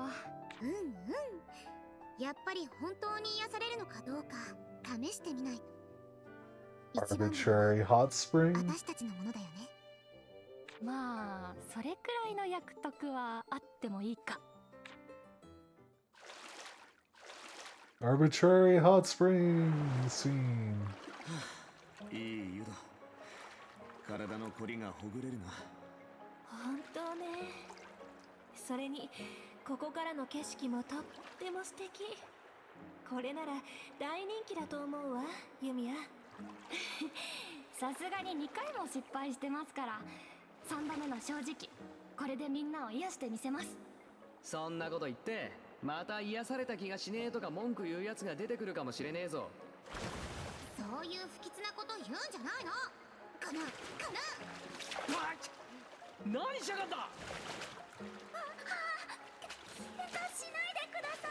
やっぱり本当に癒されるのかどうか試してみないと。 Arbitrary hot spring? 私たちのものだよね。まあ、それくらいの役得はあってもいいか。Arbitrary hot spring scene. いい湯だ。体の凝りがほぐれるな。本当ね。それにここからの景色もとっても素敵。これなら大人気だと思うわ、ユミヤ。さすがに2回も失敗してますから。3度目の正直、これでみんなを癒してみせます。そんなこと言ってまた癒された気がしねえとか文句言うやつが出てくるかもしれねえぞ。そういう不吉なこと言うんじゃないの。かな何しやがった。下手しないでくださ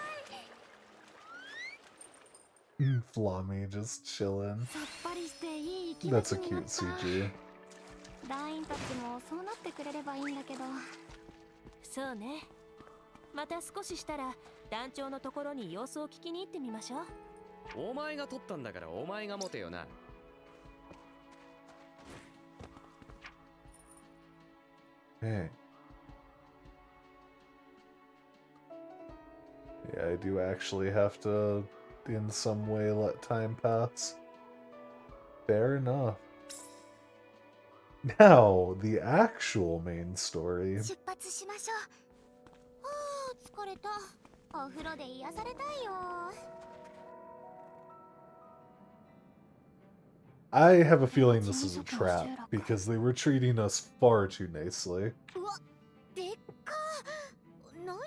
い。Flammy just chilling. さっぱりしていい気持 That's ち a になっ cute た。 CG. 団員たちもそうなってくれればいいんだけど。そうね。また少ししたら団長のところに様子を聞きに行ってみましょう。お前が取ったんだからお前が持てよな。Hey. Yeah, I do actually have to, in some way, let time pass. Fair enough. Now, the actual main story. 出発しましょう。疲れた。お風呂で癒されたいよ。 I have a feeling this is a trap, because they were treating us far too nicely. うわ、でっか。何あれ。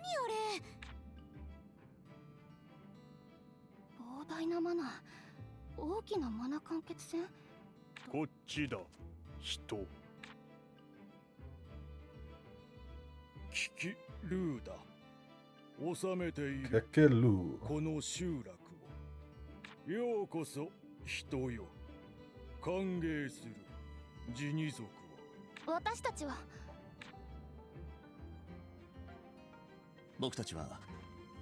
膨大なマナー。大きなマナ完結戦。こっちだ、人。キキルーだ。治めているこの集落を。ようこそ人よ。歓迎するジニ族を。私たちは。僕たちは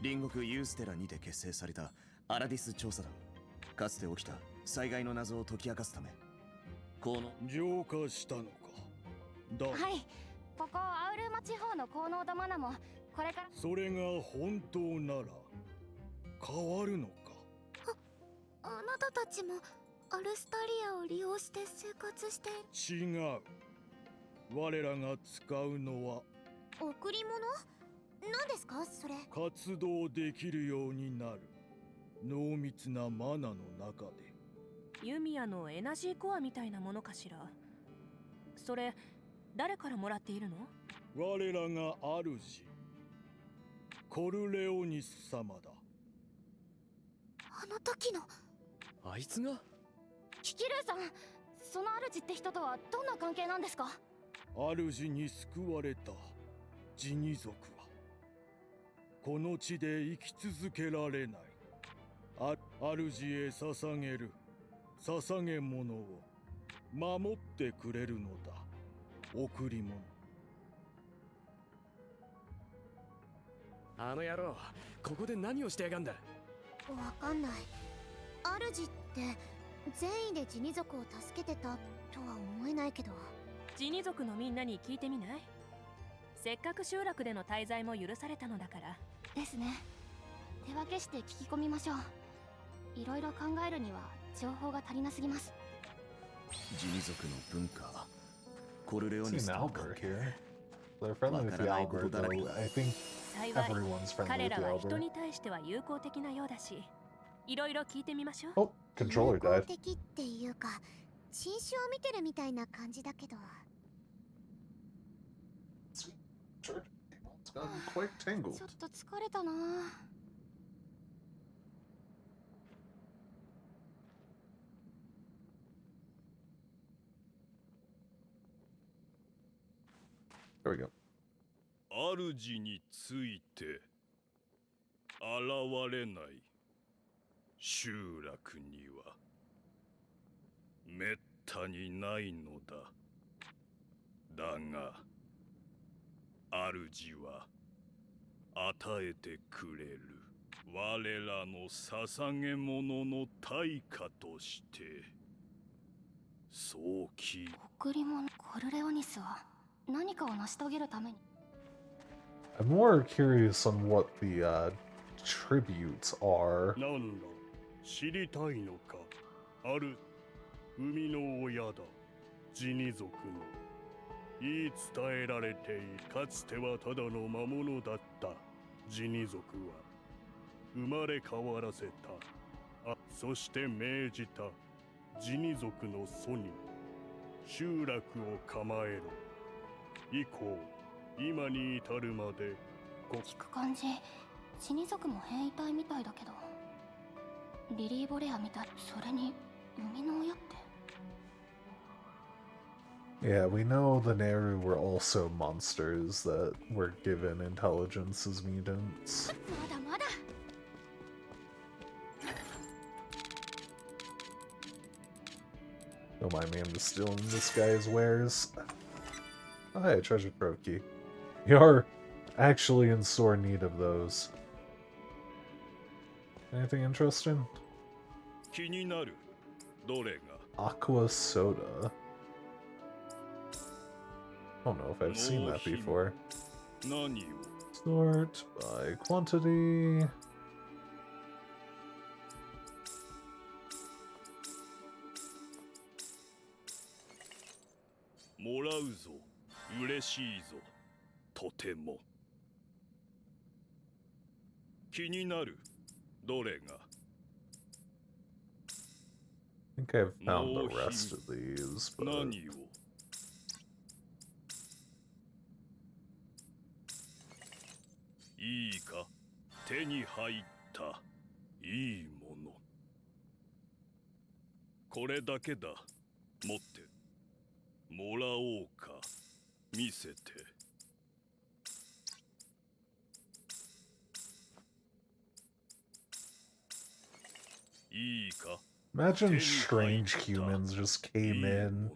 隣国ユーステラにて結成されたアラディス調査団。かつて起きた災害の謎を解き明かすためこの浄化したのか。だ。はい。ここアウルーマ地方の高濃度マナもこれから。それが本当なら変わるのか。あなたたちもアルスタリアを利用して生活して。違う。我らが使うのは贈り物？何ですかそれ。活動できるようになる濃密なマナの中で。ユミヤのエナジーコアみたいなものかしら。それ誰からもらっているの？我らが主コルレオニス様だ。あの時のあいつが。キキルーさん、その主って人とはどんな関係なんですか？主に救われたジニ族はこの地で生き続けられない。主へ捧げる捧げ物を守ってくれるのだ。贈り物。あの野郎、ここで何をしてやがんだ。わかんない。主って善意でジニ族を助けてたとは思えないけど。ジニ族のみんなに聞いてみない？せっかく集落での滞在も許されたのだから。ですね。手分けして聞き込みましょう。いろいろ考えるには情報が足りなすぎます。ジニ族の文化、コルレオ See ニ an スとの関 Albert 係。 here. They're friendly with the わからないこと Albert, だらけ though. I think 幸い everyone's friendly 彼 with ら the は人 Albert. に対しては友好的なようだし、いろいろ聞いてみましょう。 Oh, controller 友好 died. 的っていうか、新種を見てるみたいな感じだけど。 Sure. It's gotten quite tangled. ちょっと疲れたな。 There we go. 主について現れない集落にはめったにないのだ。だが主は与えてくれる我らの捧げ物の対価としてそう聞い。贈り物。コルレオニスは何かを成し遂げるために。 I'm more curious on what the tributes are. なんだ、知りたいのか。ある海の親だ、ジニ族の。言い伝えられている。かつてはただの魔物だったジニ族は生まれ変わらせた。そして命じたジニ族の祖に集落を構えろ。以降今に至るまで聞く感じ、ジニ族も変異体みたいだけど、リリー・ボレアみたい。それに生みの親って。 Yeah, we know the Neru were also monsters that were given intelligence as mutants. まだまだ。 Don't mind me, I'm just stealing this guy's wares. Oh, hey, treasure throw key. You're actually in sore need of those. Anything interesting? 気になる。どれが。 Aqua soda. I don't know if I've seen that before. 何を。 Sort by quantity. もらうぞ。嬉しいぞ。とても。気になる。どれが。 I think I've found the rest of these, but 何を。いいか。手に入ったいいもの。これだけだ。持ってもらおうか。見せて。いいか。 imagine strange humans just came in,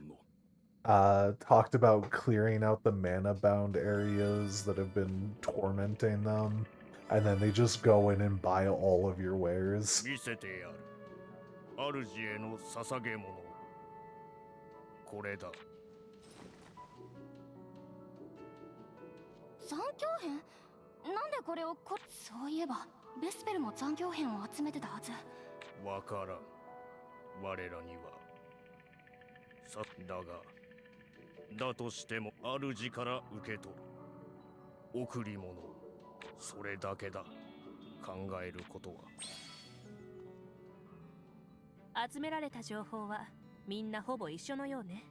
talked about clearing out the mana-bound areas that have been tormenting them, and then they just go in and buy all of your wares. 見せてやる。主への捧げ物。これだ。残響片。なんでこれをそういえばベスペルも残響片を集めてたはず。わからん。我らには。だが、だとしても主から受け取る。贈り物。それだけだ。考えることは。集められた情報はみんなほぼ一緒のようね。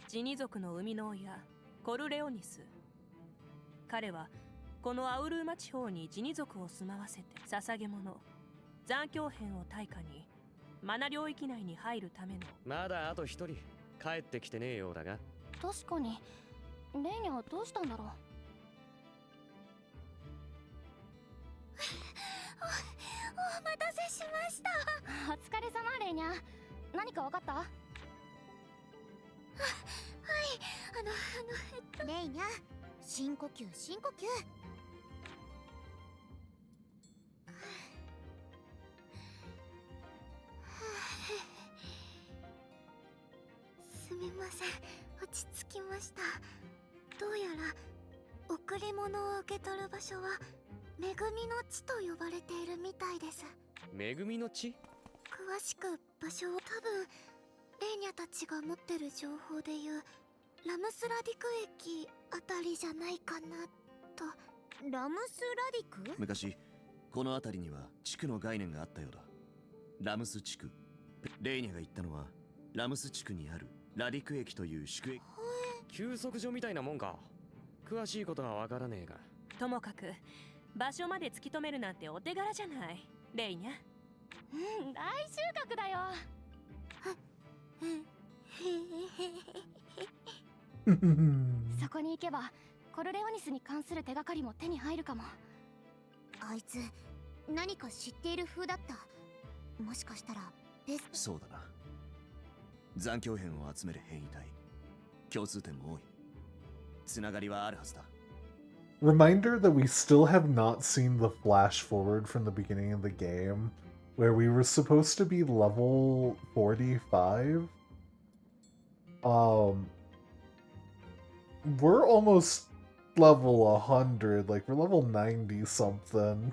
ジニ族の生みの親、コルレオニス。彼はこのアウルーマ地方にジニ族を住まわせて捧げ物、残響片を対価にマナ領域内に入るための。まだあと一人帰ってきてねえようだが。確かに。レイニャはどうしたんだろう。お待たせししました。お疲れ様レイニャ。何か分かった？はい、レイニャ、深呼吸深呼吸。すみません、落ち着きました。どうやら贈り物を受け取る場所は恵みの地と呼ばれているみたいです。恵みの地？詳しく場所を、多分レーニャたちが持ってる情報でいうラムスラディク駅あたりじゃないかなと。ラムスラディク？昔この辺りには地区の概念があったようだ。ラムス地区。レイニャが言ったのはラムス地区にあるラディク駅という宿駅。休息所みたいなもんか。詳しいことはわからねえが。ともかく場所まで突き止めるなんてお手柄じゃないレイニャ。うん、大収穫だよ。そこに行けばコルレオニスに関する手がかりも手に入るかも。あいつ何か知っている風だった。もしかしたらそうだな。残響片を集める変異体、共通点も多い。つながりはあるはずだ。Reminder that we still have not seen the flash forward from the beginning of the game, where we were supposed to be level 45. We're almost level 100, like we're level 90 something.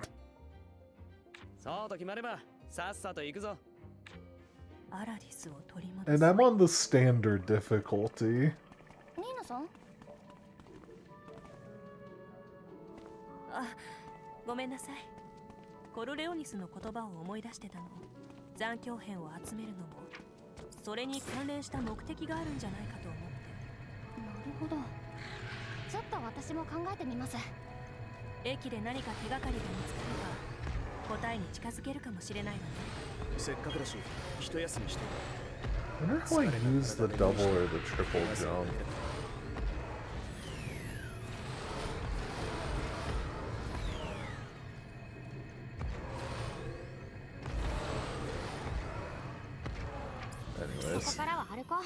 そうと決まればさっさと行くぞ。アラディスを取り戻す。 And I'm on the standard difficulty. ニーナさん？あ、ごめんなさい。コルレオニスの言葉を思い出してたの。残響片を集めるのもそれに関連した目的があるんじゃないかと思って。なるほど。ちょっと私も考えてみます。駅で何か手がかりが見つかれば答えに近づけるかもしれないわね。せっかくだし一休みして。 I wonder how I use the double or the triple jump. Anyways, ここからは歩こう。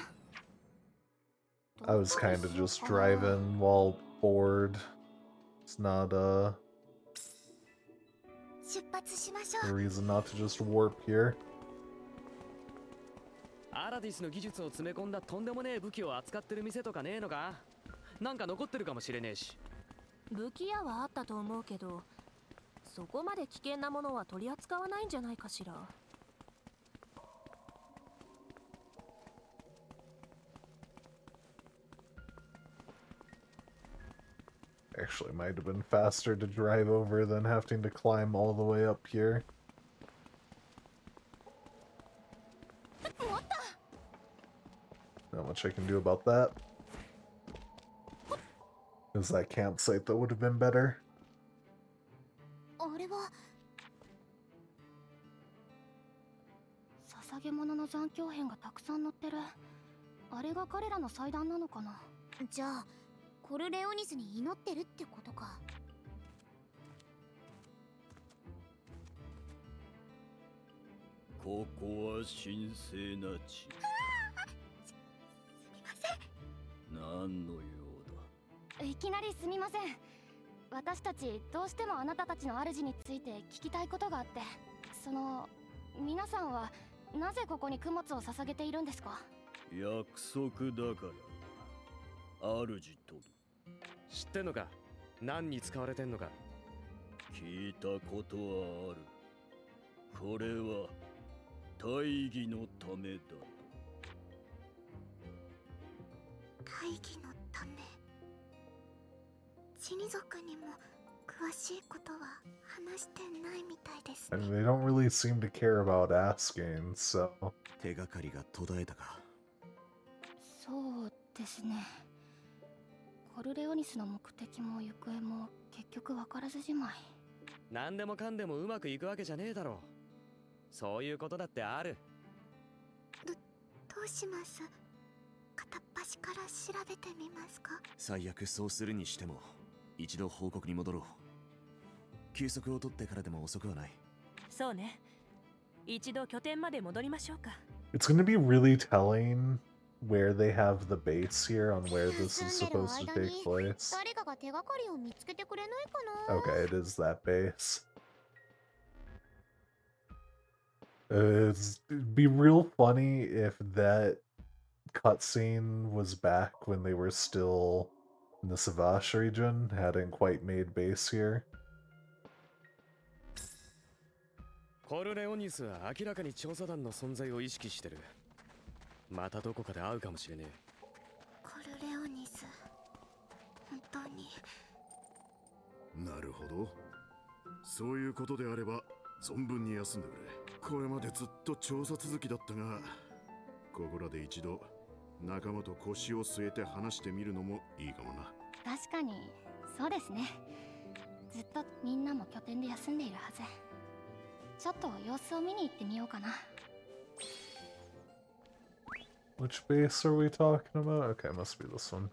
I was kind of just driving while bored. It's not 出発しましょ a う。 reason not to just warp here. アラディスの技術を詰め込んだとんでもねえ武器を扱ってる店とかねえのか？なんか残ってるかもしれねえし。武器屋はあったと思うけど、そこまで危険なものは取り扱わないんじゃないかしら。 Actually, might have been faster to drive over than having to climb all the way up here. Not much I can do about that. It was that campsite that would have been better. あれは捧げ物の残響片がたくさん載ってる。あれが彼らの祭壇なのかな。じゃあコルレオニスに祈ってるってことか。ここは神聖な地。すみません。何の用だ。いきなりすみません。私たちどうしてもあなたたちの主について聞きたいことがあって。その皆さんはなぜここに供物を捧げているんですか？約束だから。主と。知ってんのか？何に使われてんのか？聞いたことはある。これは大義のためだ。大義のため。死に族にも詳しいことは話してないみたいです I ね。 mean, they don't really seem to care about asking, so... 手がかりが途絶えたか。そうですね。コルレオニスの目的も行方も結局分からずじまい。何でもかんでもうまくいくわけじゃねえだろ。そういうことだってある。どうします？片っ端から調べてみますか？最悪そうするにしても一度報告に戻ろう。休息を取ってからでも遅くはない。そうね。一度拠点まで戻りましょうか。 It's going to be really telling where they have the base here on where this is 休んでる supposed to 間 take に place. 誰かが手がかりを見つけてくれないかな。 Okay, it is that base. It'd be real funny if that cutscene was back when they were still in the Savash region, hadn't quite made base here. コルレオニスは明らかに調査団の存在を意識してる。またどこかで会うかもしれねえ。コルレオニス、本当に。なるほど。そういうことであれば存分に休んでくれ。これまでずっと調査続きだったが、ここらで一度仲間と腰を据えて話してみるのもいいかもな。確かにそうですね。ずっとみんなも拠点で休んでいるはず。ちょっと様子を見に行ってみようかな。 Which base are we talking about? Okay, must be this one.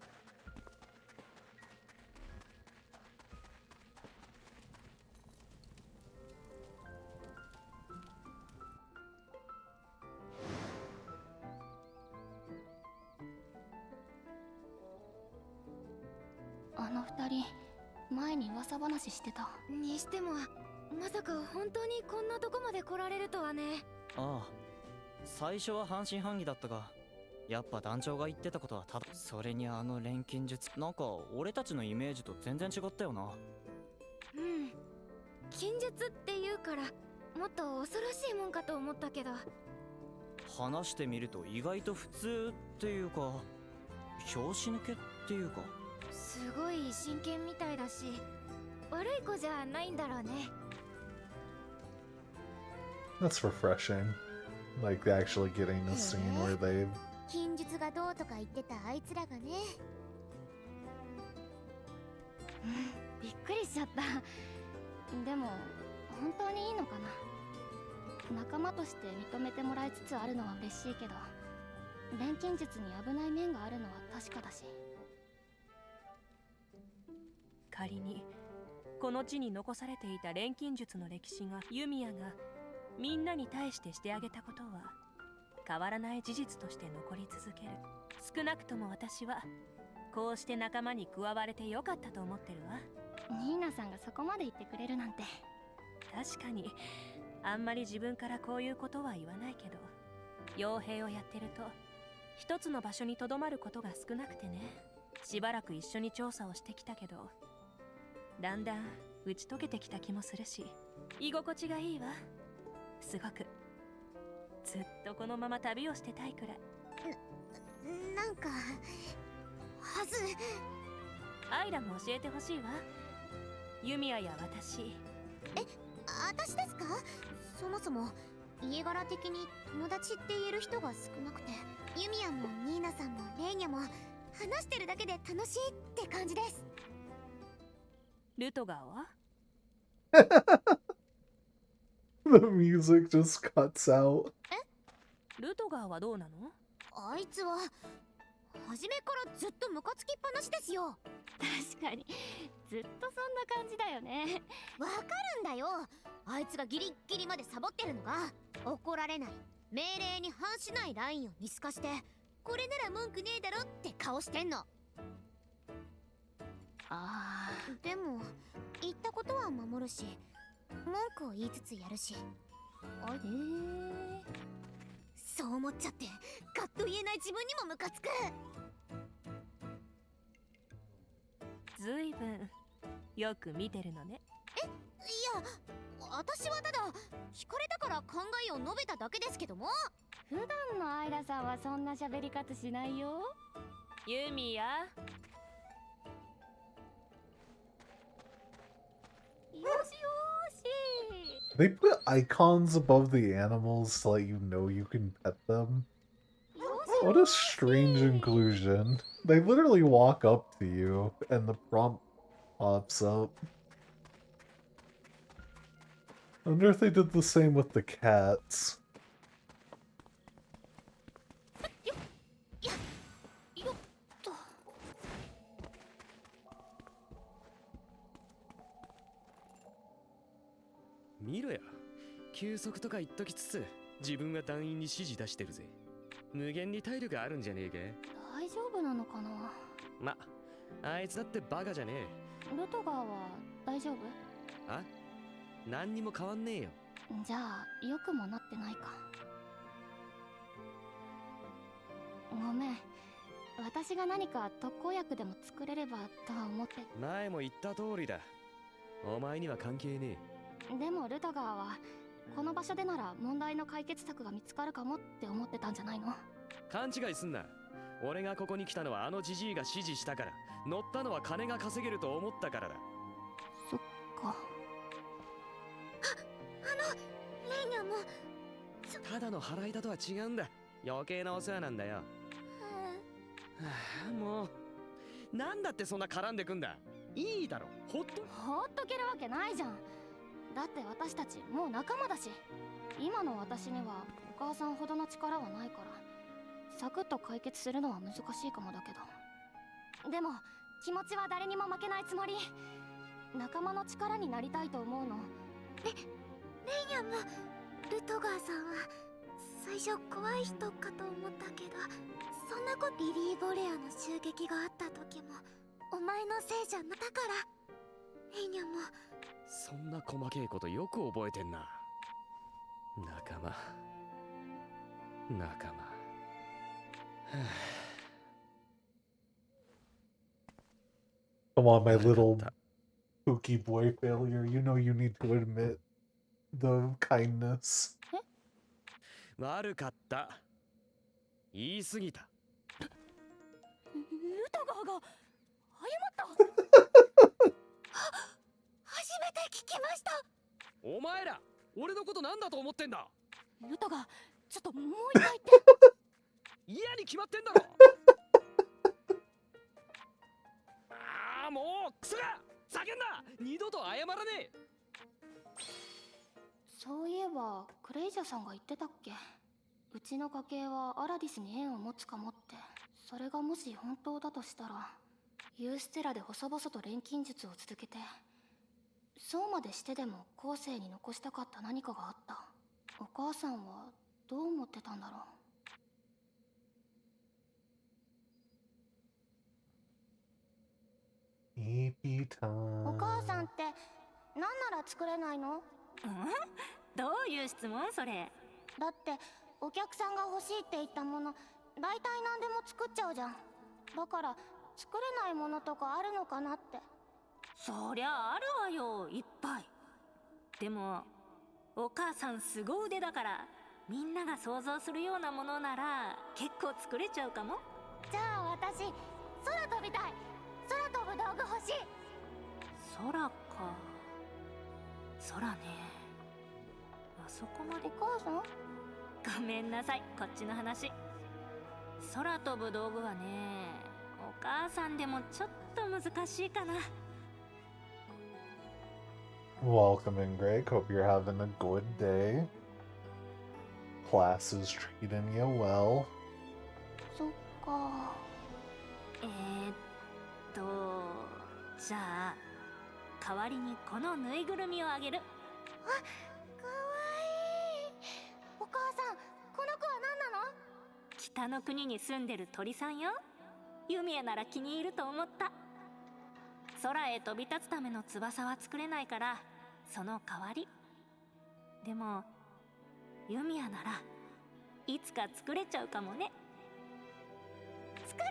あの二人前に噂話してた。にしてもまさか本当にこんなとこまで来られるとはね。ああ、最初は半信半疑だったが、やっぱ団長が言ってたことはただ。それにあの錬金術、なんか俺たちのイメージと全然違ったよな。うん、禁術っていうからもっと恐ろしいもんかと思ったけど、話してみると意外と普通っていうか、拍子抜けっていうか。すごい真剣みたいだし、悪い子じゃないんだろうね。That's refreshing. Like actually getting a scene where they 禁術がどうとか言ってたあいつらがね。びっくりしちゃった。でも本当にいいのかな。仲間として認めてもらいつつあるのは嬉しいけど、錬金術に危ない面があるのは確かだし。仮にこの地に残されていた錬金術の歴史がユミヤがみんなに対してしてあげたことは変わらない事実として残り続ける。少なくとも私はこうして仲間に加われてよかったと思ってるわ。ニーナさんがそこまで言ってくれるなんて。確かにあんまり自分からこういうことは言わないけど、傭兵をやってると一つの場所にとどまることが少なくてね。しばらく一緒に調査をしてきたけど、だんだん打ち解けてきた気もするし、居心地がいいわ。すごくずっとこのまま旅をしてたいくらい。なんかはず。アイラも教えてほしいわ。ユミヤや私。私ですか？そもそも家柄的に友達って言える人が少なくて、ユミヤもニーナさんもレイニャも話してるだけで楽しいって感じです。ルトガーは？ the music just cuts out. ルトガーはどうなの？あいつは初めからずっとムカつきっぱなしですよ。確かにずっとそんな感じだよね。わかるんだよ。あいつがギリッギリまでサボってるのが、怒られない、命令に反しないラインを見透かして、これなら文句ねえだろって顔してんの。でも言ったことは守るし、文句を言いつつやるし。そう思っちゃってカッと言えない自分にもムカつく。ずいぶんよく見てるのね。いや、私はただ聞かれたから考えを述べただけですけども。普段のアイラさんはそんな喋り方しないよ。ユミヤ。よしよし。 They put icons above the animals to let you know you can pet them. What a strange inclusion. They literally walk up to you and the prompt pops up. I wonder if they did the same with the cats. よっと。見ろや、休息とか言っときつつ、自分は団員に指示出してるぜ。無限に体力あるんじゃねえ大丈夫なのかな。か。あいつだってバカじゃねルトガーは大丈夫？え。何にも変わんねえよ。じゃあ良くもなってないか。ごめん、私が何か特効薬でも作れればとは思って。前も言った通りだ。お前には関係ねでもルトガーはこの場所でなら問題の解決策が見つかるかもって思ってたんじゃないの？勘違いすんな。俺がここに来たのはあのジジイが指示したから。乗ったのは金が稼げると思ったからだ。そっか。レイニャもただの払いだとは違うんだ。余計なお世話なんだよ。はあ、もうなんだってそんな絡んでくんだ。いいだろ、ほっとけるわけないじゃん。だって私たちもう仲間だし。今の私にはお母さんほどの力はないから、サクッと解決するのは難しいかもだけど、でも気持ちは誰にも負けないつもり。仲間の力になりたいと思うの。レイニャもルトガーさんは最初怖い人かと思ったけど、そんなこと。リリー・ボレアの襲撃があった時もお前のせいじゃなかったから。レイニャもそんな細けいことよく覚えてんな。仲間仲間。はあ、 Come on, my little spooky boy failure. You know you need to admit the kindness. 悪かった。言い過ぎた。ルトガーが謝った初めて聞きました。お前ら俺のことなんだと思ってんだ。ルトガー、ちょっともう一回言って。嫌に決まってんだろ。もうクソが叫んだ。二度と謝らねえ。そういえばクレイジャさんが言ってたっけ、うちの家系はアラディスに縁を持つかもって。それがもし本当だとしたら、ユーステラで細々と錬金術を続けて、そうまでしてでも後世に残したかった何かがあった。お母さんはどう思ってたんだろう。お母さんって何なら作れないの？どういう質問それ？だってお客さんが欲しいって言ったもの大体何でも作っちゃうじゃん。だから作れないものとかあるのかなって。そりゃあるわよ、いっぱい。でもお母さん凄腕だから、みんなが想像するようなものなら結構作れちゃうかも。じゃあ私空飛びたい。空飛ぶ道具欲しい。空か。空ね。あそこまで。お母さん？ごめんなさい、こっちの話。空飛ぶ道具はね、お母さんでもちょっと難しいかな。 Welcome in, Greg. Hope you're having a good day. Class is treating you well. そっか。じゃあ代わりにこのぬいぐるみをあげる。あ、かわいい。お母さん、この子は何なの？北の国に住んでる鳥さんよ。ユミエなら気に入ると思った。空へ飛び立つための翼は作れないから、その代わり。でもユミヤならいつか作れちゃうかもね。作る。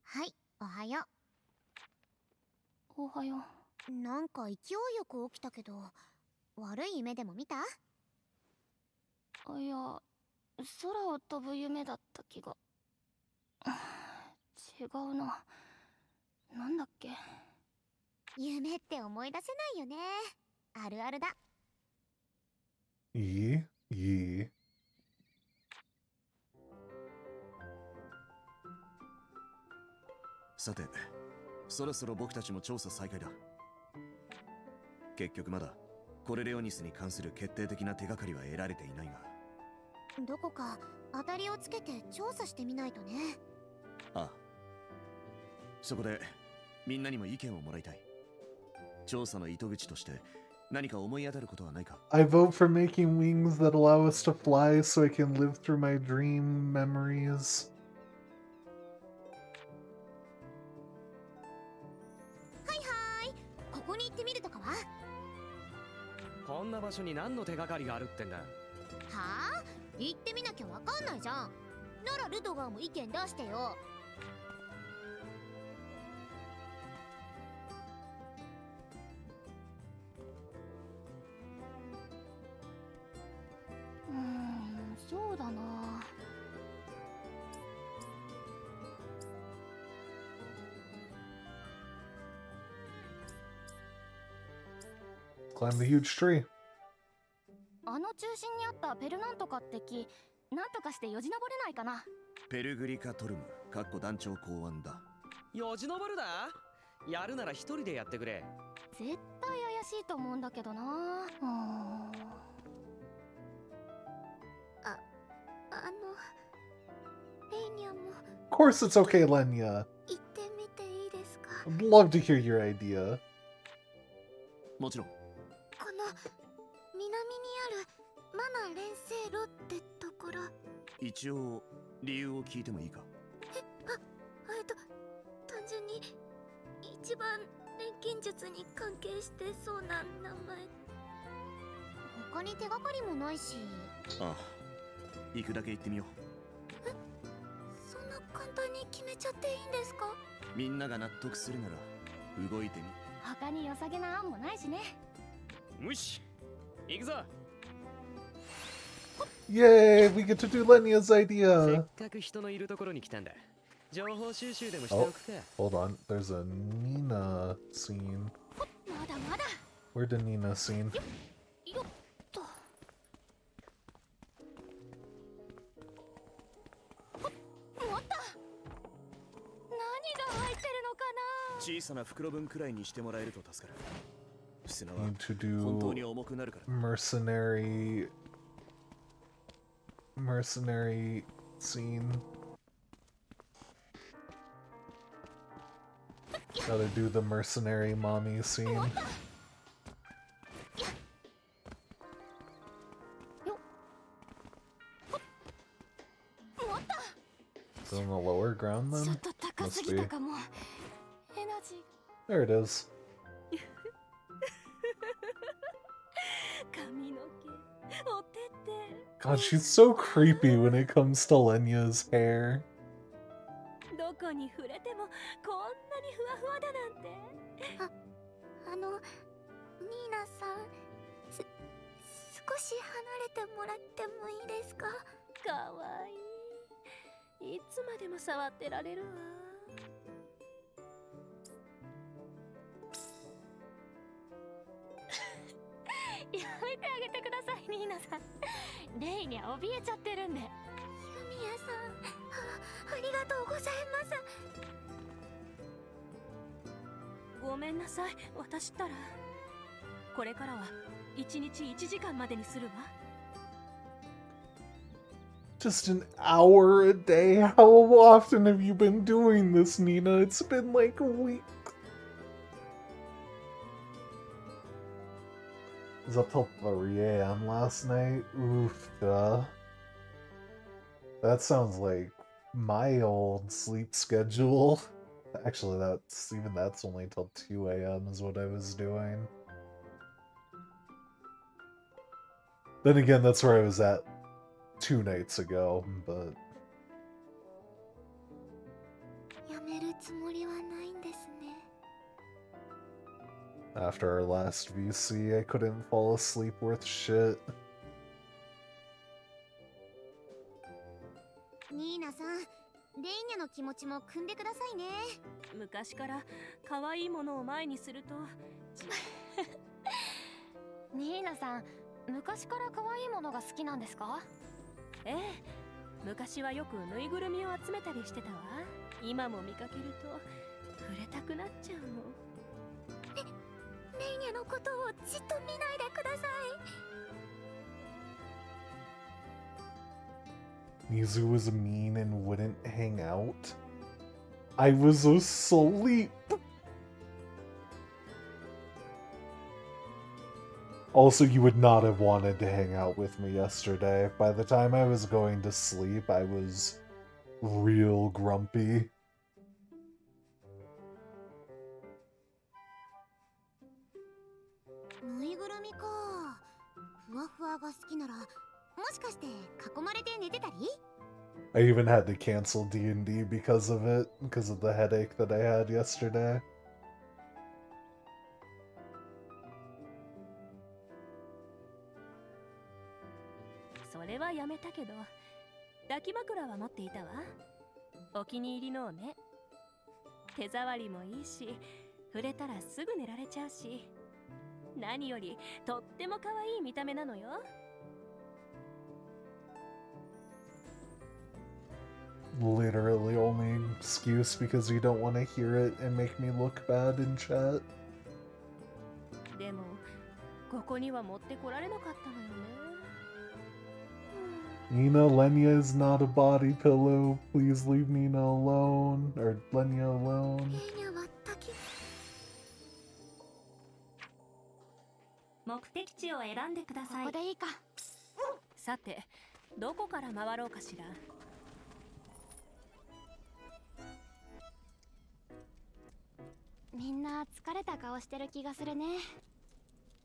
はい、おはよう。おはよう。なんか勢いよく起きたけど、悪い夢でも見た？いや、空を飛ぶ夢だった気が。違うな。なんだっけ。夢って思い出せないよね。あるあるだ。いい。さて、そろそろ僕たちも調査再開だ。結局まだコレレオニスに関する決定的な手がかりは得られていないが、どこか当たりをつけて調査してみないとね。ああ、そこでみんなにも意見をもらいたい。調査の糸口として何か思い当たることはないか？ I vote for making wings that allow us to fly so I can live through my dream memories. はいはい、ここに行ってみるとかは？こんな場所に何の手がかりがあるってんだ。はあ？行ってみなきゃわかんないじゃん。ならルトガーも意見出してよ。そうだな。Climb the huge tree. あの中心にあったペルなんとかって木、なんとかしてよじ登れないかな。ペルグリカトルム、かっこ団長考案だ。よじ登るだ。やるなら一人でやってくれ。絶対怪しいと思うんだけどな。レイニャも Of course it's okay, Lenya. 行ってみていいですか？ I'd love to hear your idea. もちろん。この南にあるマナ連星路ってところ。一応理由を聞いてもいいか？単純に一番錬金術に関係してそうな名前。他に手がかりもないし。ああ、行くだけ行ってみよう。そんな簡単に決めちゃっていいんですか？みんなが納得するなら動いてみ。他に良さげな案もないしね。よし、行くぞ。Yay, we get to do Lenya's せ idea. っかく人のいるところに来たんだ。情報収集でもしておくか。 Hold on, there's a Nina scene. まだまだ。 Where'd the Nina scene? よっと。もった。何が入ってるのかな。小さな袋分くらいにしてもらえると助かる。砂は Need to 本当に do 重くなるから。 mercenary scene. Gotta do the mercenary mommy scene. Is it on the lower ground ちょ then? っと高す Must ぎ be. たかも。エナジー。 There it is. 髪の毛、おてて。 God, she's so creepy when it comes to Lenya's hair. どこに触れてもこんなにふわふわだなんて。ニーナさん、少し離れてもらってもいいですか？かわいい。いつまでも触ってられるわ。やめてあげてください、ニーナさん。レイには怯えちゃってるんで。ユミヤさん、ありがとうございます。ごめんなさい、私ったら。これからは1日1時間までにするわ。Just an hour a day? How often have you been doing this, Nina? It's been like a week. I was up till 3 a.m. last night. Oof, duh. That sounds like my old sleep schedule. Actually, that's only till 2 a.m. is what I was doing. Then again, that's where I was at 2 nights ago, but やめるつもりはないんですね。 after our last VC, I couldn't fall asleep worth shit. ニーナさん、レイニャの気持ちも汲んでくださいね。昔から可愛いものを前にすると。ニーナさん、昔から可愛いものが好きなんですか？ええ、昔はよくぬいぐるみを集めたりしてたわ。今も見かけると触れたくなっちゃうの。レイニャのことをじっと見ないでください。 Mizu was mean and wouldn't hang out. I was asleep. Also, you would not have wanted to hang out with me yesterday. By the time I was going to sleep, I was real grumpy. ぬいぐるみか。ふわふわが好きなら、もしかして囲まれて寝てたり？ I even had to cancel D&D because of it, because of the headache that I had yesterday. それはやめたけど、抱き枕は持っていたわ。お気に入りのをね。手触りもいいし、触れたらすぐ寝られちゃうし、何よりとっても可愛い見た目なのよ。Literally only excuse because you don't want to hear it and make me look bad in chat. でも、ここには持ってこられなかったのよね。Nina, Lenya is not a body pillow. Please leave Nina alone. Or Lenya alone. レーニャは滝。目的地を選んでください。ここでいいか。さて、どこから回ろうかしら。みんな疲れた顔してる気がするね。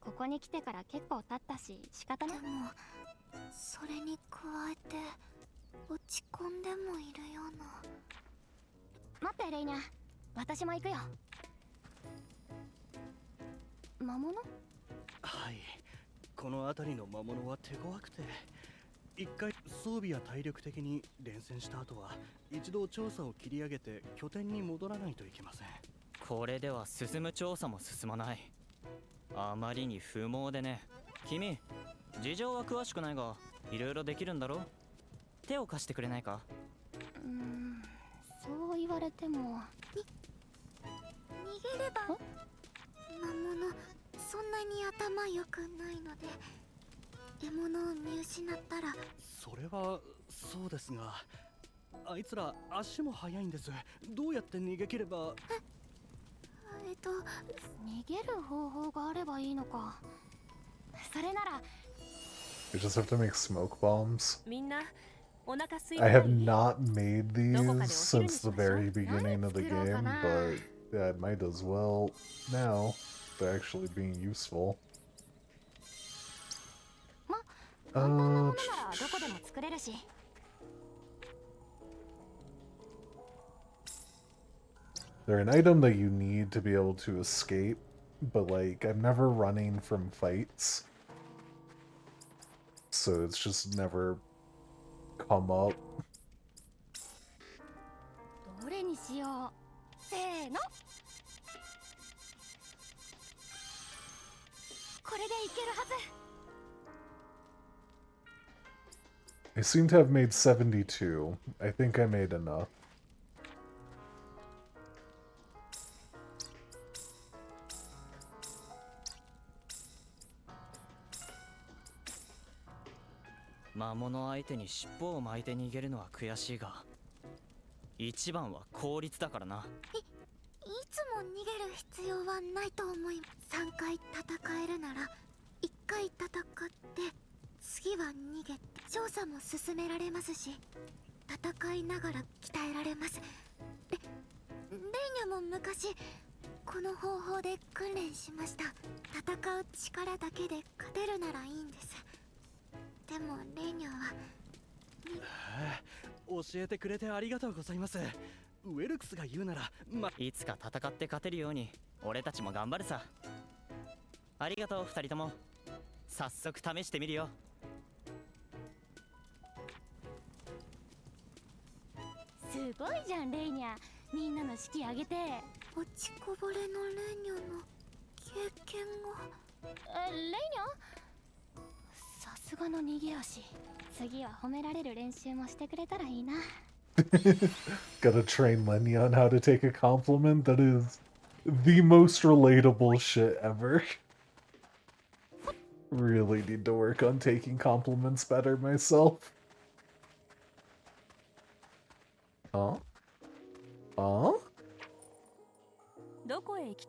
ここに来てから結構経ったし仕方ない。でもそれに加えて落ち込んでもいるような。待ってレイニャ、私も行くよ。魔物？はい、この辺りの魔物は手強くて、一回装備や体力的に連戦した後は一度調査を切り上げて拠点に戻らないといけません。これでは進む調査も進まない。あまりに不毛でね。君、事情は詳しくないが、いろいろできるんだろ？手を貸してくれないか？そう言われても。逃げれば。魔物、そんなに頭良くないので、獲物を見失ったら。それはそうですが、あいつら足も速いんです。どうやって逃げ切れば。逃げる方法があればいいのか。それなら。 You just have to make smoke bombs. みんなお腹空いて I る have のに not made these since the very beginning of the game, but yeah, I might as well now. They're actually being useful. 簡単なものならどこでも作れるし。They're an item that you need to be able to escape, but like, I'm never running from fights. So it's just never come up. どれにしよう。せーの。これでいけるはず。 I seem to have made 72. I think I made enough. 魔物相手に尻尾を巻いて逃げるのは悔しいが、一番は効率だからな。いつも逃げる必要はないと思います。3回戦えるなら1回戦って次は逃げて調査も進められますし、戦いながら鍛えられます。レイニャも昔この方法で訓練しました。戦う力だけで勝てるならいいんです。でもレイニャは。教えてくれてありがとうございます。ウェルクスが言うなら、いつか戦って勝てるように俺たちも頑張るさ。ありがとう二人とも。早速試してみるよ。すごいじゃんレイニャ、みんなの士気上げて。落ちこぼれのレイニャの経験が。レイニャ、さすがの逃げ足。次は褒められる練習もしてくれたらいいな。Gotta train Lenny on how to take a compliment. That is the most relatable shit ever. Really need to work on taking compliments better myself. Huh? Huh?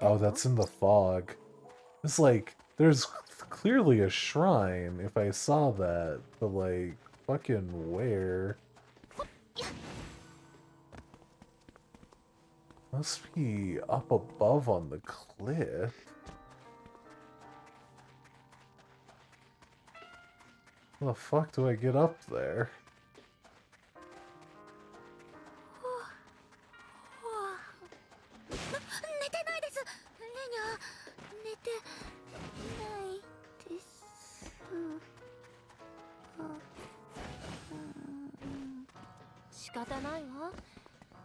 Oh, that's in the fog. It's like, there's clearly a shrine if I saw that, but like, fucking where? Must be up above on the cliff. How the fuck do I get up there? 寝てないですレニャ寝てないです仕方ないわ。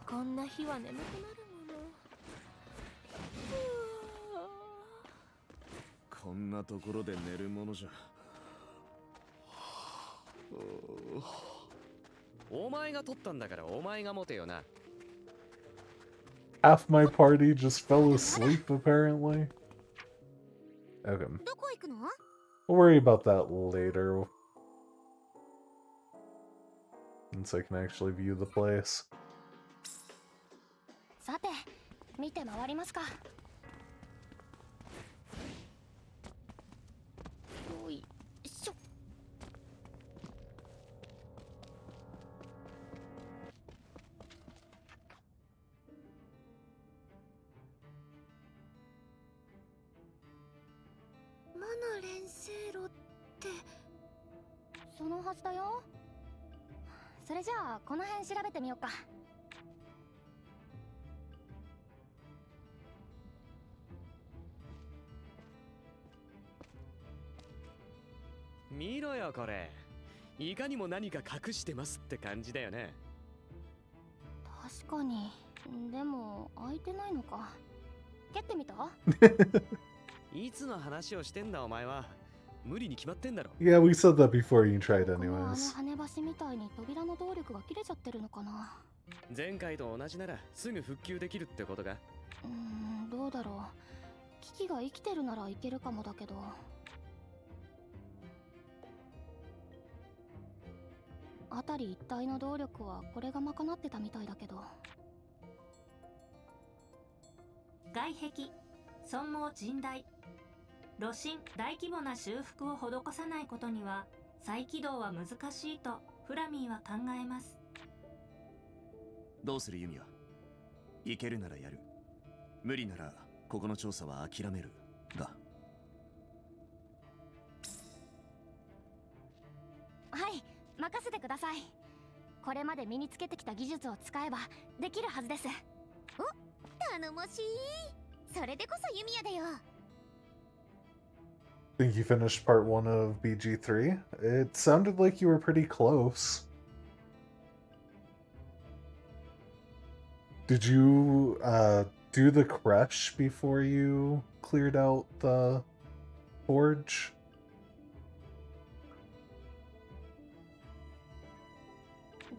こんな日は眠くなるもの。こんなところで寝るものじゃ。お前が取ったんだからお前が持てよな。 Half my party just fell asleep, apparently. Okay. どこ行くの？ We'll worry about that later. Once I can actually view the place. さて見て回りますか。よいしょ。魔の連星路って。そのはずだよ。それじゃあこの辺調べてみようか。見ろよこれ。いかにも何か隠してますって感じだよね。確かに。でも開いてないのか。蹴ってみた？いつの話をしてんだお前は。無理に決まってんだろ。 Yeah, we said that before you tried この anyways. 羽橋みたいに扉の動力が切れちゃってるのかな。前回と同じならすぐ復旧できるってことか。どうだろう。機器が生きてるならいけるかもだけど。辺り一帯の動力はこれが賄ってたみたいだけど。外壁損耗甚大。炉心大規模な修復を施さないことには再起動は難しいとフラミーは考えます。どうするユミは？行けるならやる。無理ならここの調査は諦めるが。はい、任せてください。これまで身につけてきた技術を使えばできるはずです。お、頼もしい。それでこそユミヤだよ。Think you finished part 1 of BG3? It sounded like you were pretty close. Did you do the crush before you cleared out the forge?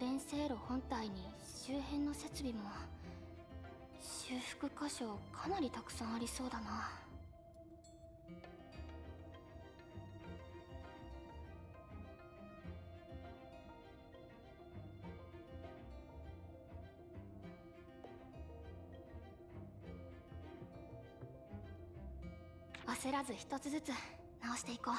連星路本体に周辺の設備も修復箇所かなりたくさんありそうだな。焦らず一つずつ直していこう。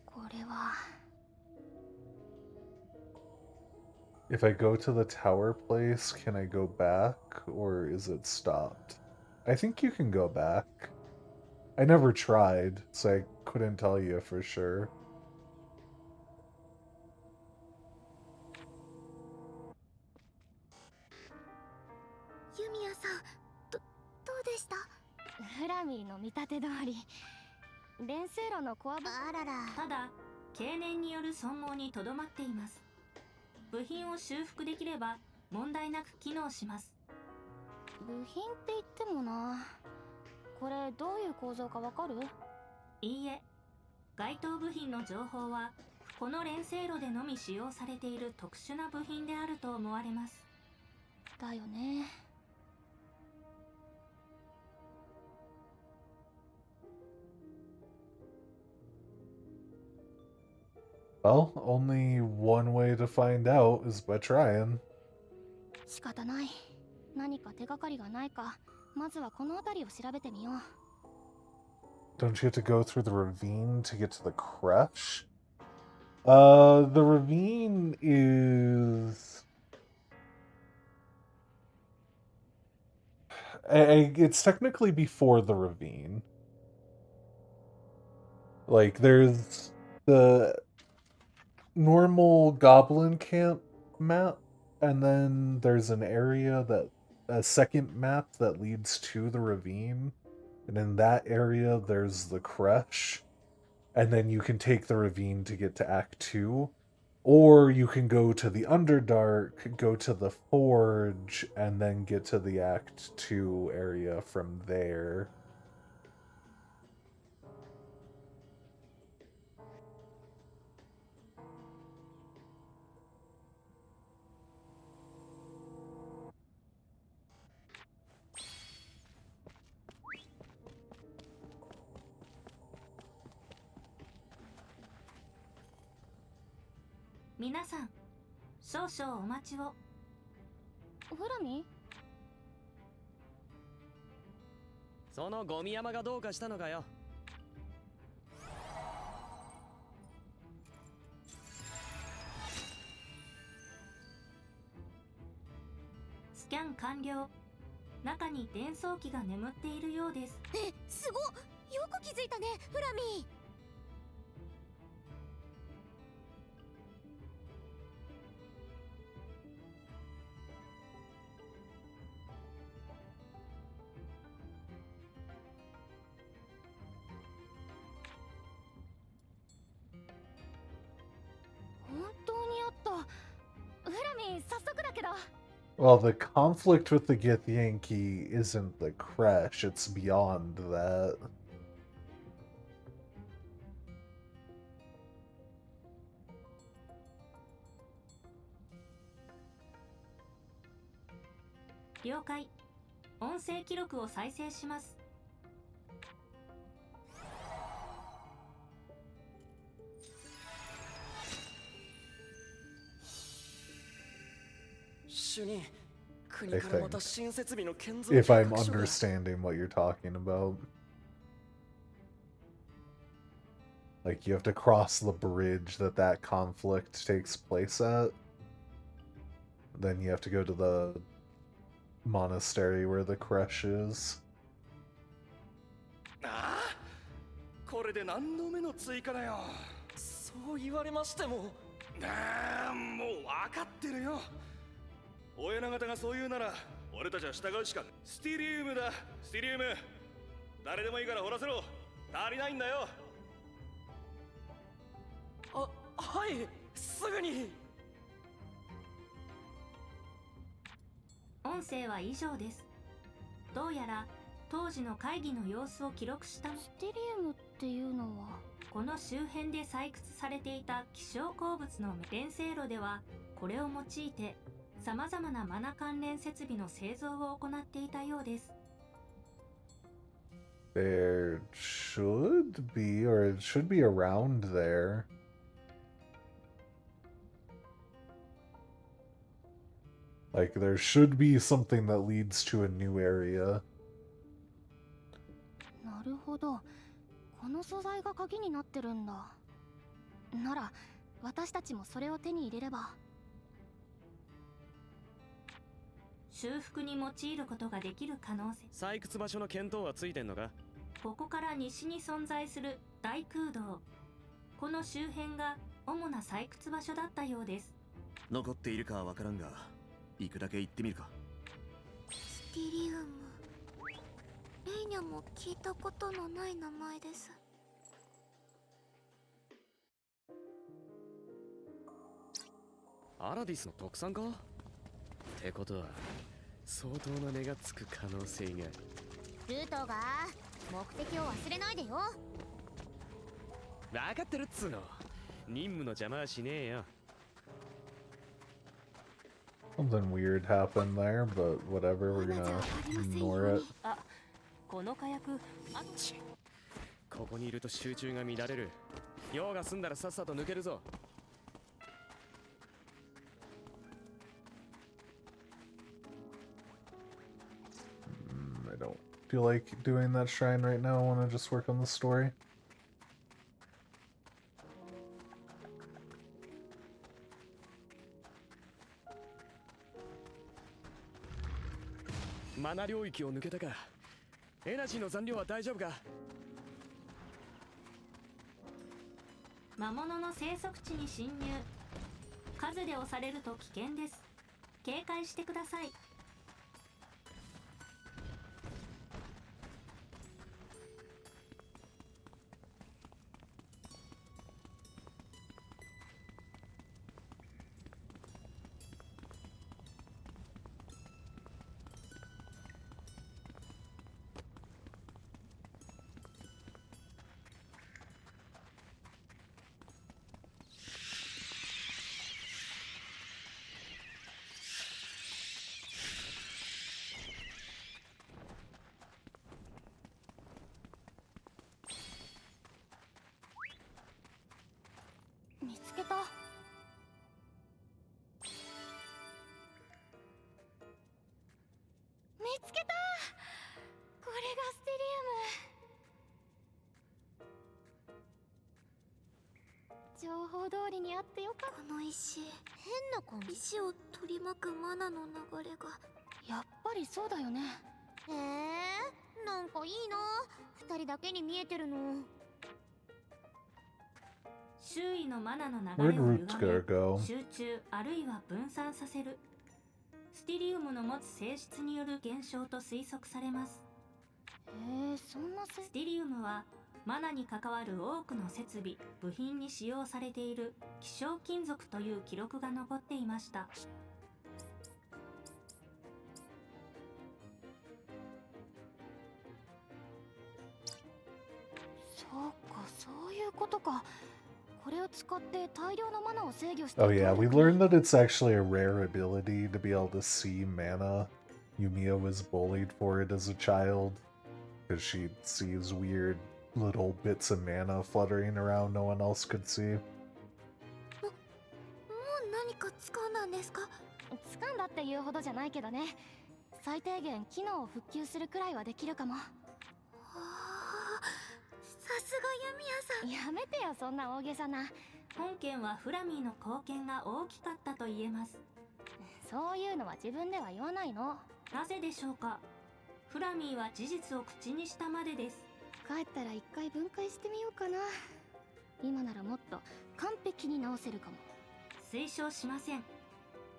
これは。 If I go to the tower place, can I go back, or is it stopped? I think you can go back. I never tried, so I couldn't tell you for sure. ユミヤさん、どうでした？フラミーの見立て通り、連星路のコア部あらら。ただ経年による損耗にとどまっています。部品を修復できれば問題なく機能します。部品って言ってもな。これどういう構造かわかる？いいえ、該当部品の情報はこの連星路でのみ使用されている特殊な部品であると思われます。だよね。Well, only one way to find out is by trying. 仕方ない。何か手がかりがないか、まずはこの辺りを調べてみよう。Don't you have to go through the ravine to get to the crush? The ravine is... It's technically before the ravine. Like, there's the normal goblin camp map, and then there's an area that... a second map that leads to the ravine. And in that area, there's the crush. And then you can take the ravine to get to Act 2. Or you can go to the Underdark, go to the Forge, and then get to the Act 2 area from there. Minasan, 少々お待ちを。フラミ？そのゴミ山がどうかしたのかよ。スキャン完了。中に伝送機が眠っているようです。え、すごっ！よく気づいたね、フラミ。本当にあった。フラミ、早速だけど。Well, the conflict with the Githyanki isn't the crash, it's beyond that. 了解。音声記録を再生します。I think. If I'm understanding what you're talking about. Like, you have to cross the bridge that conflict takes place at. Then you have to go to the monastery where the crush is. ああ、これで何度目の追加だよ。そう言われましても。ああ、もう分かってるよ。親方がそう言うなら俺たちは従うしか。スティリウムだ、スティリウム。誰でもいいから掘らせろ。足りないんだよ。あ、はい、すぐに。音声は以上です。どうやら当時の会議の様子を記録した。ステリウムっていうのは、この周辺で採掘されていた希少鉱物の連成路では、これを用いて様々なマナ関連設備の製造を行っていたようです。There should be, or it should be around there. Like, there should be something that leads to a new area. なるほど。この素材が鍵になってるんだ。なら、私たちもそれを手に入れれば。修復に用いることができる可能性。採掘場所の見当はついてんのか？ここから西に存在する大空洞。この周辺が主な採掘場所だったようです。残っているかはわからんが、行くだけ行ってみるか。スティリウム。レイニャも聞いたことのない名前です。アラディスの特産か？ってことは相当な値がつく可能性が。ルートが目的を忘れないでよ。分かってるっつうの。任務の邪魔はしねえよ。Something weird happened there, but whatever, we're gonna ignore it. あ、この火薬、あっち。ここにいると集中が乱れる。用が済んだらさっさと抜けるぞ。you like doing that shrine right now? I want to just work on the story. マナ領域を抜けたか。エナジーの残量は大丈夫か。魔物の生息地に侵入。数で押されると危険です。警戒してください。見つけた。見つけた。これがステリウム。情報通りにあってよかった。この石、変な感じ。石を取り巻くマナの流れが。やっぱりそうだよね。なんかいいな。二人だけに見えてるの。周囲のマナの流れを歪め、集中あるいは分散させる。スティリウムの持つ性質による現象と推測されます。そんなスティリウムはマナに関わる多くの設備、部品に使用されている希少金属という記録が残っていました。そうか、そういうことか。これを使って大量のマナを制御して。 Oh yeah, we learned that it's actually a rare ability to be able to see mana. Yumiya was bullied for it as a child because she sees weird little bits of mana fluttering around no one else could see. もう何か掴んだんですか？掴んだっていうほどじゃないけどね。最低限機能を復旧するくらいはできるかも。さすが弓矢さん。やめてよ、そんな大げさな。本件はフラミーの貢献が大きかったと言えます。そういうのは自分では言わないの。なぜでしょうか。フラミーは事実を口にしたまでです。帰ったら一回分解してみようかな。今ならもっと完璧に直せるかも。推奨しません。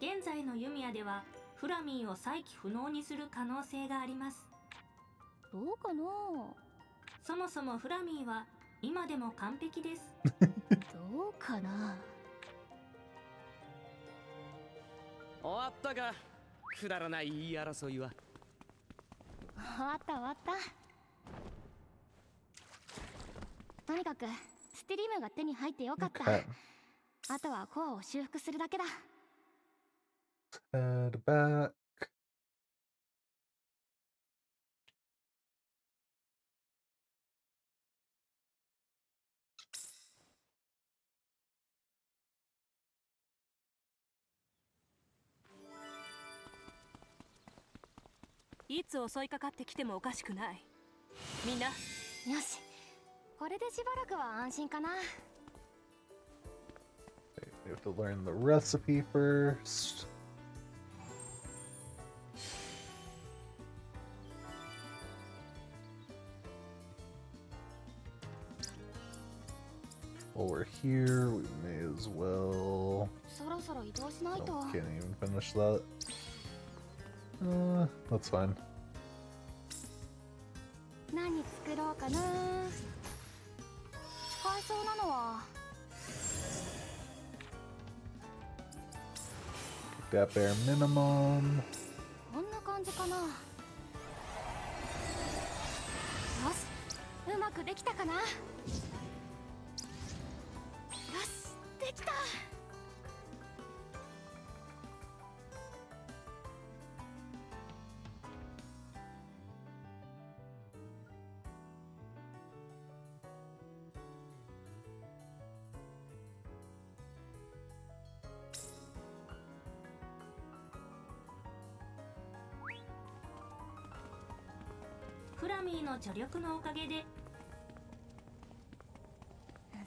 現在の弓矢ではフラミーを再起不能にする可能性があります。どうかな。そもそもフラミーは今でも完璧です。どうかな。終わったか。くだらない言い争いは。終わった終わった。とにかくスティリウムが手に入ってよかった。Okay. あとはコアを修復するだけだ。Head back. いつ襲いかかってきてもおかしくない。みんな。よし、これでしばらくは安心かな。We have to learn the recipe first. While we're here, we may as well. そろそろ移動しないと。Oh, can't even finish that. That's fine. 何作ろうかな。使えそうなのは。That bare minimum. こんな感じかな。よし、うまくできたかな。よし、できた。フミーの助力のおかげで。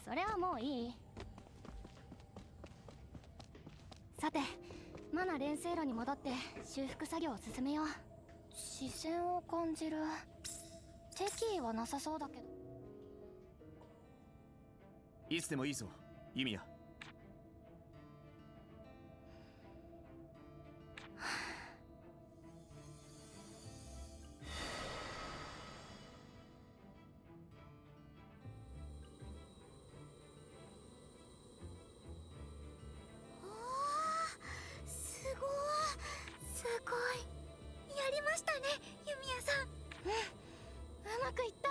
それはもういい。さて、マナ錬成炉に戻って修復作業を進めよう。視線を感じる。敵意はなさそうだけど。いつでもいいぞ、弓矢。すごい。やりましたね、弓矢さん。うまくいった。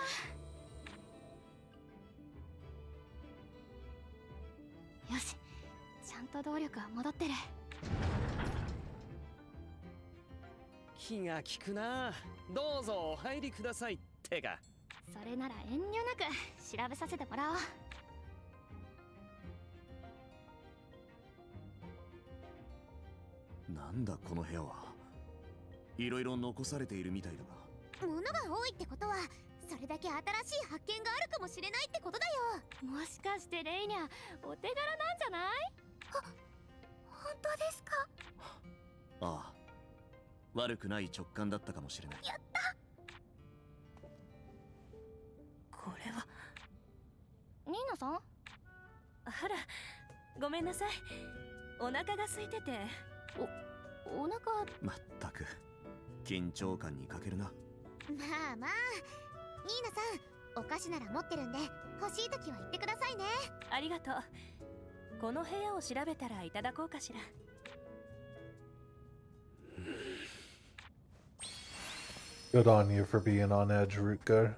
よし、ちゃんと動力は戻ってる。気が利くな。どうぞお入りくださいってか。それなら遠慮なく調べさせてもらおう。なんだこの部屋は。いろいろ残されているみたいだが。物が多いってことはそれだけ新しい発見があるかもしれないってことだよ。もしかしてレイニャお手柄なんじゃない？本当ですか？ああ、悪くない直感だったかもしれない。やった。これはニーナさん？あら、ごめんなさい。お腹が空いてて。お腹。まったく緊張感に欠けるな。まあまあ、ニーナさん、お菓子なら持ってるんで欲しい時は言ってくださいね。ありがとう。この部屋を調べたらいただこうかしら。Good on you for being on edge, Rutger.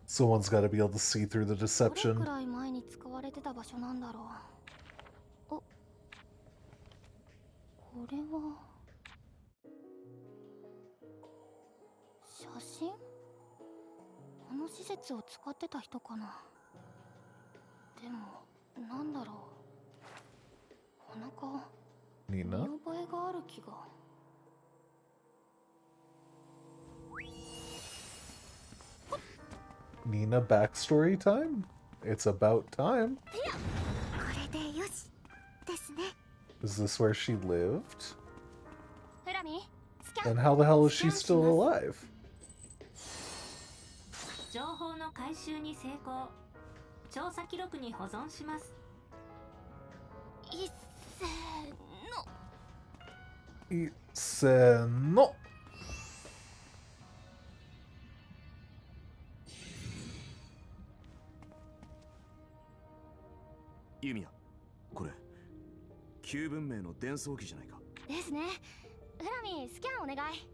Someone's got to be able to see through the どれ deception. くらい前に使われてた場所なんだろう。これは写真？この施設を使ってた人かな。でもなんだろう、なんか見 Nina? 覚えがある気が。Nina backstory time? It's about time. これでよしですね。 Is this where she lived? フラミ、スキャン。 And how the hell is she still alive? 情報の回収に成功。調査記録に保存します。いっせーの。せーの。弓矢、これ旧文明の伝送機じゃないか。ですね。フラミ、スキャンお願い。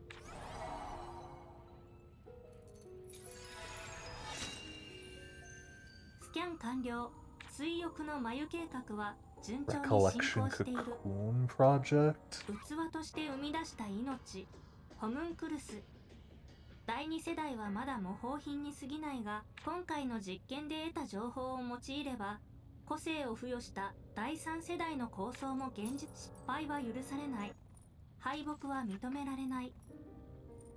スキャン完了。追憶の眉計画は順調に進 Recollection 行している。 Cocoon Project? 器として生み出した命、ホムンクルス。第2世代はまだ模倣品に過ぎないが、今回の実験で得た情報を用いれば、個性を付与した第3世代の構想も現実。失敗は許されない。敗北は認められない。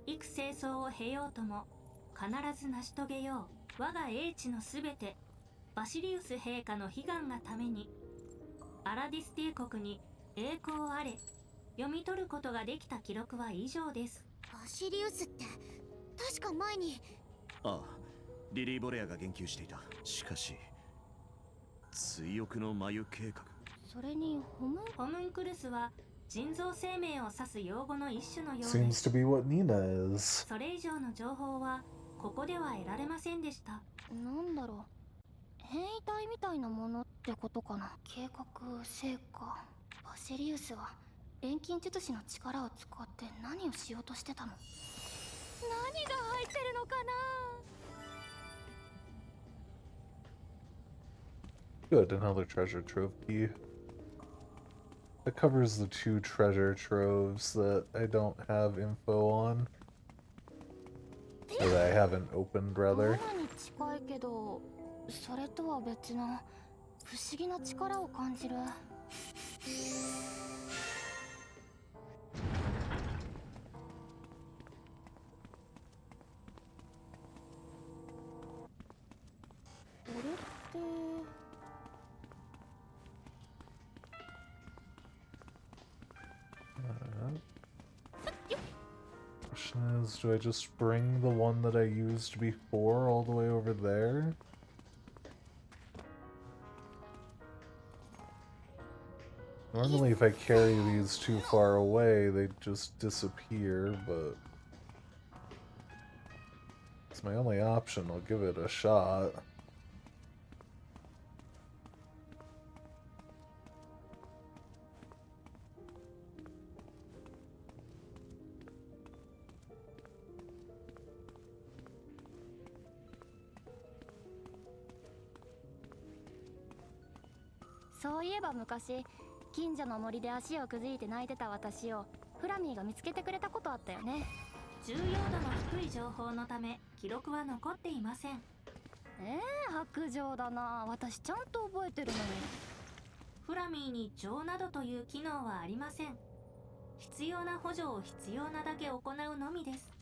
幾清掃を経ようとも必ず成し遂げよう。我が英知のすべて、バシリウス陛下の悲願がために。アラディス帝国に栄光あれ。読み取ることができた記録は以上です。バシリウスって確か前に。ああ、リリー・ボレアが言及していた。しかし追憶の眉計画。それにホムンクルスは人造生命を指す用語の一種のようです。 Seems to be what Nina is. それ以上の情報はここでは得られませんでした。なんだろう、変異体みたいなものってことかな。計画成果。バシリウスは錬金術師の力を使って何をしようとしてたの？何が入ってるのかな。 Good, another treasure trove key. That covers the 2 treasure troves that I don't have info on. Or that I haven't opened, rather. マナに近いけど、それとは別の不思議な力を感じる。question is, do I just bring the one that I used before all the way over there? Normally if I carry these too far away, they just disappear, but it's my only option. I'll give it a shot.そういえば昔近所の森で足をくじいて泣いてた私をフラミーが見つけてくれたことあったよね。重要度の低い情報のため記録は残っていません。白状だな。私ちゃんと覚えてるのに。フラミーに情などという機能はありません。必要な補助を必要なだけ行うのみです。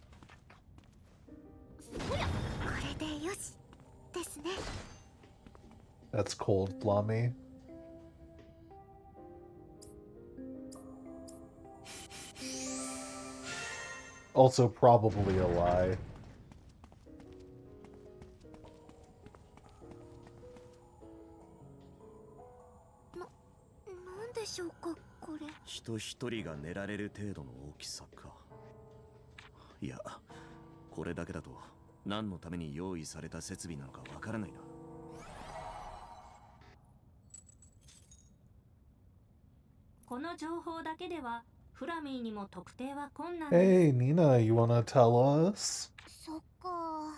これでよしですね。 That's cold, Flammy. Also probably a lie. なんでしょうかこれ。人一人が寝られる程度の大きさか。いや、これだけだと何のために用意された設備なのかわからないな。この情報だけではフラミーにも特定は困難です。Hey, Nina, you wanna tell us? そっか。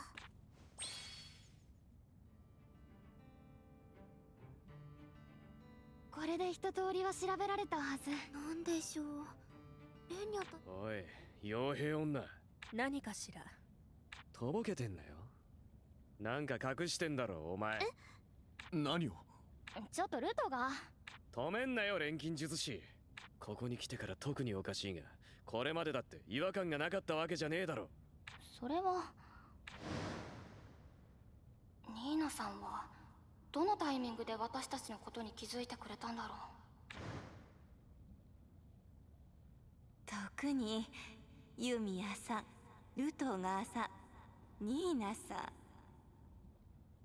これで一通りは調べられたはず。なんでしょう。レンニャと。おい、傭兵女。何かしら。とぼけてんなよ。なんか隠してんだろ、お前。何を？ちょっとルトが。止めんなよ、錬金術師。ここに来てから特におかしいが、これまでだって違和感がなかったわけじゃねえだろ。それはニーナさんはどのタイミングで私たちのことに気づいてくれたんだろう。特にユミヤさん、ルトガーさん、ニーナさ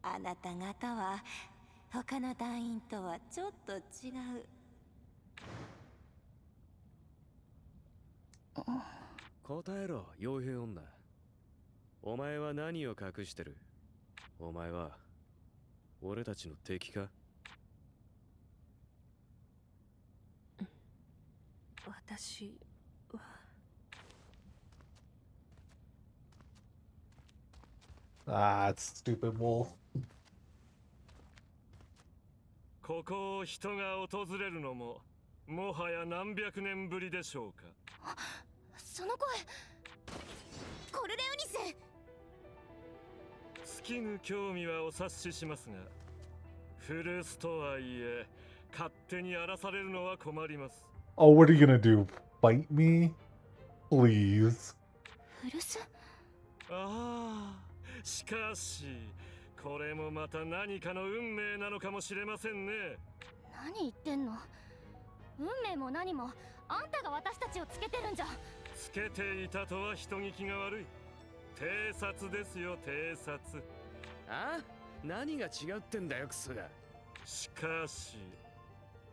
ん、あなた方は他の団員とはちょっと違う。答えろ、傭兵女。お前は何を隠してる？お前は俺たちの敵か？私は。Ah, it's stupid wolf. ここを人が訪れるのももはや何百年ぶりでしょうか。その声コルレオニス。尽きぬ興味はお察ししますが、古巣とはいえ勝手に荒らされるのは困ります。Oh, what are you gonna do? Bite me? Please. 古巣？ああ、しかしこれもまた何かの運命なのかもしれませんね。何言ってんの？運命も何もあんたが私たちをつけてるんじゃ。つけていたとは人聞きが悪い。偵察ですよ、偵察。あ？何が違うってんだよ、クソが。しかし、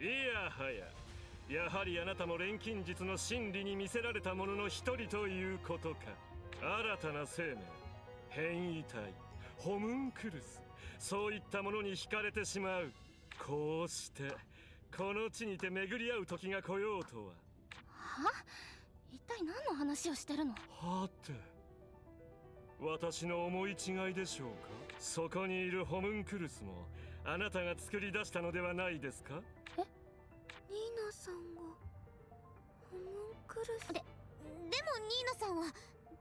いやはや、やはりあなたも錬金術の真理に魅せられた者の一人ということか。新たな生命、変異体、ホムンクルス、そういったものに惹かれてしまう。こうしてこの地にて巡り合う時が来ようとは。は？一体何の話をしてるの？はて、私の思い違いでしょうか。そこにいるホムンクルスもあなたが作り出したのではないですか？ニーナさんがホムンクルスでもニーナさんは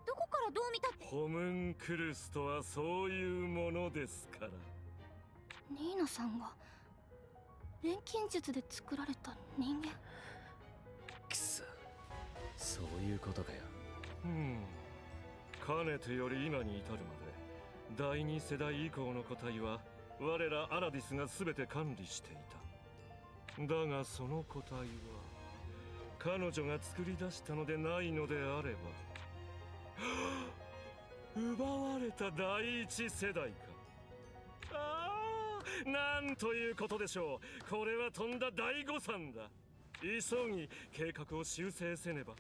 どこからどう見たって。ホムンクルスとはそういうものですから。ニーナさんが錬金術で作られた人間。くそ、そういうことかよ。かねてより今に至るまで第二世代以降の個体は我らアラディスが全て管理していた。だがその個体は彼女が作り出したのでないのであれば、奪われた第一世代か。ああ、なんということでしょう。これはとんだ大誤算だ。急ぎ計画を修正せねば。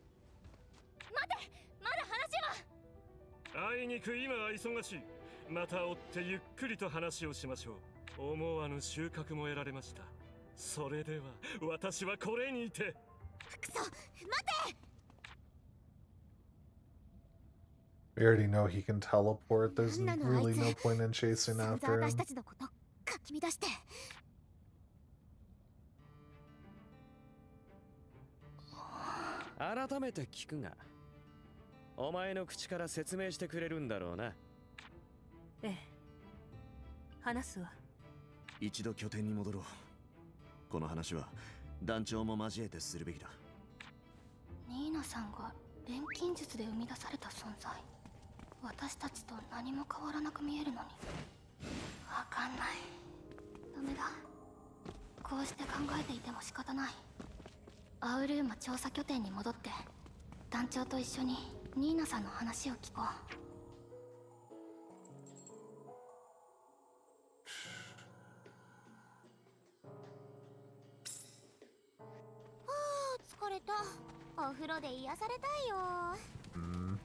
待て、まだ話は。あいにく今は忙しい。また追ってゆっくりと話をしましょう。思わぬ収穫も得られました。それでは私はこれにて。くそ、待て。 We already know he can teleport. There's なんなの really あいつ。 no point in chasing 散々 after 私 him. たちのことかき乱して。改めて聞くが、お前の口から説明してくれるんだろうな。ええ、話すわ。一度拠点に戻ろう。この話は団長も交えてするべきだ。ニーナさんが錬金術で生み出された存在。私たちと何も変わらなく見えるのに。わかんない。ダメだ。こうして考えていても仕方ない。アウルーマ調査拠点に戻って団長と一緒にニーナさんの話を聞こう。疲れた。お風呂で癒されたいよ。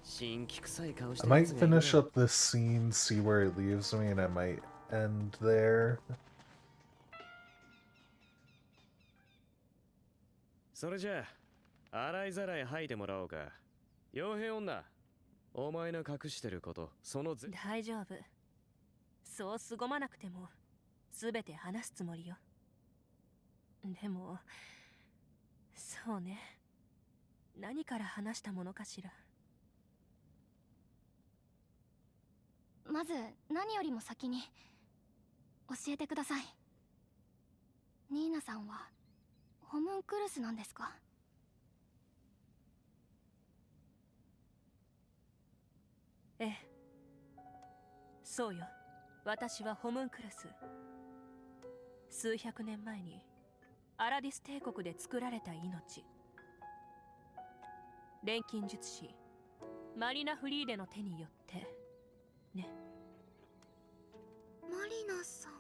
新規臭い顔し I てる might やつがいる finish up this scene, see where it leaves me, and I might end there. それじゃあ、洗いざらい吐いてもらおうか。傭兵女、お前の隠してること、その大丈夫。そう凄まなくても、すべて話すつもりよ。でも、そうね。何から話したものかしら。まず何よりも先に教えてください。ニーナさんはホムンクルスなんですか？ええ、そうよ。私はホムンクルス。数百年前にアラディス帝国で作られた命。錬金術師マリナ・フリーデの手によってね。マリナさん。あ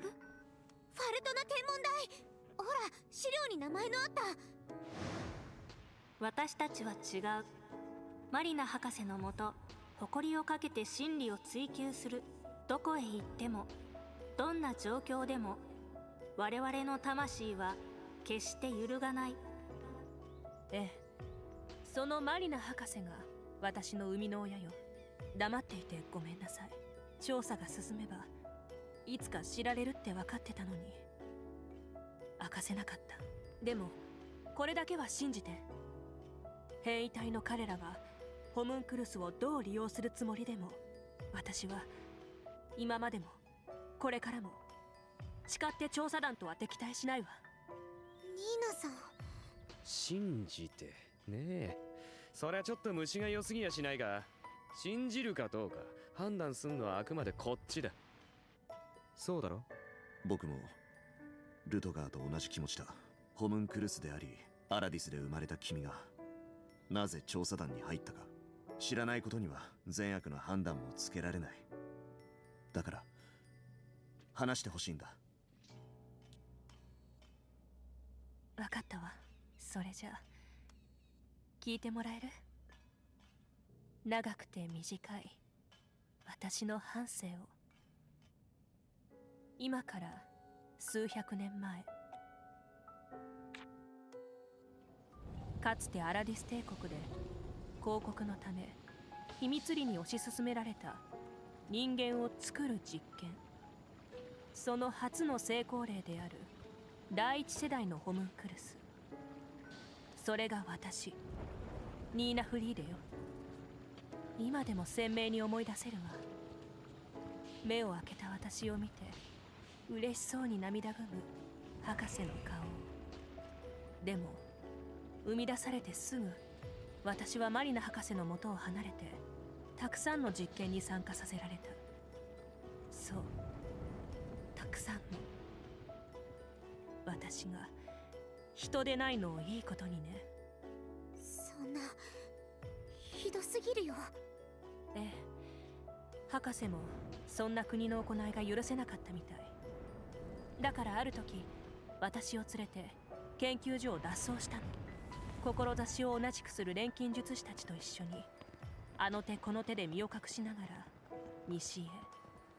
れ、ファルトナ天文台。ほら、資料に名前のあった。私たちは違う。マリナ博士のもと、誇りをかけて真理を追求する。どこへ行っても、どんな状況でも、我々の魂は決して揺るがない。ええ、そのマリナ博士が私の生みの親よ。黙っていてごめんなさい。調査が進めばいつか知られるって分かってたのに明かせなかった。でもこれだけは信じて。変異体の彼らがホムンクルスをどう利用するつもりでも、私は今までもこれからも誓って調査団とは敵対しないわ。ニーナさん。信じてねえ。そりゃちょっと虫が良すぎやしないが、信じるかどうか判断すんのはあくまでこっちだ。そうだろ？僕もルトガーと同じ気持ちだ。ホムンクルスでありアラディスで生まれた君がなぜ調査団に入ったか知らないことには善悪の判断もつけられない。だから話してほしいんだ。分かったわ。それじゃあ聞いてもらえる？長くて短い私の半生を。今から数百年前、かつてアラディス帝国で広告のため秘密裏に推し進められた人間を作る実験。その初の成功例である第一世代のホムンクルス。それが私、ニーナ・フリーデよ。今でも鮮明に思い出せるわ。目を開けた私を見て嬉しそうに涙ぐむ博士の顔。でも生み出されてすぐ、私はマリナ博士の元を離れてたくさんの実験に参加させられた。そう、たくさんの。私が人でないのをいいことにね。そんなひどすぎぎるよ。ええ、博士もそんな国の行いが許せなかったみたい。だからある時、私を連れて研究所を脱走したの。志を同じくする錬金術師たちと一緒に、あの手この手で身を隠しながら西へ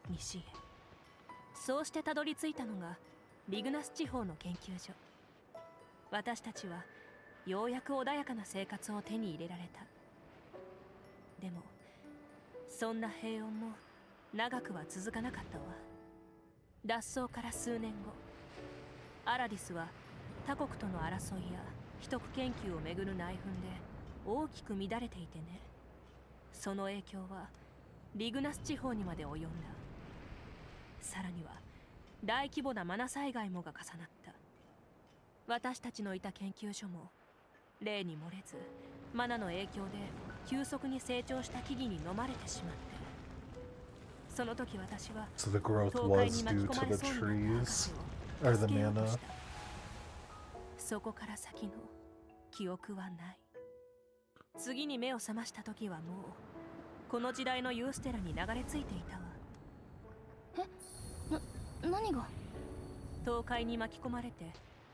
西へ。そうしてたどり着いたのがリグナス地方の研究所。私たちはようやく穏やかな生活を手に入れられた。でもそんな平穏も長くは続かなかったわ。脱走から数年後、アラディスは他国との争いや秘匿研究をめぐる内紛で大きく乱れていてね。その影響はリグナス地方にまで及んだ。さらには大規模なマナ災害もが重なった。私たちのいた研究所も例に漏れずマナの影響で急速に成長した木々に飲まれてしまって、その時私は So the growth 倒壊 was に巻 due き込 to まれ the そうになった博士 trees, を or the 助けようと mana. した。そこから先の記憶はない。次に目を覚ました時はもうこの時代のユーステラに流れ着いていたわ。何が？倒壊に巻き込まれて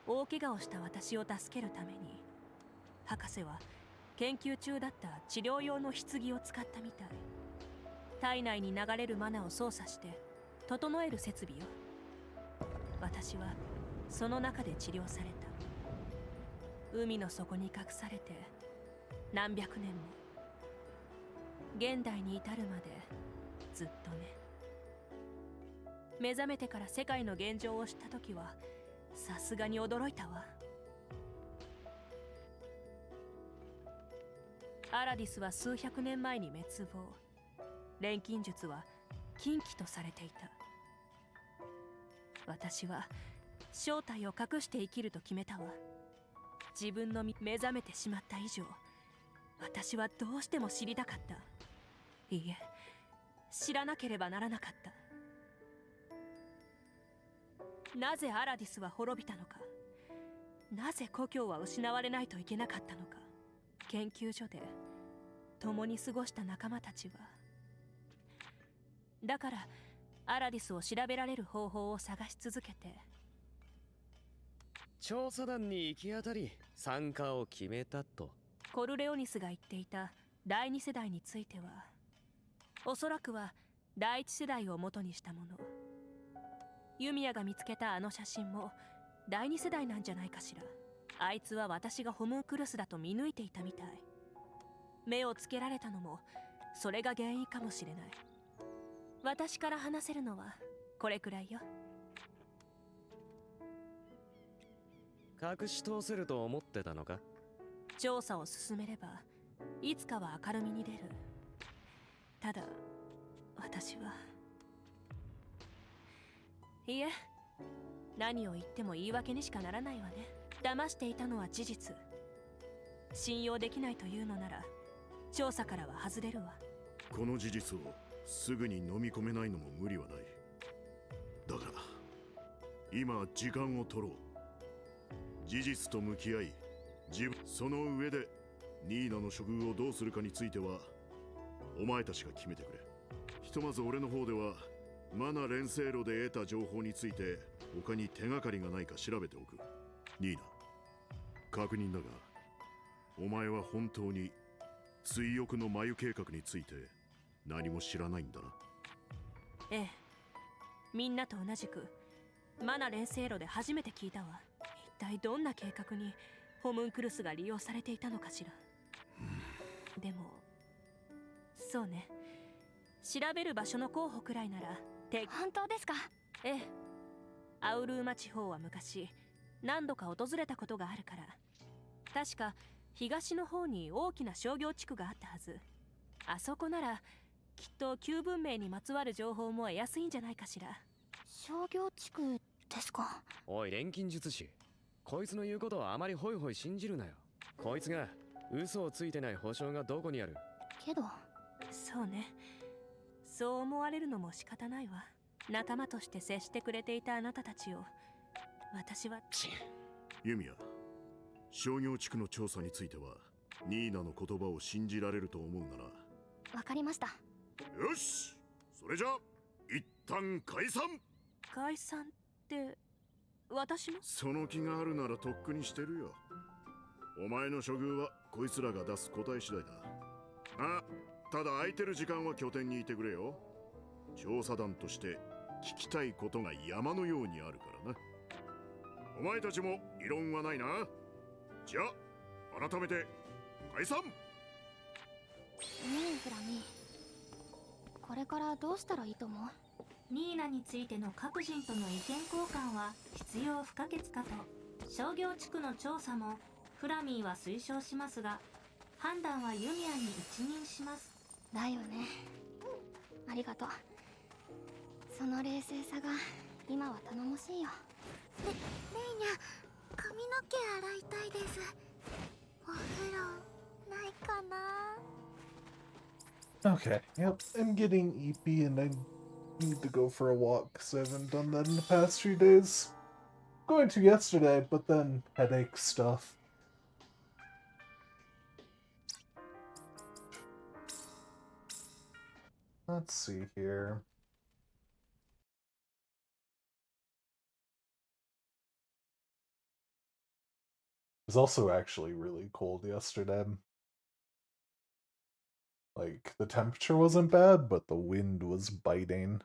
大怪我をした私を助けるために、博士は研究中だった治療用の棺を使ったみたい。体内に流れるマナを操作して整える設備よ。私はその中で治療された。海の底に隠されて何百年も、現代に至るまでずっとね。目覚めてから世界の現状を知った時はさすがに驚いたわ。アラディスは数百年前に滅亡。錬金術は禁忌とされていた。私は正体を隠して生きると決めたわ。自分の目覚めてしまった以上、私はどうしても知りたかった。いいえ、知らなければならなかった。なぜアラディスは滅びたのか、なぜ故郷は失われないといけなかったのか。研究所で共に過ごした仲間たちは。だからアラディスを調べられる方法を探し続けて、調査団に行き当たり参加を決めたと。コルレオニスが言っていた第2世代については、おそらくは第1世代を元にしたもの。ユミヤが見つけたあの写真も第2世代なんじゃないかしら。あいつは私がホムンクルスだと見抜いていたみたい。目をつけられたのもそれが原因かもしれない。私から話せるのはこれくらいよ。隠し通せると思ってたのか。調査を進めればいつかは明るみに出る。ただ私はいいえ、何を言っても言い訳にしかならないわね。騙していたのは事実。信用できないというのなら調査からは外れるわ。この事実をすぐに飲み込めないのも無理はない。だから今時間を取ろう。事実と向き合い、その上でニーナの処遇をどうするかについてはお前たちが決めてくれ。ひとまず俺の方ではマナ連星路で得た情報について他に手がかりがないか調べておく。ニーナ、確認だがお前は本当に追憶の眉計画について何も知らないんだな。ええ、みんなと同じくマナ連星路で初めて聞いたわ。一体どんな計画にホムンクルスが利用されていたのかしら。でもそうね、調べる場所の候補くらいなら本当ですか？ええ、アウルーマ地方は昔何度か訪れたことがあるから。確か東の方に大きな商業地区があったはず。あそこならきっと旧文明にまつわる情報も得やすいんじゃないかしら。商業地区ですか？おい錬金術師、こいつの言うことはあまりホイホイ信じるなよ。こいつが嘘をついてない保証がどこにある。けどそうね、そう思われるのも仕方ないわ。仲間として接してくれていたあなたたちを私は。ユミヤ、商業地区の調査についてはニーナの言葉を信じられると思うならわかりました。よし、それじゃあ一旦解散。解散って私も？その気があるならとっくにしてるよ。お前の処遇はこいつらが出す答え次第だ。ただ空いてる時間は拠点にいてくれよ。調査団として聞きたいことが山のようにあるからな。お前たちも異論はないな。じゃあ改めて解散。ねえフラミ、これからどうしたらいいと思う？ニーナについての各人との意見交換は必要不可欠かと。商業地区の調査もフラミーは推奨しますが、判断はユミヤに一任します。だよね。ありがとう。その冷静さが今は頼もしいよ。レイニャ、髪の毛洗いたいです。お風呂ないかな。 Okay, yep, I'm getting eepy and I need to go for a walk because I haven't done that in the past few days. Going to yesterday, but then headache stuff. Let's see here. It was also actually really cold yesterday. Like, the temperature wasn't bad, but the wind was biting.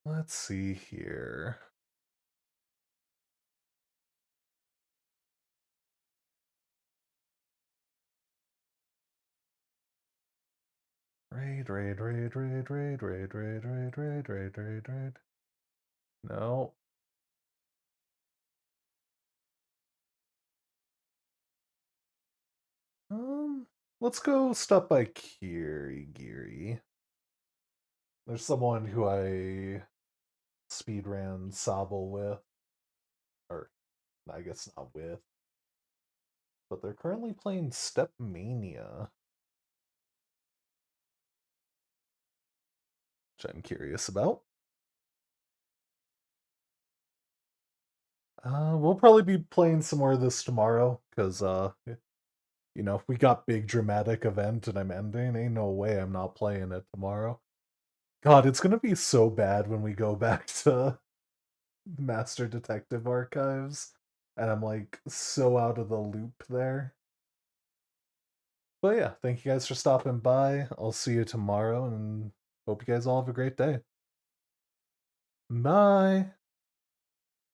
Let's see here. Raid. No. Let's go stop by Kirigiri. There's someone who I speedran Sobble with. Or, I guess not with. But they're currently playing Step Mania. Which I'm curious about. We'll probably be playing some more of this tomorrow, because, you know, we got big dramatic event and I'm ending. Ain't no way I'm not playing it tomorrow. God, it's gonna be so bad when we go back to Master Detective Archives, and I'm, like, so out of the loop there. But yeah, thank you guys for stopping by. I'll see you tomorrow, and hope you guys all have a great day. Bye!